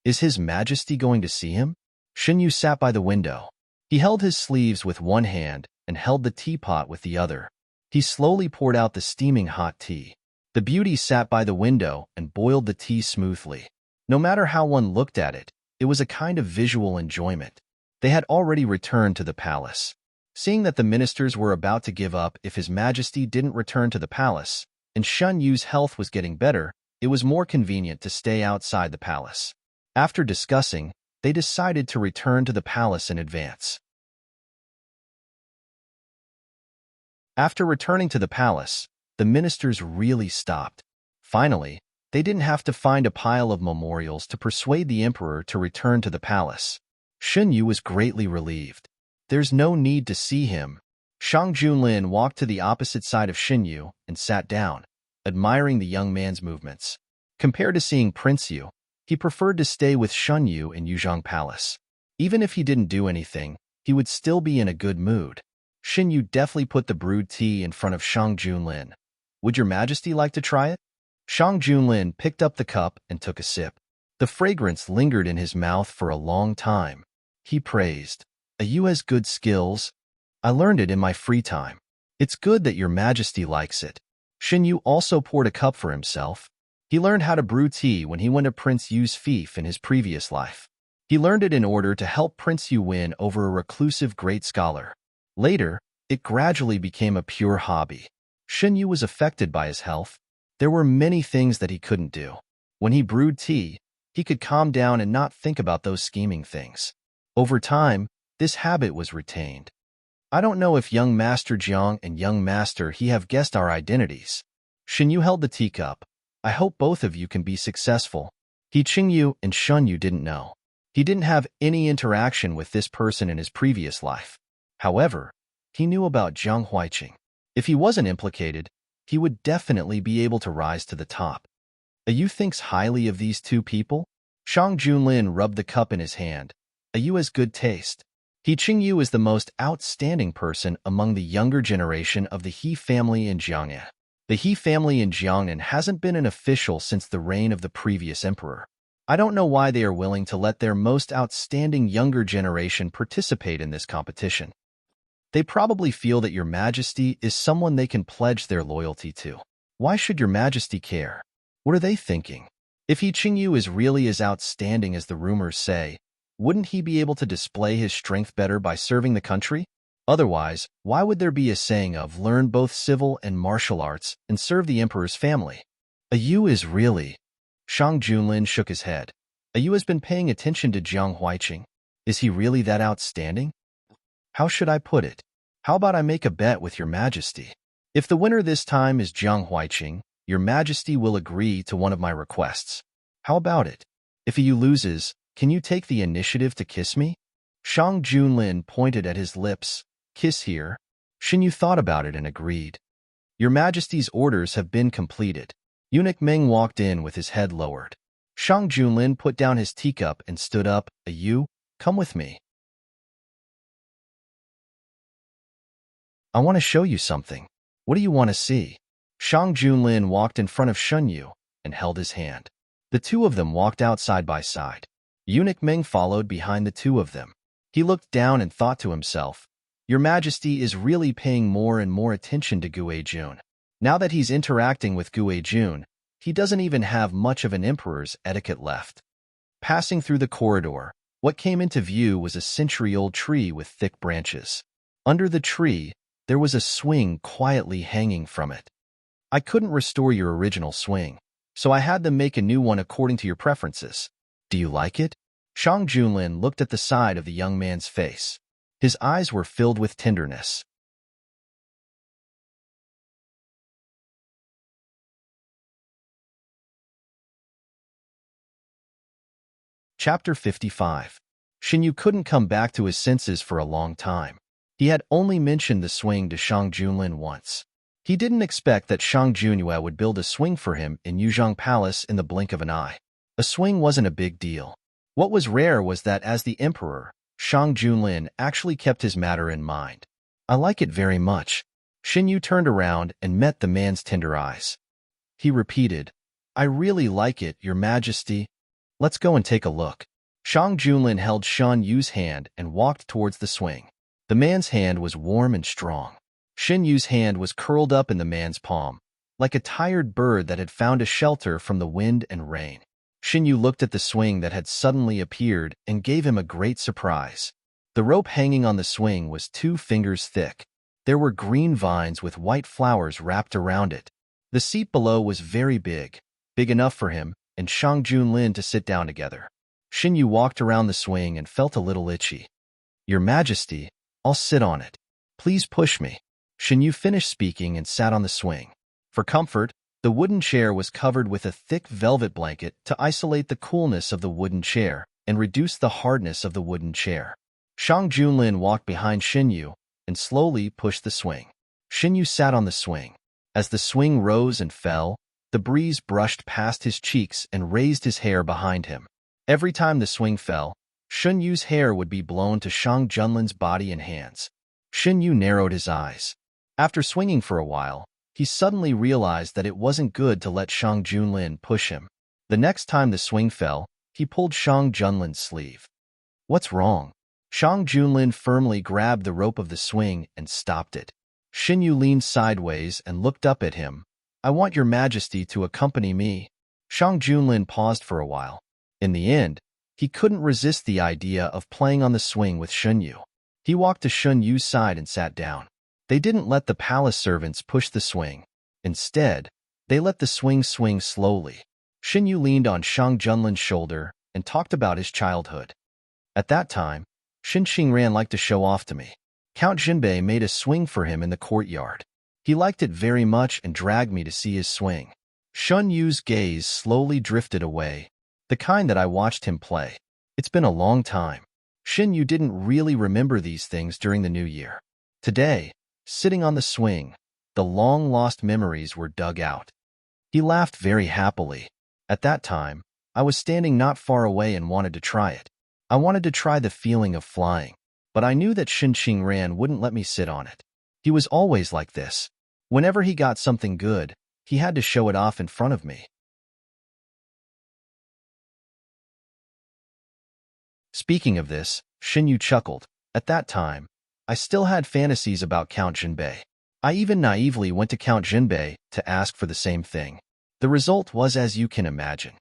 Is His Majesty going to see him? Shen Yu sat by the window. He held his sleeves with one hand and held the teapot with the other. He slowly poured out the steaming hot tea. The beauty sat by the window and boiled the tea smoothly. No matter how one looked at it, it was a kind of visual enjoyment. They had already returned to the palace. Seeing that the ministers were about to give up if His Majesty didn't return to the palace, and Shen Yu's health was getting better, it was more convenient to stay outside the palace. After discussing, they decided to return to the palace in advance. After returning to the palace, the ministers really stopped. Finally, they didn't have to find a pile of memorials to persuade the emperor to return to the palace. Shen Yu was greatly relieved. There's no need to see him. Shang Junlin walked to the opposite side of Shen Yu and sat down, admiring the young man's movements. Compared to seeing Prince Yu, he preferred to stay with Shen Yu in Yuzhong Palace. Even if he didn't do anything, he would still be in a good mood. Shen Yu deftly put the brewed tea in front of Shang Junlin. Would Your Majesty like to try it? Shang Junlin picked up the cup and took a sip. The fragrance lingered in his mouth for a long time. He praised, "You has good skills. I learned it in my free time. It's good that Your Majesty likes it." Shen Yu also poured a cup for himself. He learned how to brew tea when he went to Prince Yu's fief in his previous life. He learned it in order to help Prince Yu win over a reclusive great scholar. Later, it gradually became a pure hobby. Shen Yu was affected by his health. There were many things that he couldn't do. When he brewed tea, he could calm down and not think about those scheming things. Over time, this habit was retained. I don't know if young Master Jiang and young Master He have guessed our identities. Shen Yu held the teacup. I hope both of you can be successful. He Qing Yu and Shun Yu didn't know. He didn't have any interaction with this person in his previous life. However, he knew about Jiang Huaiqing. If he wasn't implicated, he would definitely be able to rise to the top. Yu thinks highly of these two people? Shang Junlin rubbed the cup in his hand. Yu has good taste. He Qing Yu is the most outstanding person among the younger generation of the He family in Jiangnan. The He family in Jiangnan hasn't been an official since the reign of the previous emperor. I don't know why they are willing to let their most outstanding younger generation participate in this competition. They probably feel that Your Majesty is someone they can pledge their loyalty to. Why should Your Majesty care? What are they thinking? If He Qing Yu is really as outstanding as the rumors say, wouldn't he be able to display his strength better by serving the country? Otherwise, why would there be a saying of learn both civil and martial arts and serve the emperor's family? Yu is really... Shang Junlin shook his head. Yu has been paying attention to Jiang Huaiqing. Is he really that outstanding? How should I put it? How about I make a bet with Your Majesty? If the winner this time is Jiang Huaiqing, Your Majesty will agree to one of my requests. How about it? If Yu loses, can you take the initiative to kiss me? Shang Junlin pointed at his lips. Kiss here? Shen Yu thought about it and agreed. Your Majesty's orders have been completed. Eunuch Meng walked in with his head lowered. Shang Junlin put down his teacup and stood up. Yu, come with me. I want to show you something. What do you want to see? Shang Junlin walked in front of Shen Yu and held his hand. The two of them walked out side by side. Eunuch Meng followed behind the two of them. He looked down and thought to himself, Your Majesty is really paying more and more attention to Gue Jun. Now that he's interacting with Gue Jun, he doesn't even have much of an emperor's etiquette left. Passing through the corridor, what came into view was a century-old tree with thick branches. Under the tree, there was a swing quietly hanging from it. I couldn't restore your original swing, so I had them make a new one according to your preferences. Do you like it? Shang Junlin looked at the side of the young man's face. His eyes were filled with tenderness. Chapter 55. Shen Yu couldn't come back to his senses for a long time. He had only mentioned the swing to Shang Junlin once. He didn't expect that Shang Junyue would build a swing for him in Yuzhong Palace in the blink of an eye. A swing wasn't a big deal. What was rare was that as the emperor, Shang Junlin actually kept his matter in mind. I like it very much. Xinyu turned around and met the man's tender eyes. He repeated, I really like it, Your Majesty. Let's go and take a look. Shang Junlin held Shen Yu's hand and walked towards the swing. The man's hand was warm and strong. Xin Yu's hand was curled up in the man's palm, like a tired bird that had found a shelter from the wind and rain. Xin Yu looked at the swing that had suddenly appeared and gave him a great surprise. The rope hanging on the swing was 2 fingers thick. There were green vines with white flowers wrapped around it. The seat below was very big enough for him and Shang Junlin to sit down together. Xin Yu walked around the swing and felt a little itchy. Your Majesty, I'll sit on it. Please push me. Xin Yu finished speaking and sat on the swing. For comfort, the wooden chair was covered with a thick velvet blanket to isolate the coolness of the wooden chair and reduce the hardness of the wooden chair. Shang Junlin walked behind Xin Yu and slowly pushed the swing. Xin Yu sat on the swing. As the swing rose and fell, the breeze brushed past his cheeks and raised his hair behind him. Every time the swing fell, Xin Yu's hair would be blown to Shang Junlin's body and hands. Xin Yu narrowed his eyes. After swinging for a while, he suddenly realized that it wasn't good to let Shang Junlin push him. The next time the swing fell, he pulled Shang Junlin's sleeve. What's wrong? Shang Junlin firmly grabbed the rope of the swing and stopped it. Xin Yu leaned sideways and looked up at him. I want Your Majesty to accompany me. Shang Junlin paused for a while. In the end, he couldn't resist the idea of playing on the swing with Xin Yu. He walked to Xin Yu's side and sat down. They didn't let the palace servants push the swing. Instead, they let the swing swing slowly. Xin Yu leaned on Shang Junlin's shoulder and talked about his childhood. At that time, Xin Xingran liked to show off to me. Count Jinbei made a swing for him in the courtyard. He liked it very much and dragged me to see his swing. Shun Yu's gaze slowly drifted away, the kind that I watched him play. It's been a long time. Xin Yu didn't really remember these things during the new year. Today, sitting on the swing, the long-lost memories were dug out. He laughed very happily. At that time, I was standing not far away and wanted to try it. I wanted to try the feeling of flying, but I knew that Xin Xingran wouldn't let me sit on it. He was always like this. Whenever he got something good, he had to show it off in front of me. Speaking of this, Xin Yu chuckled. At that time, I still had fantasies about Count Jinbei. I even naively went to Count Jinbei to ask for the same thing. The result was as you can imagine.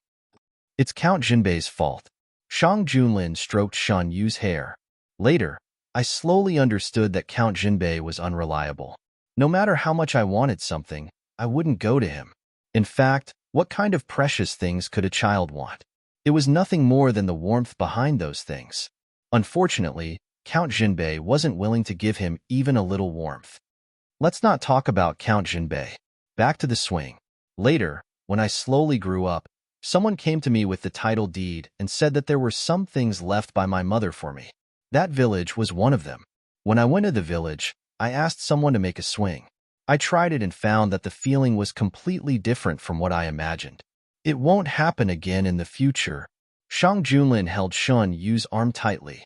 It's Count Jinbei's fault. Shang Junlin stroked Shan Yu's hair. Later, I slowly understood that Count Jinbei was unreliable. No matter how much I wanted something, I wouldn't go to him. In fact, what kind of precious things could a child want? It was nothing more than the warmth behind those things. Unfortunately, Count Jinbei wasn't willing to give him even a little warmth. Let's not talk about Count Jinbei. Back to the swing. Later, when I slowly grew up, someone came to me with the title deed and said that there were some things left by my mother for me. That village was one of them. When I went to the village, I asked someone to make a swing. I tried it and found that the feeling was completely different from what I imagined. It won't happen again in the future. Shang Junlin held Shun Yu's arm tightly.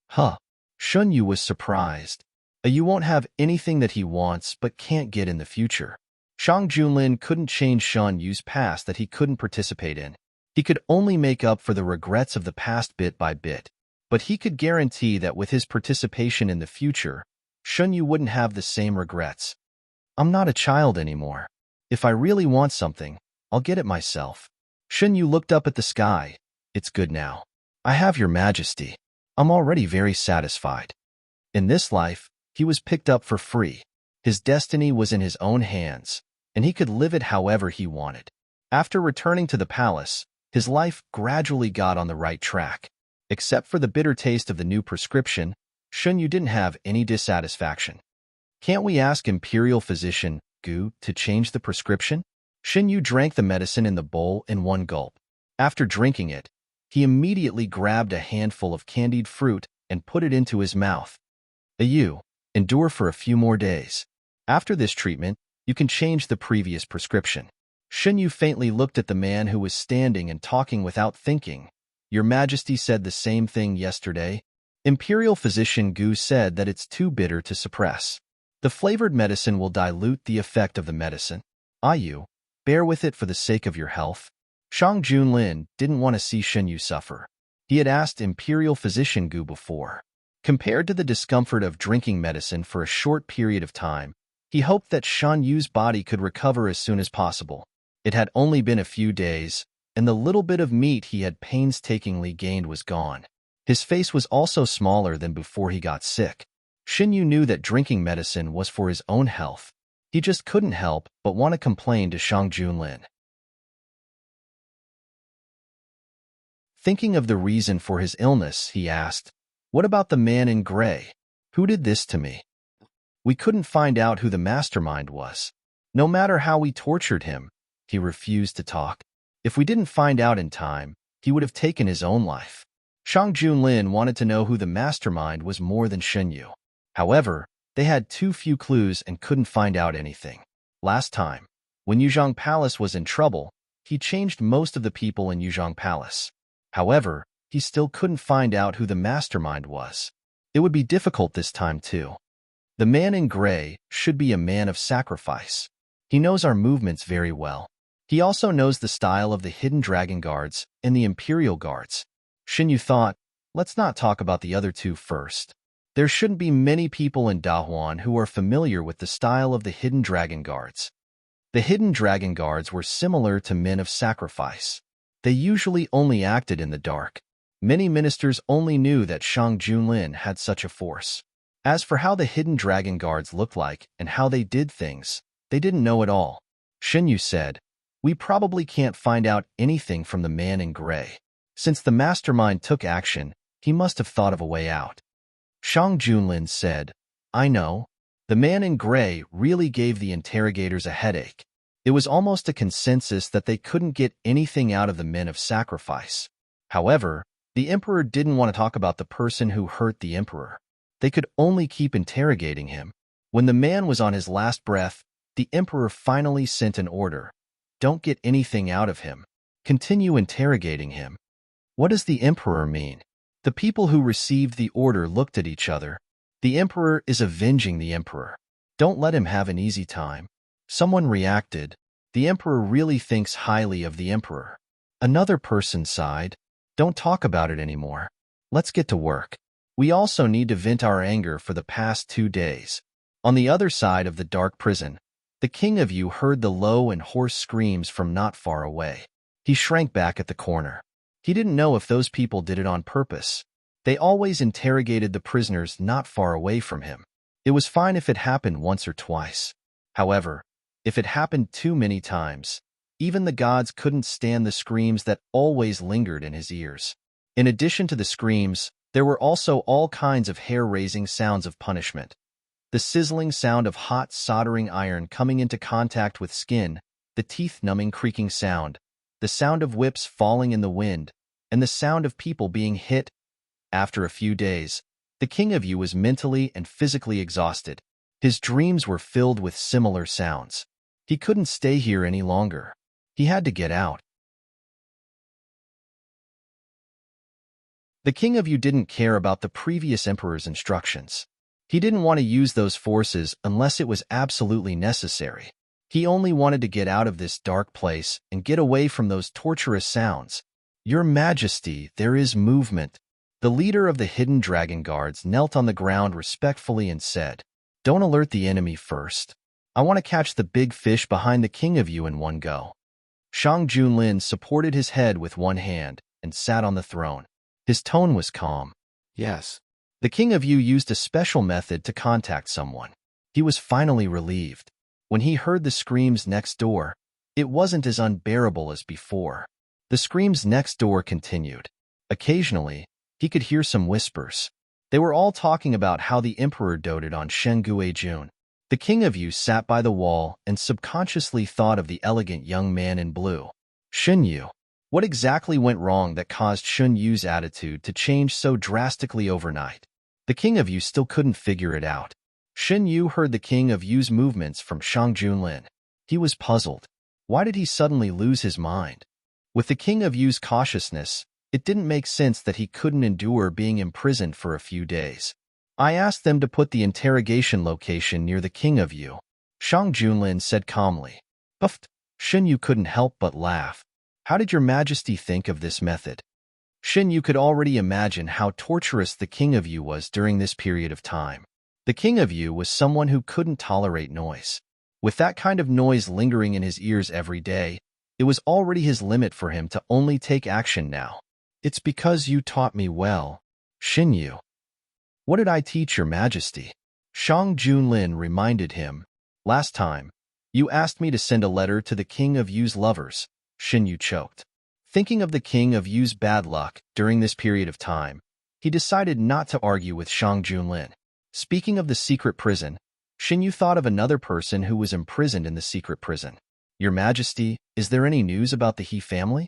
Huh. Shun Yu was surprised. You won't have anything that he wants but can't get in the future. Shang Junlin couldn't change Shun Yu's past that he couldn't participate in. He could only make up for the regrets of the past bit by bit. But he could guarantee that with his participation in the future, Shun Yu wouldn't have the same regrets. I'm not a child anymore. If I really want something, I'll get it myself. Shun Yu looked up at the sky. It's good now. I have Your Majesty. I'm already very satisfied. In this life, he was picked up for free. His destiny was in his own hands, and he could live it however he wanted. After returning to the palace, his life gradually got on the right track. Except for the bitter taste of the new prescription, Shun Yu didn't have any dissatisfaction. Can't we ask Imperial Physician Gu to change the prescription? Shun Yu drank the medicine in the bowl in one gulp. After drinking it, he immediately grabbed a handful of candied fruit and put it into his mouth. Endure for a few more days. After this treatment, You can change the previous prescription. Shen Yu faintly looked at the man who was standing and talking without thinking. Your Majesty said the same thing yesterday. Imperial physician Gu said that it's too bitter to suppress. The flavored medicine will dilute the effect of the medicine. Yu, bear with it for the sake of your health. Shang Junlin didn't want to see Shen Yu suffer. He had asked Imperial physician Gu before. Compared to the discomfort of drinking medicine for a short period of time, he hoped that Shen Yu's body could recover as soon as possible. It had only been a few days, and the little bit of meat he had painstakingly gained was gone. His face was also smaller than before he got sick. Shen Yu knew that drinking medicine was for his own health. He just couldn't help but want to complain to Shang Junlin. Thinking of the reason for his illness, he asked, "What about the man in gray? Who did this to me?" We couldn't find out who the mastermind was. No matter how we tortured him, he refused to talk. If we didn't find out in time, he would have taken his own life. Shang Junlin wanted to know who the mastermind was more than Shen Yu. However, they had too few clues and couldn't find out anything. Last time, when Yuzhong Palace was in trouble, he changed most of the people in Yuzhong Palace. However, he still couldn't find out who the mastermind was. It would be difficult this time too. The man in gray should be a man of sacrifice. He knows our movements very well. He also knows the style of the hidden dragon guards and the imperial guards. Shen Yu thought, let's not talk about the other two first. There shouldn't be many people in Dahuan who are familiar with the style of the hidden dragon guards. The hidden dragon guards were similar to men of sacrifice. They usually only acted in the dark. Many ministers only knew that Shang Junlin had such a force. As for how the hidden dragon guards looked like and how they did things, they didn't know at all. Shen Yu said, we probably can't find out anything from the man in gray. Since the mastermind took action, he must have thought of a way out. Shang Junlin said, I know. The man in gray really gave the interrogators a headache. It was almost a consensus that they couldn't get anything out of the men of sacrifice. However, the emperor didn't want to talk about the person who hurt the emperor. They could only keep interrogating him. When the man was on his last breath, the emperor finally sent an order. Don't get anything out of him. Continue interrogating him. What does the emperor mean? The people who received the order looked at each other. The emperor is avenging the emperor. Don't let him have an easy time. Someone reacted. The emperor really thinks highly of the emperor. Another person sighed. Don't talk about it anymore. Let's get to work. We also need to vent our anger for the past 2 days. On the other side of the dark prison, the king of you heard the low and hoarse screams from not far away. He shrank back at the corner. He didn't know if those people did it on purpose. They always interrogated the prisoners not far away from him. It was fine if it happened once or twice. However, if it happened too many times, even the gods couldn't stand the screams that always lingered in his ears. In addition to the screams, there were also all kinds of hair-raising sounds of punishment. The sizzling sound of hot soldering iron coming into contact with skin, the teeth-numbing creaking sound, the sound of whips falling in the wind, and the sound of people being hit. After a few days, the king of you was mentally and physically exhausted. His dreams were filled with similar sounds. He couldn't stay here any longer. He had to get out. The king of you didn't care about the previous emperor's instructions. He didn't want to use those forces unless it was absolutely necessary. He only wanted to get out of this dark place and get away from those torturous sounds. Your Majesty, there is movement. The leader of the hidden dragon guards knelt on the ground respectfully and said, Don't alert the enemy first. I want to catch the big fish behind the king of you in one go. Shang Junlin supported his head with one hand and sat on the throne. His tone was calm. Yes. The king of you used a special method to contact someone. He was finally relieved. When he heard the screams next door, it wasn't as unbearable as before. The screams next door continued. Occasionally, he could hear some whispers. They were all talking about how the emperor doted on Shen Guijun. The king of you sat by the wall and subconsciously thought of the elegant young man in blue. Shen Yu. What exactly went wrong that caused Shen Yu's attitude to change so drastically overnight? The king of you still couldn't figure it out. Shen Yu heard the King of Yu's movements from Shang Junlin. He was puzzled. Why did he suddenly lose his mind? With the King of Yu's cautiousness, it didn't make sense that he couldn't endure being imprisoned for a few days. I asked them to put the interrogation location near the King of Yu, Shang Junlin said calmly. Puffed. Shen Yu couldn't help but laugh. How did your majesty think of this method? Shen Yu could already imagine how torturous the King of Yu was during this period of time. The King of Yu was someone who couldn't tolerate noise. With that kind of noise lingering in his ears every day, it was already his limit for him to only take action now. It's because you taught me well, Shen Yu. What did I teach your majesty? Shang Junlin reminded him. Last time, you asked me to send a letter to the King of Yu's lovers, Shen Yu choked. Thinking of the King of Yu's bad luck during this period of time, he decided not to argue with Shang Junlin. Speaking of the secret prison, Shen Yu thought of another person who was imprisoned in the secret prison. Your Majesty, is there any news about the He family?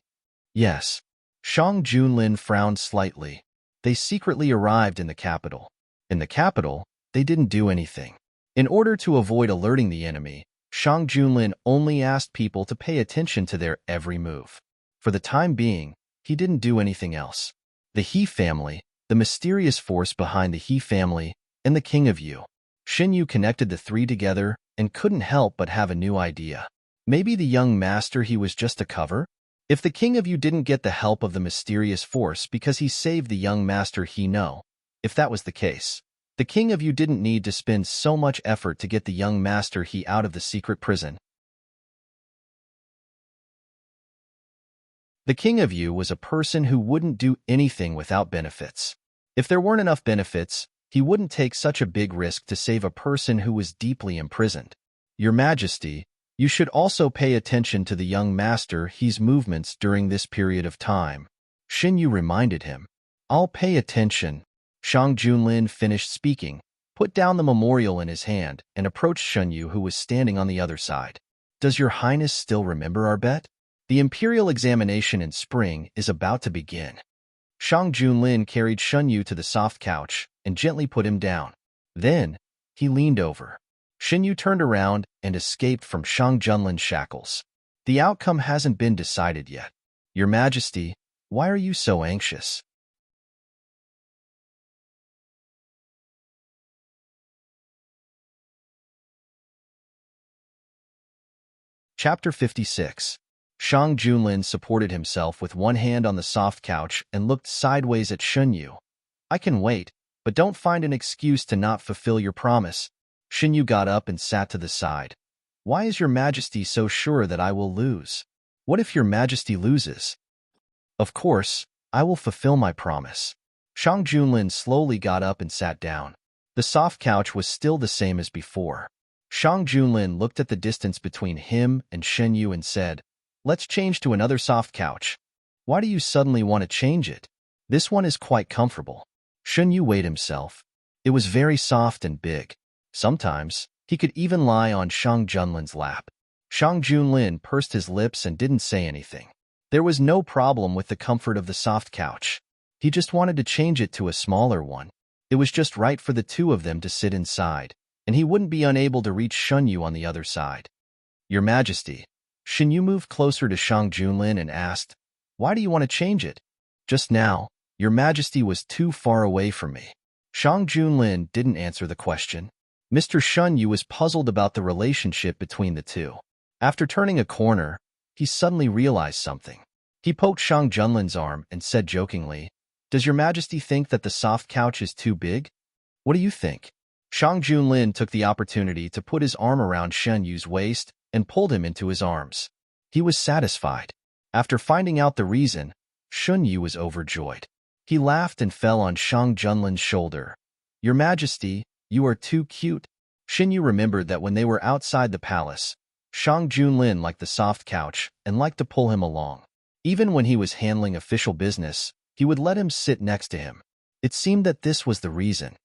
Yes. Shang Junlin frowned slightly. They secretly arrived in the capital. In the capital, they didn't do anything. In order to avoid alerting the enemy, Shang Junlin only asked people to pay attention to their every move. For the time being, he didn't do anything else. The He family, the mysterious force behind the He family, and the King of Yu. Shen Yu connected the three together and couldn't help but have a new idea. Maybe the young master he was just a cover? If the King of Yu didn't get the help of the mysterious force because he saved the young master he know, if that was the case, the King of Yu didn't need to spend so much effort to get the young master he out of the secret prison. The King of Yu was a person who wouldn't do anything without benefits. If there weren't enough benefits, he wouldn't take such a big risk to save a person who was deeply imprisoned. Your Majesty, you should also pay attention to the young master he's movements during this period of time. Shen Yu reminded him. I'll pay attention. Shang Junlin finished speaking, put down the memorial in his hand, and approached Shen Yu, who was standing on the other side. Does your highness still remember our bet? The imperial examination in spring is about to begin. Shang Junlin carried Shen Yu to the soft couch and gently put him down. Then, he leaned over. Shen Yu turned around and escaped from Shang Junlin's shackles. The outcome hasn't been decided yet. Your Majesty, why are you so anxious? Chapter 56. Shang Junlin supported himself with one hand on the soft couch and looked sideways at Shen Yu. I can wait, but don't find an excuse to not fulfill your promise. Shen Yu got up and sat to the side. Why is your Majesty so sure that I will lose? What if your Majesty loses? Of course, I will fulfill my promise. Shang Junlin slowly got up and sat down. The soft couch was still the same as before. Shang Junlin looked at the distance between him and Shen Yu and said, Let's change to another soft couch. Why do you suddenly want to change it? This one is quite comfortable. Shen Yu weighed himself. It was very soft and big. Sometimes, he could even lie on Shang Junlin's lap. Shang Junlin pursed his lips and didn't say anything. There was no problem with the comfort of the soft couch. He just wanted to change it to a smaller one. It was just right for the two of them to sit inside, and he wouldn't be unable to reach Shen Yu on the other side. Your Majesty. Shen Yu moved closer to Shang Junlin and asked, Why do you want to change it? Just now, your Majesty was too far away from me. Shang Junlin didn't answer the question. Mr. Shen Yu was puzzled about the relationship between the two. After turning a corner, he suddenly realized something. He poked Shang Junlin's arm and said jokingly, Does your Majesty think that the soft couch is too big? What do you think? Shang Junlin took the opportunity to put his arm around Shen Yu's waist and pulled him into his arms. He was satisfied. After finding out the reason, Shen Yu was overjoyed. He laughed and fell on Shang Junlin's shoulder. Your Majesty, you are too cute. Shen Yu remembered that when they were outside the palace, Shang Junlin liked the soft couch and liked to pull him along. Even when he was handling official business, he would let him sit next to him. It seemed that this was the reason.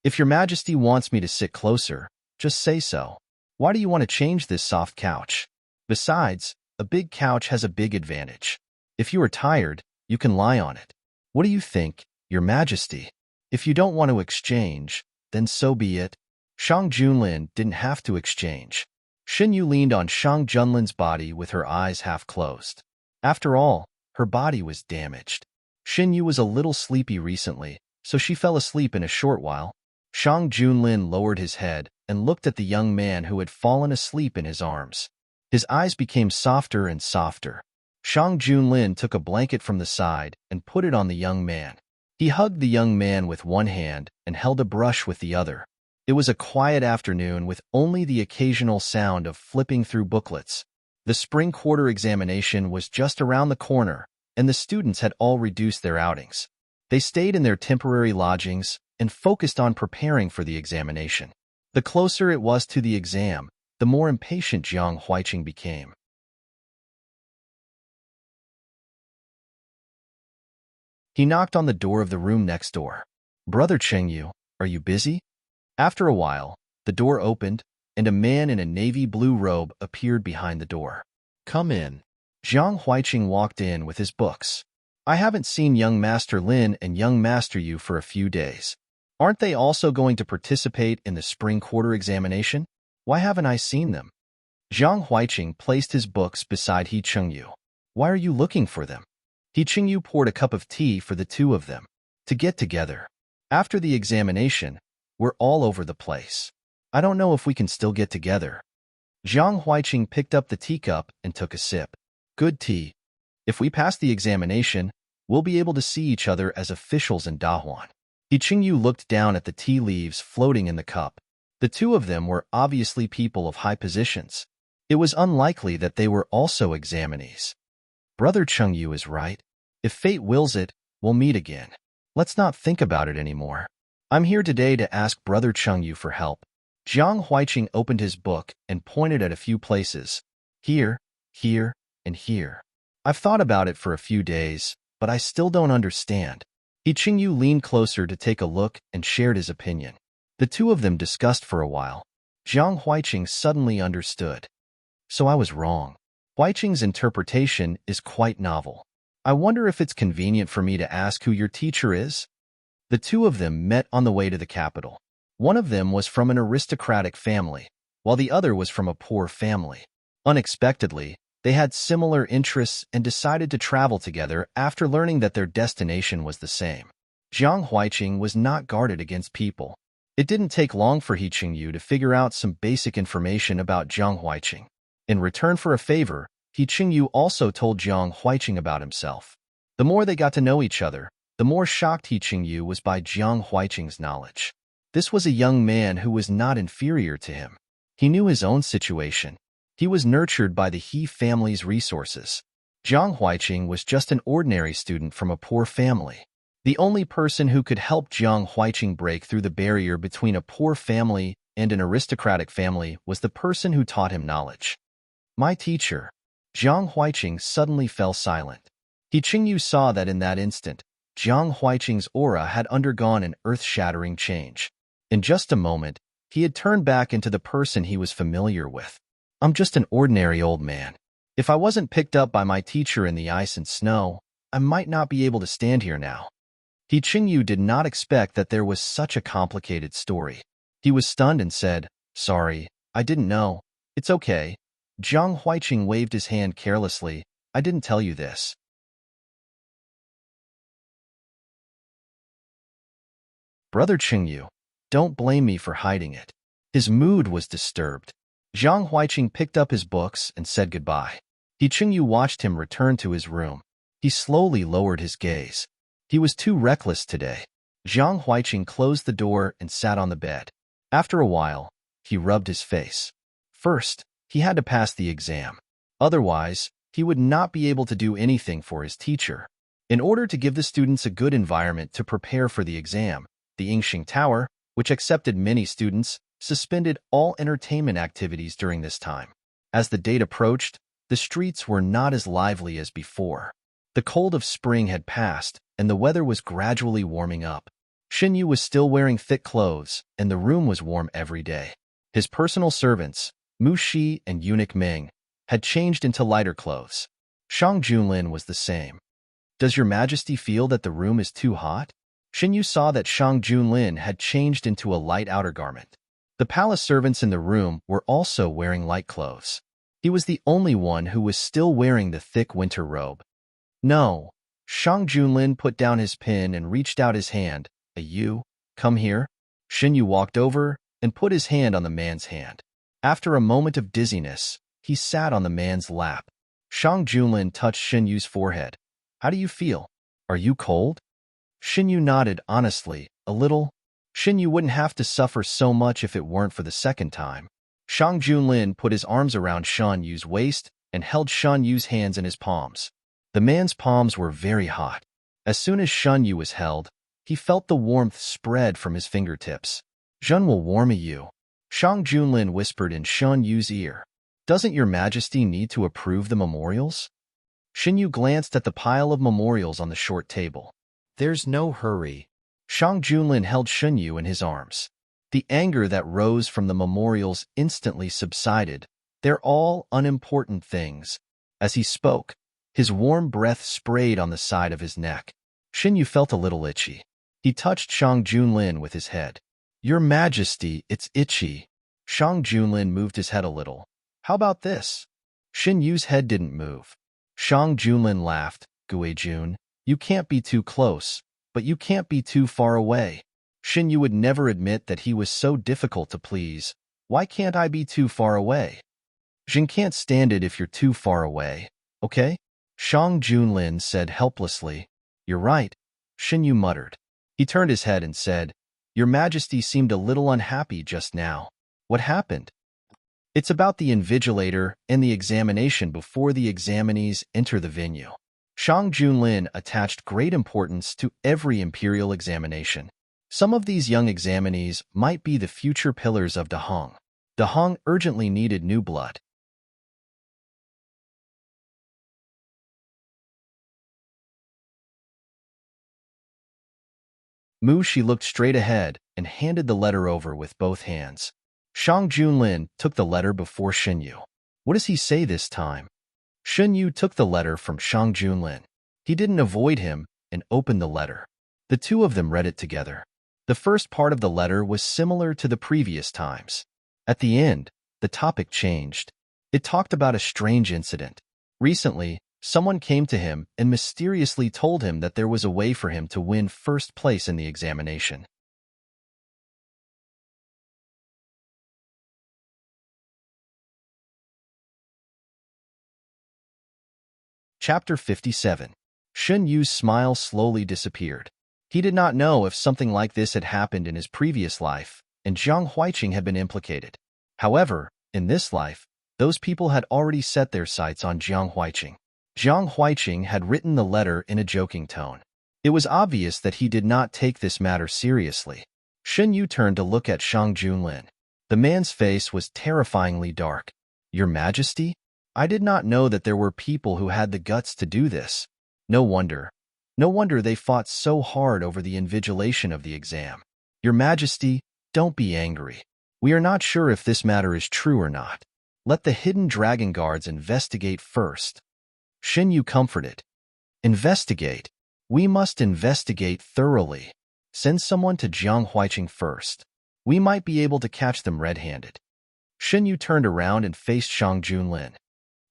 If your Majesty wants me to sit closer, just say so. Why do you want to change this soft couch? Besides, a big couch has a big advantage. If you are tired, you can lie on it. What do you think, your Majesty? If you don't want to exchange, then so be it. Shang Junlin didn't have to exchange. Xinyu leaned on Shang Junlin's body with her eyes half closed. After all, her body was damaged. Xinyu was a little sleepy recently, so she fell asleep in a short while. Shang Junlin lowered his head and looked at the young man who had fallen asleep in his arms. His eyes became softer and softer. Shang Junlin took a blanket from the side and put it on the young man. He hugged the young man with one hand and held a brush with the other. It was a quiet afternoon with only the occasional sound of flipping through booklets. The spring quarter examination was just around the corner, and the students had all reduced their outings. They stayed in their temporary lodgings and focused on preparing for the examination. The closer it was to the exam, the more impatient Jiang Huiqing became. He knocked on the door of the room next door. "Brother Chengyu, are you busy?" After a while, the door opened, and a man in a navy blue robe appeared behind the door. "Come in." Jiang Huiqing walked in with his books. "I haven't seen young Master Lin and young Master Yu for a few days. Aren't they also going to participate in the spring quarter examination? Why haven't I seen them?" Jiang Huiqing placed his books beside He Chengyu. "Why are you looking for them?" He Chengyu poured a cup of tea for the two of them. "To get together. After the examination, we're all over the place. I don't know if we can still get together." Jiang Huiqing picked up the teacup and took a sip. "Good tea. If we pass the examination, we'll be able to see each other as officials in Dahuan." He Chengyu looked down at the tea leaves floating in the cup. The two of them were obviously people of high positions. It was unlikely that they were also examinees. "Brother Chengyu is right. If fate wills it, we'll meet again. Let's not think about it anymore. I'm here today to ask Brother Chengyu for help." Jiang Huiqing opened his book and pointed at a few places. "Here, here, and here. I've thought about it for a few days, but I still don't understand." He Chengyu leaned closer to take a look and shared his opinion. The two of them discussed for a while. Jiang Huiqing suddenly understood. "So I was wrong. Huiqing's interpretation is quite novel. I wonder if it's convenient for me to ask who your teacher is?" The two of them met on the way to the capital. One of them was from an aristocratic family, while the other was from a poor family. Unexpectedly, they had similar interests and decided to travel together after learning that their destination was the same. Jiang Huiqing was not guarded against people. It didn't take long for He Chengyu to figure out some basic information about Jiang Huiqing. In return for a favor, He Chengyu also told Jiang Huiqing about himself. The more they got to know each other, the more shocked He Chengyu was by Jiang Huiqing's knowledge. This was a young man who was not inferior to him. He knew his own situation. He was nurtured by the He family's resources. Jiang Huiqing was just an ordinary student from a poor family. The only person who could help Jiang Huiqing break through the barrier between a poor family and an aristocratic family was the person who taught him knowledge. "My teacher." Jiang Huiqing suddenly fell silent. He Chengyu saw that in that instant, Jiang Huiqing's aura had undergone an earth-shattering change. In just a moment, he had turned back into the person he was familiar with. "I'm just an ordinary old man. If I wasn't picked up by my teacher in the ice and snow, I might not be able to stand here now." He Chengyu did not expect that there was such a complicated story. He was stunned and said, "Sorry, I didn't know. It's okay." Jiang Huiqing waved his hand carelessly. "I didn't tell you this." "Brother Chengyu, don't blame me for hiding it." His mood was disturbed. Jiang Huiqing picked up his books and said goodbye. He Chengyu watched him return to his room. He slowly lowered his gaze. He was too reckless today. Jiang Huiqing closed the door and sat on the bed. After a while, he rubbed his face. First, he had to pass the exam. Otherwise, he would not be able to do anything for his teacher. In order to give the students a good environment to prepare for the exam, the Yingxing Tower, which accepted many students, suspended all entertainment activities during this time. As the date approached, the streets were not as lively as before. The cold of spring had passed, and the weather was gradually warming up. Xinyu was still wearing thick clothes, and the room was warm every day. His personal servants, Mu Shi and eunuch Ming, had changed into lighter clothes. Shang Junlin was the same. "Does your majesty feel that the room is too hot?" Xinyu saw that Shang Junlin had changed into a light outer garment. The palace servants in the room were also wearing light clothes. He was the only one who was still wearing the thick winter robe. No. Shang Junlin put down his pen and reached out his hand. You, come here. Shin Yu walked over and put his hand on the man's hand. After a moment of dizziness, he sat on the man's lap. Shang Junlin touched Shin Yu's forehead. How do you feel? Are you cold? Shin Yu nodded honestly, a little. Shin Yu wouldn't have to suffer so much if it weren't for the second time. Shang Junlin put his arms around Shan Yu's waist and held Shan Yu's hands in his palms. The man's palms were very hot. As soon as Shan Yu was held, he felt the warmth spread from his fingertips. Zhen will warm you. Shang Junlin whispered in Shan Yu's ear. Doesn't your majesty need to approve the memorials? Shin Yu glanced at the pile of memorials on the short table. There's no hurry. Shang Junlin held Shin Yu in his arms. The anger that rose from the memorials instantly subsided. They're all unimportant things. As he spoke, his warm breath sprayed on the side of his neck. Shin Yu felt a little itchy. He touched Shang Junlin with his head. Your Majesty, it's itchy. Shang Junlin moved his head a little. How about this? Shin Yu's head didn't move. Shang Junlin laughed. Gui Jun, you can't be too close, but you can't be too far away. Shin Yu would never admit that he was so difficult to please. Why can't I be too far away? Jin can't stand it if you're too far away, okay? Shang Junlin said helplessly. You're right, Shin Yu muttered. He turned his head and said, Your Majesty seemed a little unhappy just now. What happened? It's about the invigilator and the examination before the examinees enter the venue. Shang Junlin attached great importance to every imperial examination. Some of these young examinees might be the future pillars of Dahong. Dahong urgently needed new blood. Mu Shi looked straight ahead and handed the letter over with both hands. Shang Junlin took the letter before Shin Yu. What does he say this time? Shin Yu took the letter from Shang Junlin. He didn't avoid him and opened the letter. The two of them read it together. The first part of the letter was similar to the previous times. At the end, the topic changed. It talked about a strange incident. Recently, someone came to him and mysteriously told him that there was a way for him to win first place in the examination. Chapter 57. Shin Yu's smile slowly disappeared. He did not know if something like this had happened in his previous life, and Jiang Huiqing had been implicated. However, in this life, those people had already set their sights on Jiang Huiqing. Jiang Huiqing had written the letter in a joking tone. It was obvious that he did not take this matter seriously. Shin Yu turned to look at Shang Junlin. The man's face was terrifyingly dark. Your Majesty? I did not know that there were people who had the guts to do this. No wonder. No wonder they fought so hard over the invigilation of the exam. Your Majesty, don't be angry. We are not sure if this matter is true or not. Let the hidden dragon guards investigate first. Shin Yu comforted. Investigate. We must investigate thoroughly. Send someone to Jiang Huiqing first. We might be able to catch them red-handed. Shin Yu turned around and faced Shang Junlin.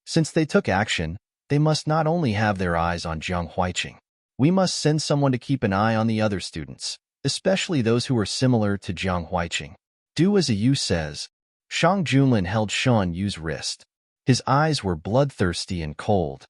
Since they took action, they must not only have their eyes on Jiang Huiqing. We must send someone to keep an eye on the other students, especially those who are similar to Jiang Huiqing. Do as Yu says. Shang Junlin held Shan Yu's wrist. His eyes were bloodthirsty and cold.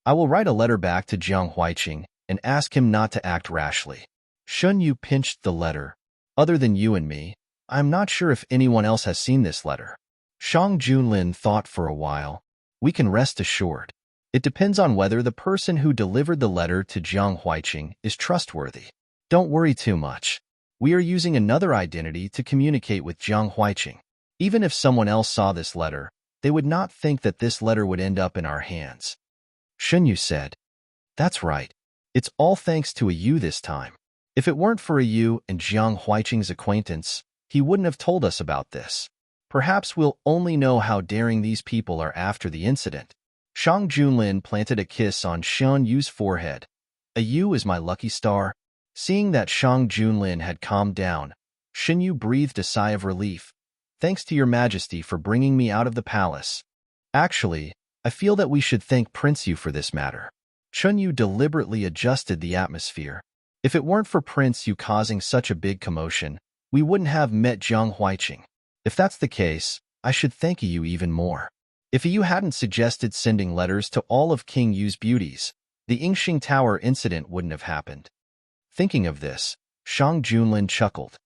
I will write a letter back to Jiang Huiqing and ask him not to act rashly. Shan Yu pinched the letter. Other than you and me, I am not sure if anyone else has seen this letter. Shang Junlin thought for a while. We can rest assured. It depends on whether the person who delivered the letter to Jiang Huiqing is trustworthy. Don't worry too much. We are using another identity to communicate with Jiang Huiqing. Even if someone else saw this letter, they would not think that this letter would end up in our hands. Shin Yu said. That's right. It's all thanks to Yu this time. If it weren't for Yu and Jiang Huiqing's acquaintance, he wouldn't have told us about this. Perhaps we'll only know how daring these people are after the incident. Shang Junlin planted a kiss on Shan Yu's forehead. Yu is my lucky star. Seeing that Shang Junlin had calmed down, Shin Yu breathed a sigh of relief. Thanks to your majesty for bringing me out of the palace. Actually, I feel that we should thank Prince Yu for this matter. Chun Yu deliberately adjusted the atmosphere. If it weren't for Prince Yu causing such a big commotion, we wouldn't have met Jiang Huiqing. If that's the case, I should thank you even more. If you hadn't suggested sending letters to all of King Yu's beauties, the Yingxing Tower incident wouldn't have happened. Thinking of this, Shang Junlin chuckled.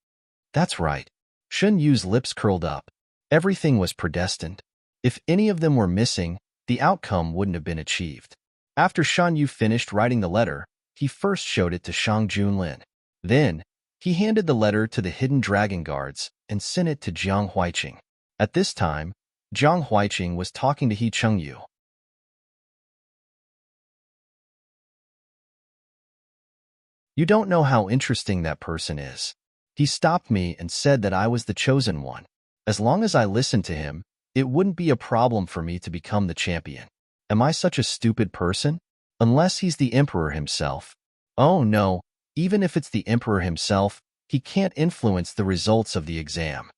That's right. Shun Yu's lips curled up. Everything was predestined. If any of them were missing, the outcome wouldn't have been achieved. After Shan Yu finished writing the letter, he first showed it to Shang Junlin. Then, he handed the letter to the hidden dragon guards and sent it to Jiang Huiqing. At this time, Jiang Huiqing was talking to He Cheng Yu. You don't know how interesting that person is. He stopped me and said that I was the chosen one. As long as I listened to him, it wouldn't be a problem for me to become the champion. Am I such a stupid person? Unless he's the emperor himself. Oh no, even if it's the emperor himself, he can't influence the results of the exam.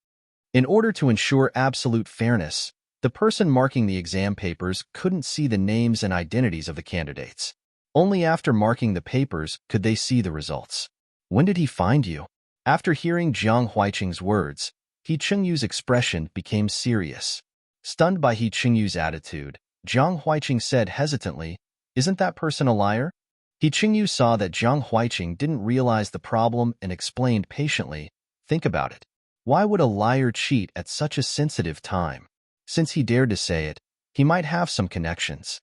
In order to ensure absolute fairness, the person marking the exam papers couldn't see the names and identities of the candidates. Only after marking the papers could they see the results. When did he find you? After hearing Jiang Huiqing's words, He Chengyu's expression became serious. Stunned by He Chengyu's attitude, Jiang Huiqing said hesitantly, "Isn't that person a liar?" He Chengyu saw that Jiang Huiqing didn't realize the problem and explained patiently, "Think about it. Why would a liar cheat at such a sensitive time? Since he dared to say it, he might have some connections."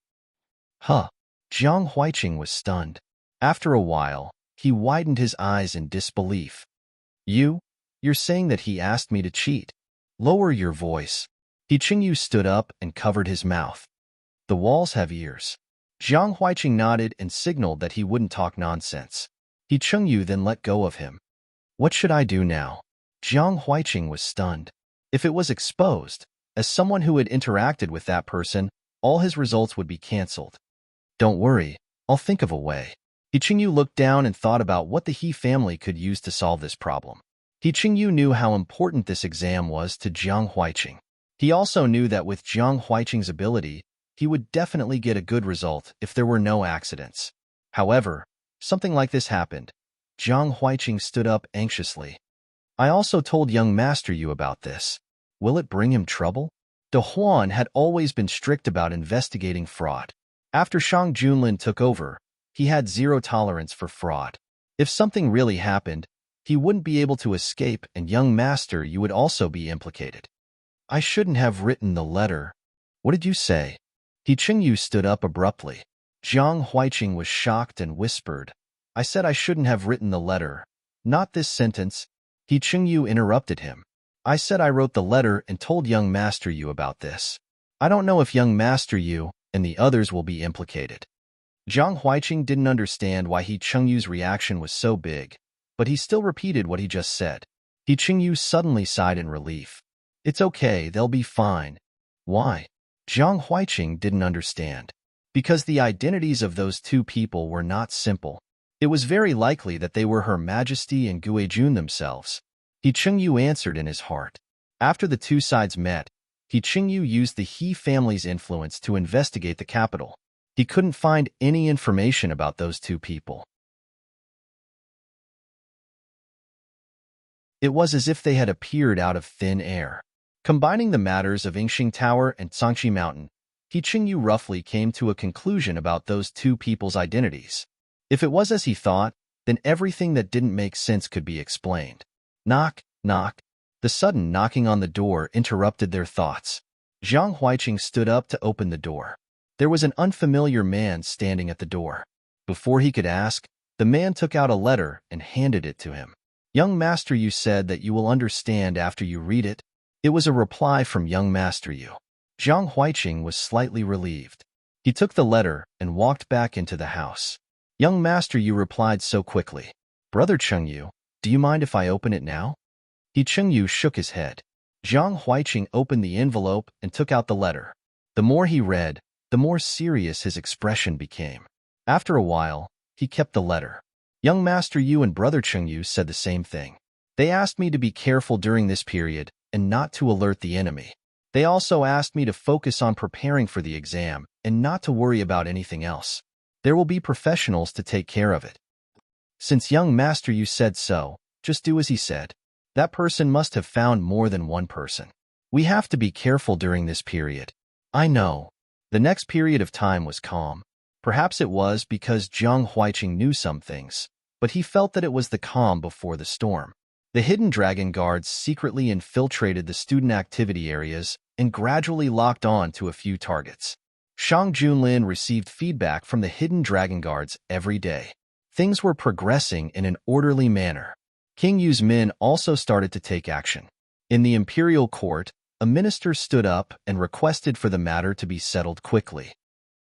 Huh. Jiang Huiqing was stunned. After a while, he widened his eyes in disbelief. You're saying that he asked me to cheat? Lower your voice. He Chengyu stood up and covered his mouth. The walls have ears. Jiang Huiqing nodded and signaled that he wouldn't talk nonsense. He Chengyu then let go of him. What should I do now? Jiang Huiqing was stunned. If it was exposed, as someone who had interacted with that person, all his results would be cancelled. Don't worry, I'll think of a way. He Chengyu looked down and thought about what the He family could use to solve this problem. He Chengyu knew how important this exam was to Jiang Huiqing. He also knew that with Jiang Huiqing's ability, he would definitely get a good result if there were no accidents. However, something like this happened. Jiang Huiqing stood up anxiously. I also told young Master Yu about this. Will it bring him trouble? De Huan had always been strict about investigating fraud. After Shang Junlin took over, he had zero tolerance for fraud. If something really happened, he wouldn't be able to escape and young Master Yu would also be implicated. I shouldn't have written the letter. What did you say? He Chengyu stood up abruptly. Jiang Huiqing was shocked and whispered, I said I shouldn't have written the letter. Not this sentence. He Chengyu interrupted him. I said I wrote the letter and told young Master Yu about this. I don't know if young Master Yu and the others will be implicated. Jiang Huiqing didn't understand why He Chengyu's reaction was so big, but he still repeated what he just said. He Chengyu suddenly sighed in relief. It's okay, they'll be fine. Why? Jiang Huiqing didn't understand. Because the identities of those two people were not simple. It was very likely that they were Her Majesty and Guijun themselves. He Chengyu answered in his heart. After the two sides met, He Chengyu used the He family's influence to investigate the capital. He couldn't find any information about those two people. It was as if they had appeared out of thin air. Combining the matters of Yingxing Tower and Sangxi Mountain, He Chengyu roughly came to a conclusion about those two people's identities. If it was as he thought, then everything that didn't make sense could be explained. Knock, knock. The sudden knocking on the door interrupted their thoughts. Jiang Huiqing stood up to open the door. There was an unfamiliar man standing at the door. Before he could ask, the man took out a letter and handed it to him. Young Master Yu said that you will understand after you read it. It was a reply from young Master Yu. Jiang Huiqing was slightly relieved. He took the letter and walked back into the house. Young Master Yu replied so quickly. Brother Chengyu, do you mind if I open it now? He Chengyu shook his head. Jiang Huiqing opened the envelope and took out the letter. The more he read, the more serious his expression became. After a while, he kept the letter. Young Master Yu and Brother Chengyu said the same thing. They asked me to be careful during this period, and not to alert the enemy. They also asked me to focus on preparing for the exam and not to worry about anything else. There will be professionals to take care of it. Since young master you said so, just do as he said. That person must have found more than one person. We have to be careful during this period. I know. The next period of time was calm. Perhaps it was because Jiang Huiqing knew some things, but he felt that it was the calm before the storm. The hidden dragon guards secretly infiltrated the student activity areas and gradually locked on to a few targets. Shang Junlin received feedback from the hidden dragon guards every day. Things were progressing in an orderly manner. King Yu's men also started to take action. In the imperial court, a minister stood up and requested for the matter to be settled quickly.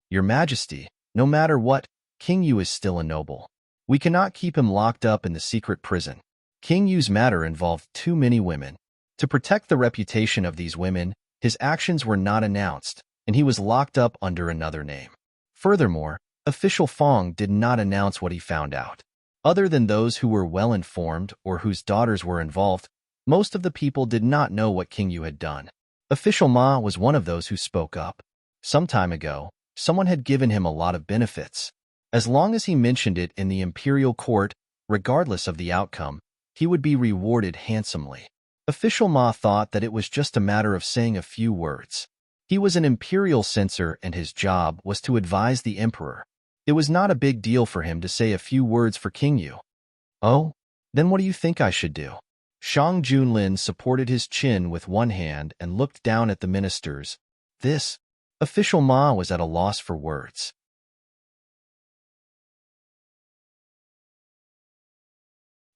Your Majesty, no matter what, King Yu is still a noble. We cannot keep him locked up in the secret prison. King Yu's matter involved too many women. To protect the reputation of these women, his actions were not announced, and he was locked up under another name. Furthermore, official Fong did not announce what he found out. Other than those who were well-informed or whose daughters were involved, most of the people did not know what King Yu had done. Official Ma was one of those who spoke up. Some time ago, someone had given him a lot of benefits. As long as he mentioned it in the imperial court, regardless of the outcome, he would be rewarded handsomely. Official Ma thought that it was just a matter of saying a few words. He was an imperial censor and his job was to advise the emperor. It was not a big deal for him to say a few words for King Yu. Oh, then what do you think I should do? Shang Junlin supported his chin with one hand and looked down at the ministers. Official Ma was at a loss for words.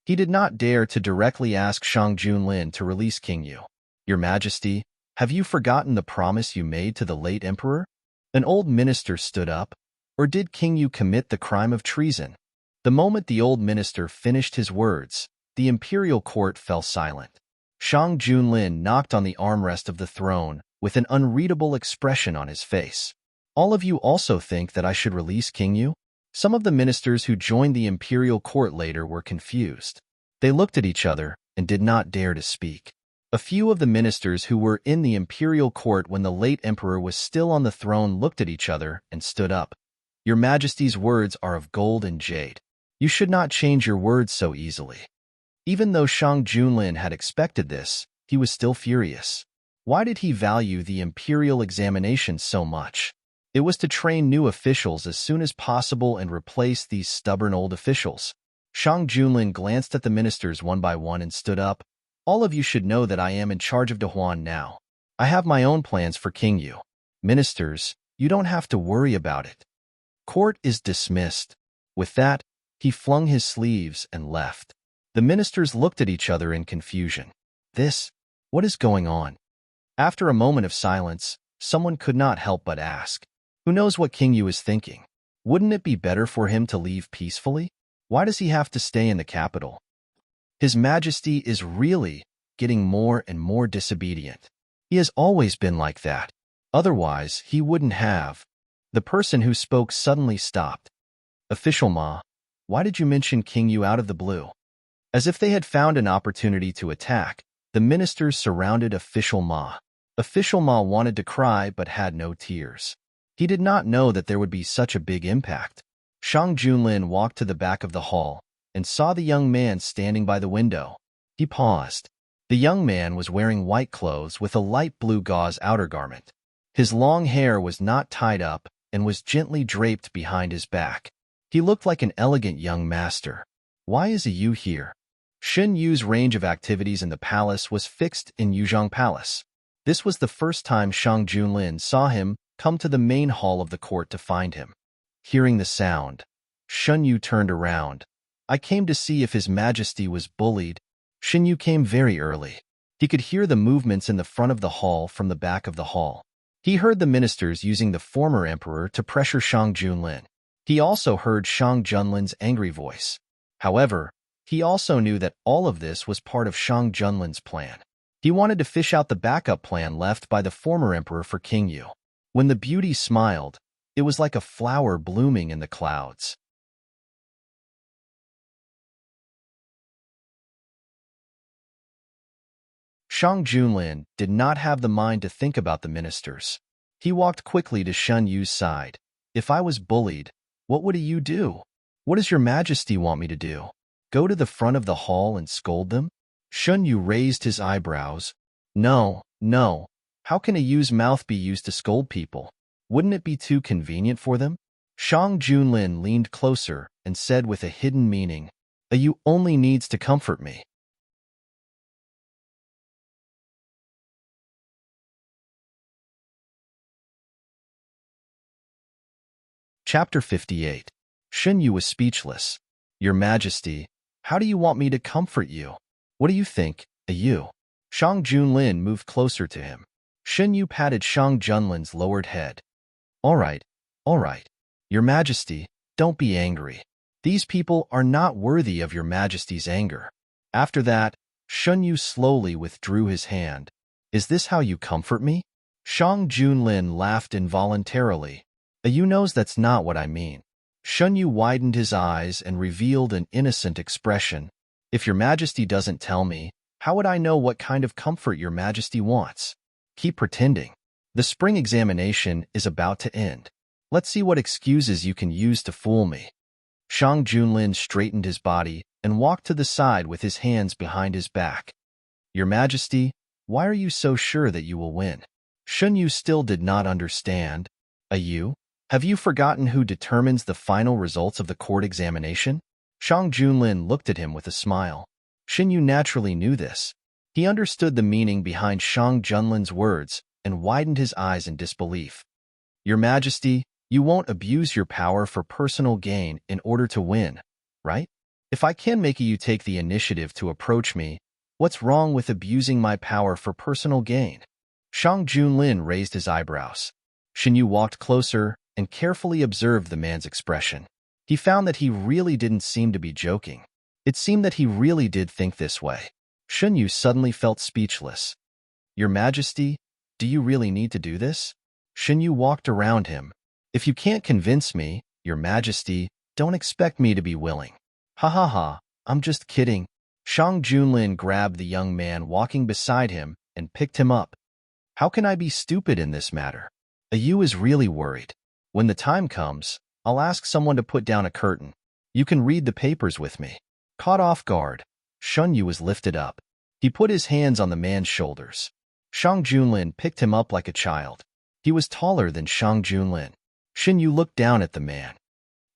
He did not dare to directly ask Shang Junlin to release King Yu. Your Majesty, have you forgotten the promise you made to the late emperor? An old minister stood up. Or did King Yu commit the crime of treason? The moment the old minister finished his words, the imperial court fell silent. Shang Junlin knocked on the armrest of the throne with an unreadable expression on his face. All of you also think that I should release King Yu? Some of the ministers who joined the imperial court later were confused. They looked at each other and did not dare to speak. A few of the ministers who were in the imperial court when the late emperor was still on the throne looked at each other and stood up. Your Majesty's words are of gold and jade. You should not change your words so easily. Even though Shang Junlin had expected this, he was still furious. Why did he value the imperial examination so much? It was to train new officials as soon as possible and replace these stubborn old officials. Shang Junlin glanced at the ministers one by one and stood up. All of you should know that I am in charge of Dahuan now. I have my own plans for King Yu. Ministers, you don't have to worry about it. Court is dismissed. With that, he flung his sleeves and left. The ministers looked at each other in confusion. What is going on? After a moment of silence, someone could not help but ask, who knows what King Yu is thinking? Wouldn't it be better for him to leave peacefully? Why does he have to stay in the capital? His Majesty is really getting more and more disobedient. He has always been like that. Otherwise, he wouldn't have. The person who spoke suddenly stopped. Official Ma, why did you mention King Yu out of the blue? As if they had found an opportunity to attack, the ministers surrounded Official Ma. Official Ma wanted to cry but had no tears. He did not know that there would be such a big impact. Shang Junlin walked to the back of the hall and saw the young man standing by the window. He paused. The young man was wearing white clothes with a light blue gauze outer garment. His long hair was not tied up and was gently draped behind his back. He looked like an elegant young master. Why is Yu here? Shen Yu's range of activities in the palace was fixed in Yuzhong Palace. This was the first time Shang Junlin saw him come to the main hall of the court to find him. Hearing the sound, Shen Yu turned around. I came to see if His Majesty was bullied. Shen Yu came very early. He could hear the movements in the front of the hall from the back of the hall. He heard the ministers using the former emperor to pressure Shang Junlin. He also heard Shang Junlin's angry voice. However, he also knew that all of this was part of Shang Junlin's plan. He wanted to fish out the backup plan left by the former emperor for King Yu. When the beauty smiled, it was like a flower blooming in the clouds. Shang Junlin did not have the mind to think about the ministers. He walked quickly to Shun Yu's side. If I was bullied, what would you do? What does your majesty want me to do? Go to the front of the hall and scold them? Shun Yu raised his eyebrows. No, no. How can a Yu's mouth be used to scold people? Wouldn't it be too convenient for them? Shang Junlin leaned closer and said with a hidden meaning, a Yu only needs to comfort me. Chapter 58. Shun Yu was speechless. Your Majesty, how do you want me to comfort you? What do you think, a Yu? Shang Junlin moved closer to him. Shun Yu patted Shang Junlin's lowered head. All right. Your Majesty, don't be angry. These people are not worthy of your Majesty's anger. After that, Shun Yu slowly withdrew his hand. Is this how you comfort me? Shang Junlin laughed involuntarily. A Yu knows that's not what I mean. Shun Yu widened his eyes and revealed an innocent expression. If your Majesty doesn't tell me, how would I know what kind of comfort your Majesty wants? Keep pretending. The spring examination is about to end. Let's see what excuses you can use to fool me. Shang Junlin straightened his body and walked to the side with his hands behind his back. Your Majesty, why are you so sure that you will win? Shun Yu still did not understand. A Yu? Have you forgotten who determines the final results of the court examination? Shang Junlin looked at him with a smile. Shun Yu naturally knew this. He understood the meaning behind Shang Junlin's words and widened his eyes in disbelief. Your Majesty, you won't abuse your power for personal gain in order to win, right? If I can make you take the initiative to approach me, what's wrong with abusing my power for personal gain? Shang Junlin raised his eyebrows. Shun Yu walked closer and carefully observed the man's expression. He found that he really didn't seem to be joking. It seemed that he really did think this way. Shun Yu suddenly felt speechless. Your Majesty, do you really need to do this? Shun Yu walked around him. If you can't convince me, Your Majesty, don't expect me to be willing. Ha ha ha, I'm just kidding. Shang Junlin grabbed the young man walking beside him and picked him up. How can I be stupid in this matter? A Yu is really worried. When the time comes, I'll ask someone to put down a curtain. You can read the papers with me. Caught off guard, Shun Yu was lifted up. He put his hands on the man's shoulders. Shang Junlin picked him up like a child. He was taller than Shang Junlin. Shun Yu looked down at the man.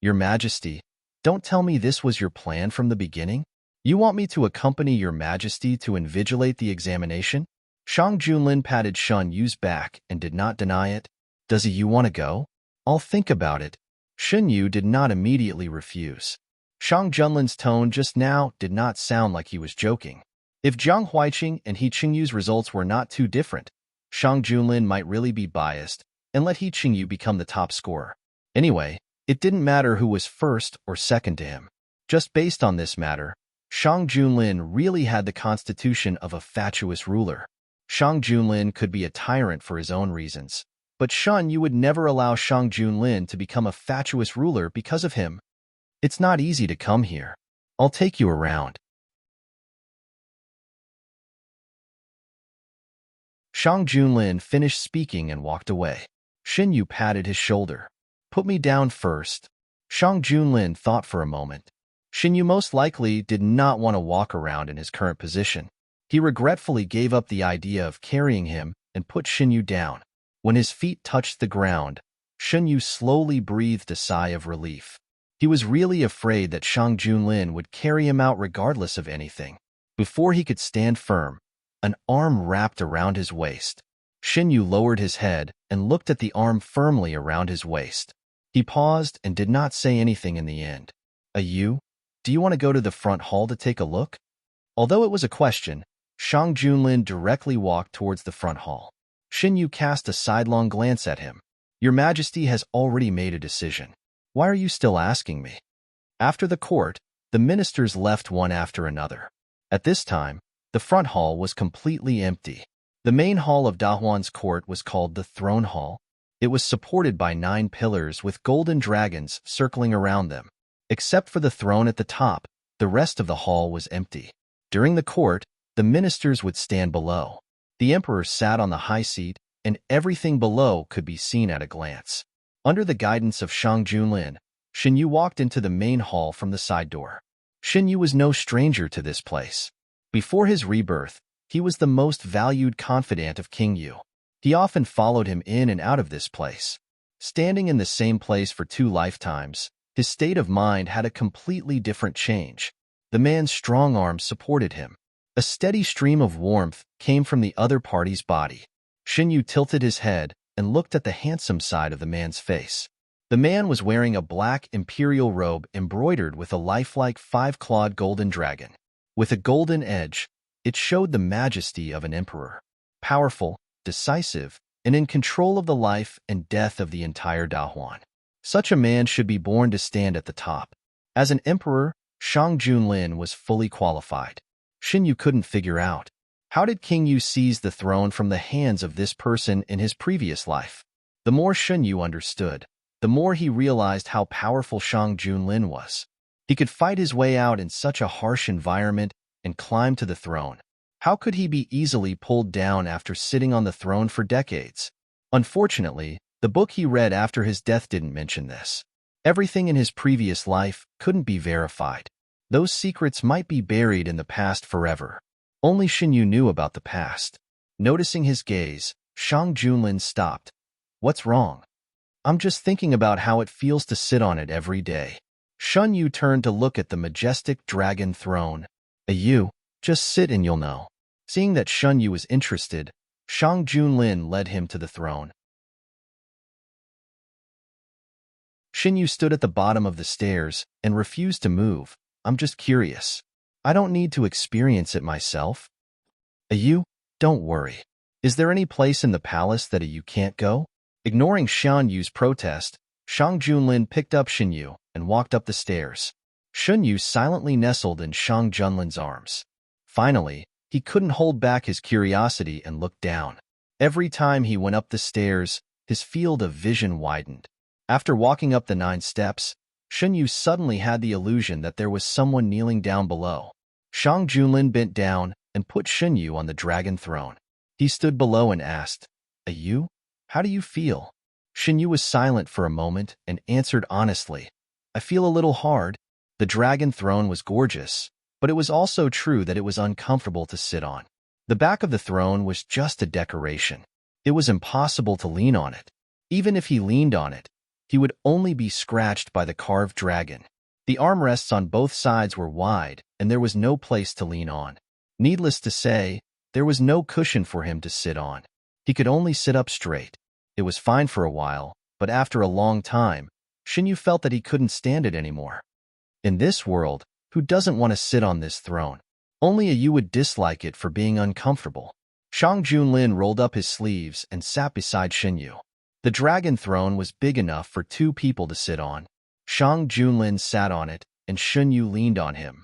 Your Majesty, don't tell me this was your plan from the beginning? You want me to accompany Your Majesty to invigilate the examination? Shang Junlin patted Shun Yu's back and did not deny it. Does you want to go? I'll think about it. Shun Yu did not immediately refuse. Shang Junlin's tone just now did not sound like he was joking. If Jiang Huiqing and He Qingyu's results were not too different, Shang Junlin might really be biased and let He Qingyu become the top scorer. Anyway, it didn't matter who was first or second to him. Just based on this matter, Shang Junlin really had the constitution of a fatuous ruler. Shang Junlin could be a tyrant for his own reasons, but Shun Yu would never allow Shang Junlin to become a fatuous ruler because of him. It's not easy to come here. I'll take you around. Shang Junlin finished speaking and walked away. Shun Yu patted his shoulder. Put me down first. Shang Junlin thought for a moment. Shun Yu most likely did not want to walk around in his current position. He regretfully gave up the idea of carrying him and put Shun Yu down. When his feet touched the ground, Shun Yu slowly breathed a sigh of relief. He was really afraid that Shang Junlin would carry him out regardless of anything. Before he could stand firm, an arm wrapped around his waist. Shun Yu lowered his head and looked at the arm firmly around his waist. He paused and did not say anything in the end. A Yu, do you want to go to the front hall to take a look? Although it was a question, Shang Junlin directly walked towards the front hall. Shun Yu cast a sidelong glance at him. Your Majesty has already made a decision. Why are you still asking me? After the court, the ministers left one after another. At this time, the front hall was completely empty. The main hall of Dahuan's court was called the Throne Hall. It was supported by 9 pillars with golden dragons circling around them. Except for the throne at the top, the rest of the hall was empty. During the court, The ministers would stand below. The emperor sat on the high seat, and everything below could be seen at a glance. Under the guidance of Shang Junlin, Shin Yu walked into the main hall from the side door. Shin Yu was no stranger to this place. Before his rebirth, he was the most valued confidant of King Yu. He often followed him in and out of this place. Standing in the same place for 2 lifetimes, his state of mind had a completely different change. The man's strong arms supported him. A steady stream of warmth came from the other party's body. Shin Yu tilted his head and looked at the handsome side of the man's face. The man was wearing a black imperial robe embroidered with a lifelike 5-clawed golden dragon. With a golden edge, it showed the majesty of an emperor. Powerful, decisive, and in control of the life and death of the entire Dahuan. Such a man should be born to stand at the top. As an emperor, Shang Junlin was fully qualified. Shin Yu couldn't figure out, how did King Yu seize the throne from the hands of this person in his previous life? The more Shin Yu understood, the more he realized how powerful Shang Junlin was. He could fight his way out in such a harsh environment and climb to the throne. How could he be easily pulled down after sitting on the throne for decades? Unfortunately, the book he read after his death didn't mention this. Everything in his previous life couldn't be verified. Those secrets might be buried in the past forever. Only Shin Yu knew about the past. Noticing his gaze, Shang Junlin stopped. What's wrong? I'm just thinking about how it feels to sit on it every day. Shin Yu turned to look at the majestic dragon throne. You, just sit and you'll know. Seeing that Shin Yu was interested, Shang Junlin led him to the throne. Shin Yu stood at the bottom of the stairs and refused to move. I'm just curious. I don't need to experience it myself. You, don't worry. Is there any place in the palace that you can't go? Ignoring Shin Yu's protest, Shang Junlin picked up Shin Yu and walked up the stairs. Shin Yu silently nestled in Shang Junlin's arms. Finally, he couldn't hold back his curiosity and looked down. Every time he went up the stairs, his field of vision widened. After walking up the 9 steps, Shin Yu suddenly had the illusion that there was someone kneeling down below. Shang Junlin bent down and put Shin Yu on the dragon throne. He stood below and asked, You? How do you feel? Shin Yu was silent for a moment and answered honestly, I feel a little hard. The dragon throne was gorgeous, but it was also true that it was uncomfortable to sit on. The back of the throne was just a decoration. It was impossible to lean on it. Even if he leaned on it, he would only be scratched by the carved dragon. The armrests on both sides were wide, and there was no place to lean on. Needless to say, there was no cushion for him to sit on. He could only sit up straight. It was fine for a while, but after a long time, Shin Yu felt that he couldn't stand it anymore. In this world, who doesn't want to sit on this throne? Only you would dislike it for being uncomfortable. Shang Junlin rolled up his sleeves and sat beside Shin Yu. The dragon throne was big enough for 2 people to sit on. Shang Junlin sat on it, and Shin Yu leaned on him.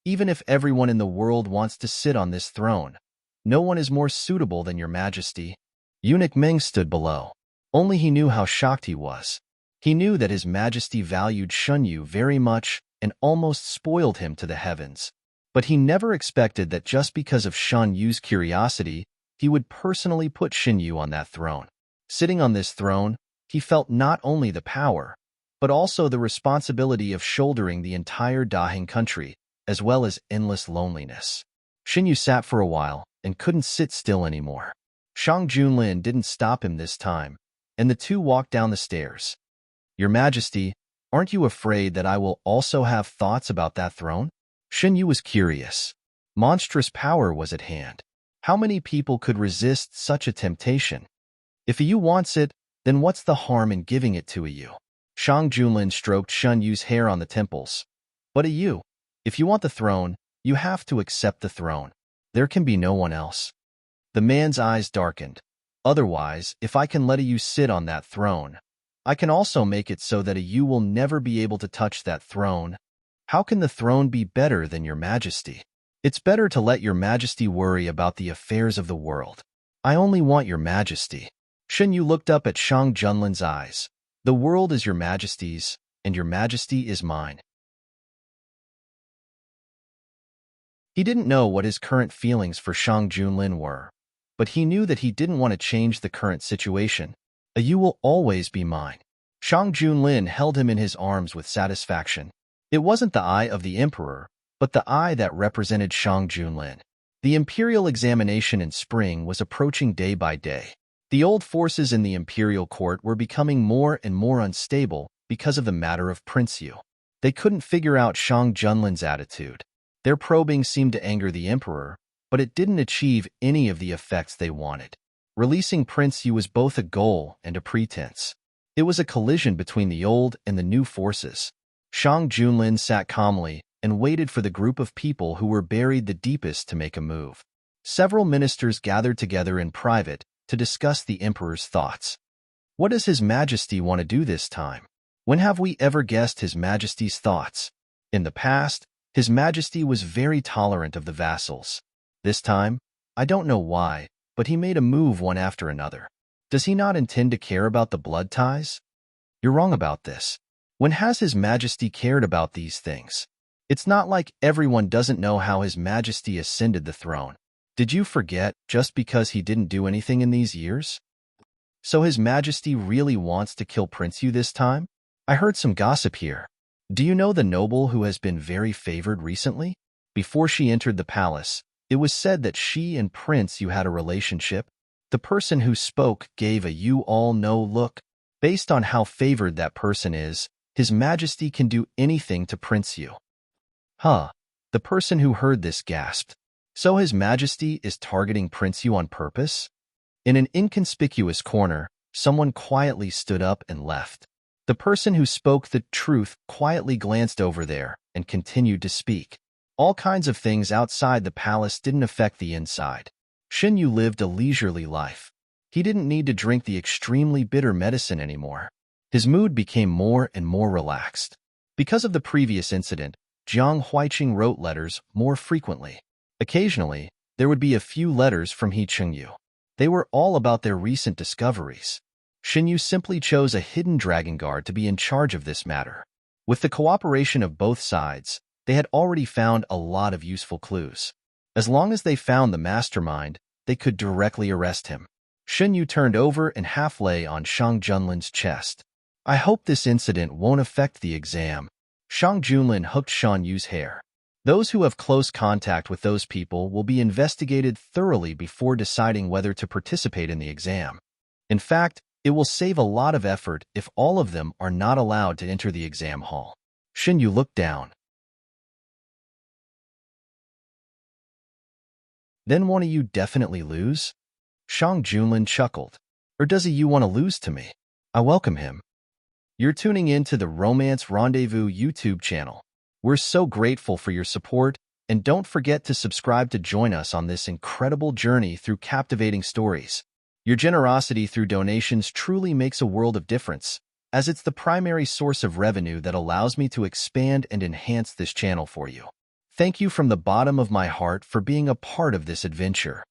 Even if everyone in the world wants to sit on this throne, no one is more suitable than your majesty. Eunuch Meng stood below. Only he knew how shocked he was. He knew that his majesty valued Shin Yu very much and almost spoiled him to the heavens. But he never expected that just because of Shin Yu's curiosity, he would personally put Shin Yu on that throne. Sitting on this throne, he felt not only the power, but also the responsibility of shouldering the entire Daheng country, as well as endless loneliness. Shin Yu sat for a while and couldn't sit still anymore. Shang Junlin didn't stop him this time, and the 2 walked down the stairs. Your Majesty, aren't you afraid that I will also have thoughts about that throne? Shin Yu was curious. Monstrous power was at hand. How many people could resist such a temptation? If you wants it, then what's the harm in giving it to you? Shang Junlin stroked Shin Yu's hair on the temples. But you, if you want the throne, you have to accept the throne. There can be no one else. The man's eyes darkened. Otherwise, if I can let you sit on that throne, I can also make it so that you will never be able to touch that throne. How can the throne be better than your majesty? It's better to let your majesty worry about the affairs of the world. I only want your majesty. Shin Yu looked up at Shang Junlin's eyes. The world is your majesty's, and your majesty is mine. He didn't know what his current feelings for Shang Junlin were, but he knew that he didn't want to change the current situation. You will always be mine. Shang Junlin held him in his arms with satisfaction. It wasn't the eye of the emperor, but the eye that represented Shang Junlin. The imperial examination in spring was approaching day by day. The old forces in the imperial court were becoming more and more unstable because of the matter of Prince Yu. They couldn't figure out Shang Junlin's attitude. Their probing seemed to anger the emperor, but it didn't achieve any of the effects they wanted. Releasing Prince Yu was both a goal and a pretense. It was a collision between the old and the new forces. Shang Junlin sat calmly and waited for the group of people who were buried the deepest to make a move. Several ministers gathered together in private to discuss the emperor's thoughts. What does His Majesty want to do this time? When have we ever guessed His Majesty's thoughts? In the past, His Majesty was very tolerant of the vassals. This time, I don't know why, but he made a move one after another. Does he not intend to care about the blood ties? You're wrong about this. When has His Majesty cared about these things? It's not like everyone doesn't know how His Majesty ascended the throne. Did you forget just because he didn't do anything in these years? So His Majesty really wants to kill Prince Yu this time? I heard some gossip here. Do you know the noble who has been very favored recently? Before she entered the palace, it was said that she and Prince Yu had a relationship. The person who spoke gave a you-all-know look. Based on how favored that person is, His Majesty can do anything to Prince Yu. Huh. The person who heard this gasped. So His Majesty is targeting Prince Yu on purpose? In an inconspicuous corner, someone quietly stood up and left. The person who spoke the truth quietly glanced over there and continued to speak. All kinds of things outside the palace didn't affect the inside. Shin Yu lived a leisurely life. He didn't need to drink the extremely bitter medicine anymore. His mood became more and more relaxed. Because of the previous incident, Jiang Huiqing wrote letters more frequently. Occasionally, there would be a few letters from He Chengyu. They were all about their recent discoveries. Shin Yu simply chose a hidden dragon guard to be in charge of this matter. With the cooperation of both sides, they had already found a lot of useful clues. As long as they found the mastermind, they could directly arrest him. Shin Yu turned over and half lay on Shang Junlin's chest. I hope this incident won't affect the exam. Shang Junlin hooked Shan Yu's hair. Those who have close contact with those people will be investigated thoroughly before deciding whether to participate in the exam. In fact, it will save a lot of effort if all of them are not allowed to enter the exam hall. Shin Yu looked down. Then one of you definitely lose? Shang Junlin chuckled. Or does you want to lose to me? I welcome him. You're tuning in to the Romance Rendezvous YouTube channel. We're so grateful for your support, and don't forget to subscribe to join us on this incredible journey through captivating stories. Your generosity through donations truly makes a world of difference, as it's the primary source of revenue that allows me to expand and enhance this channel for you. Thank you from the bottom of my heart for being a part of this adventure.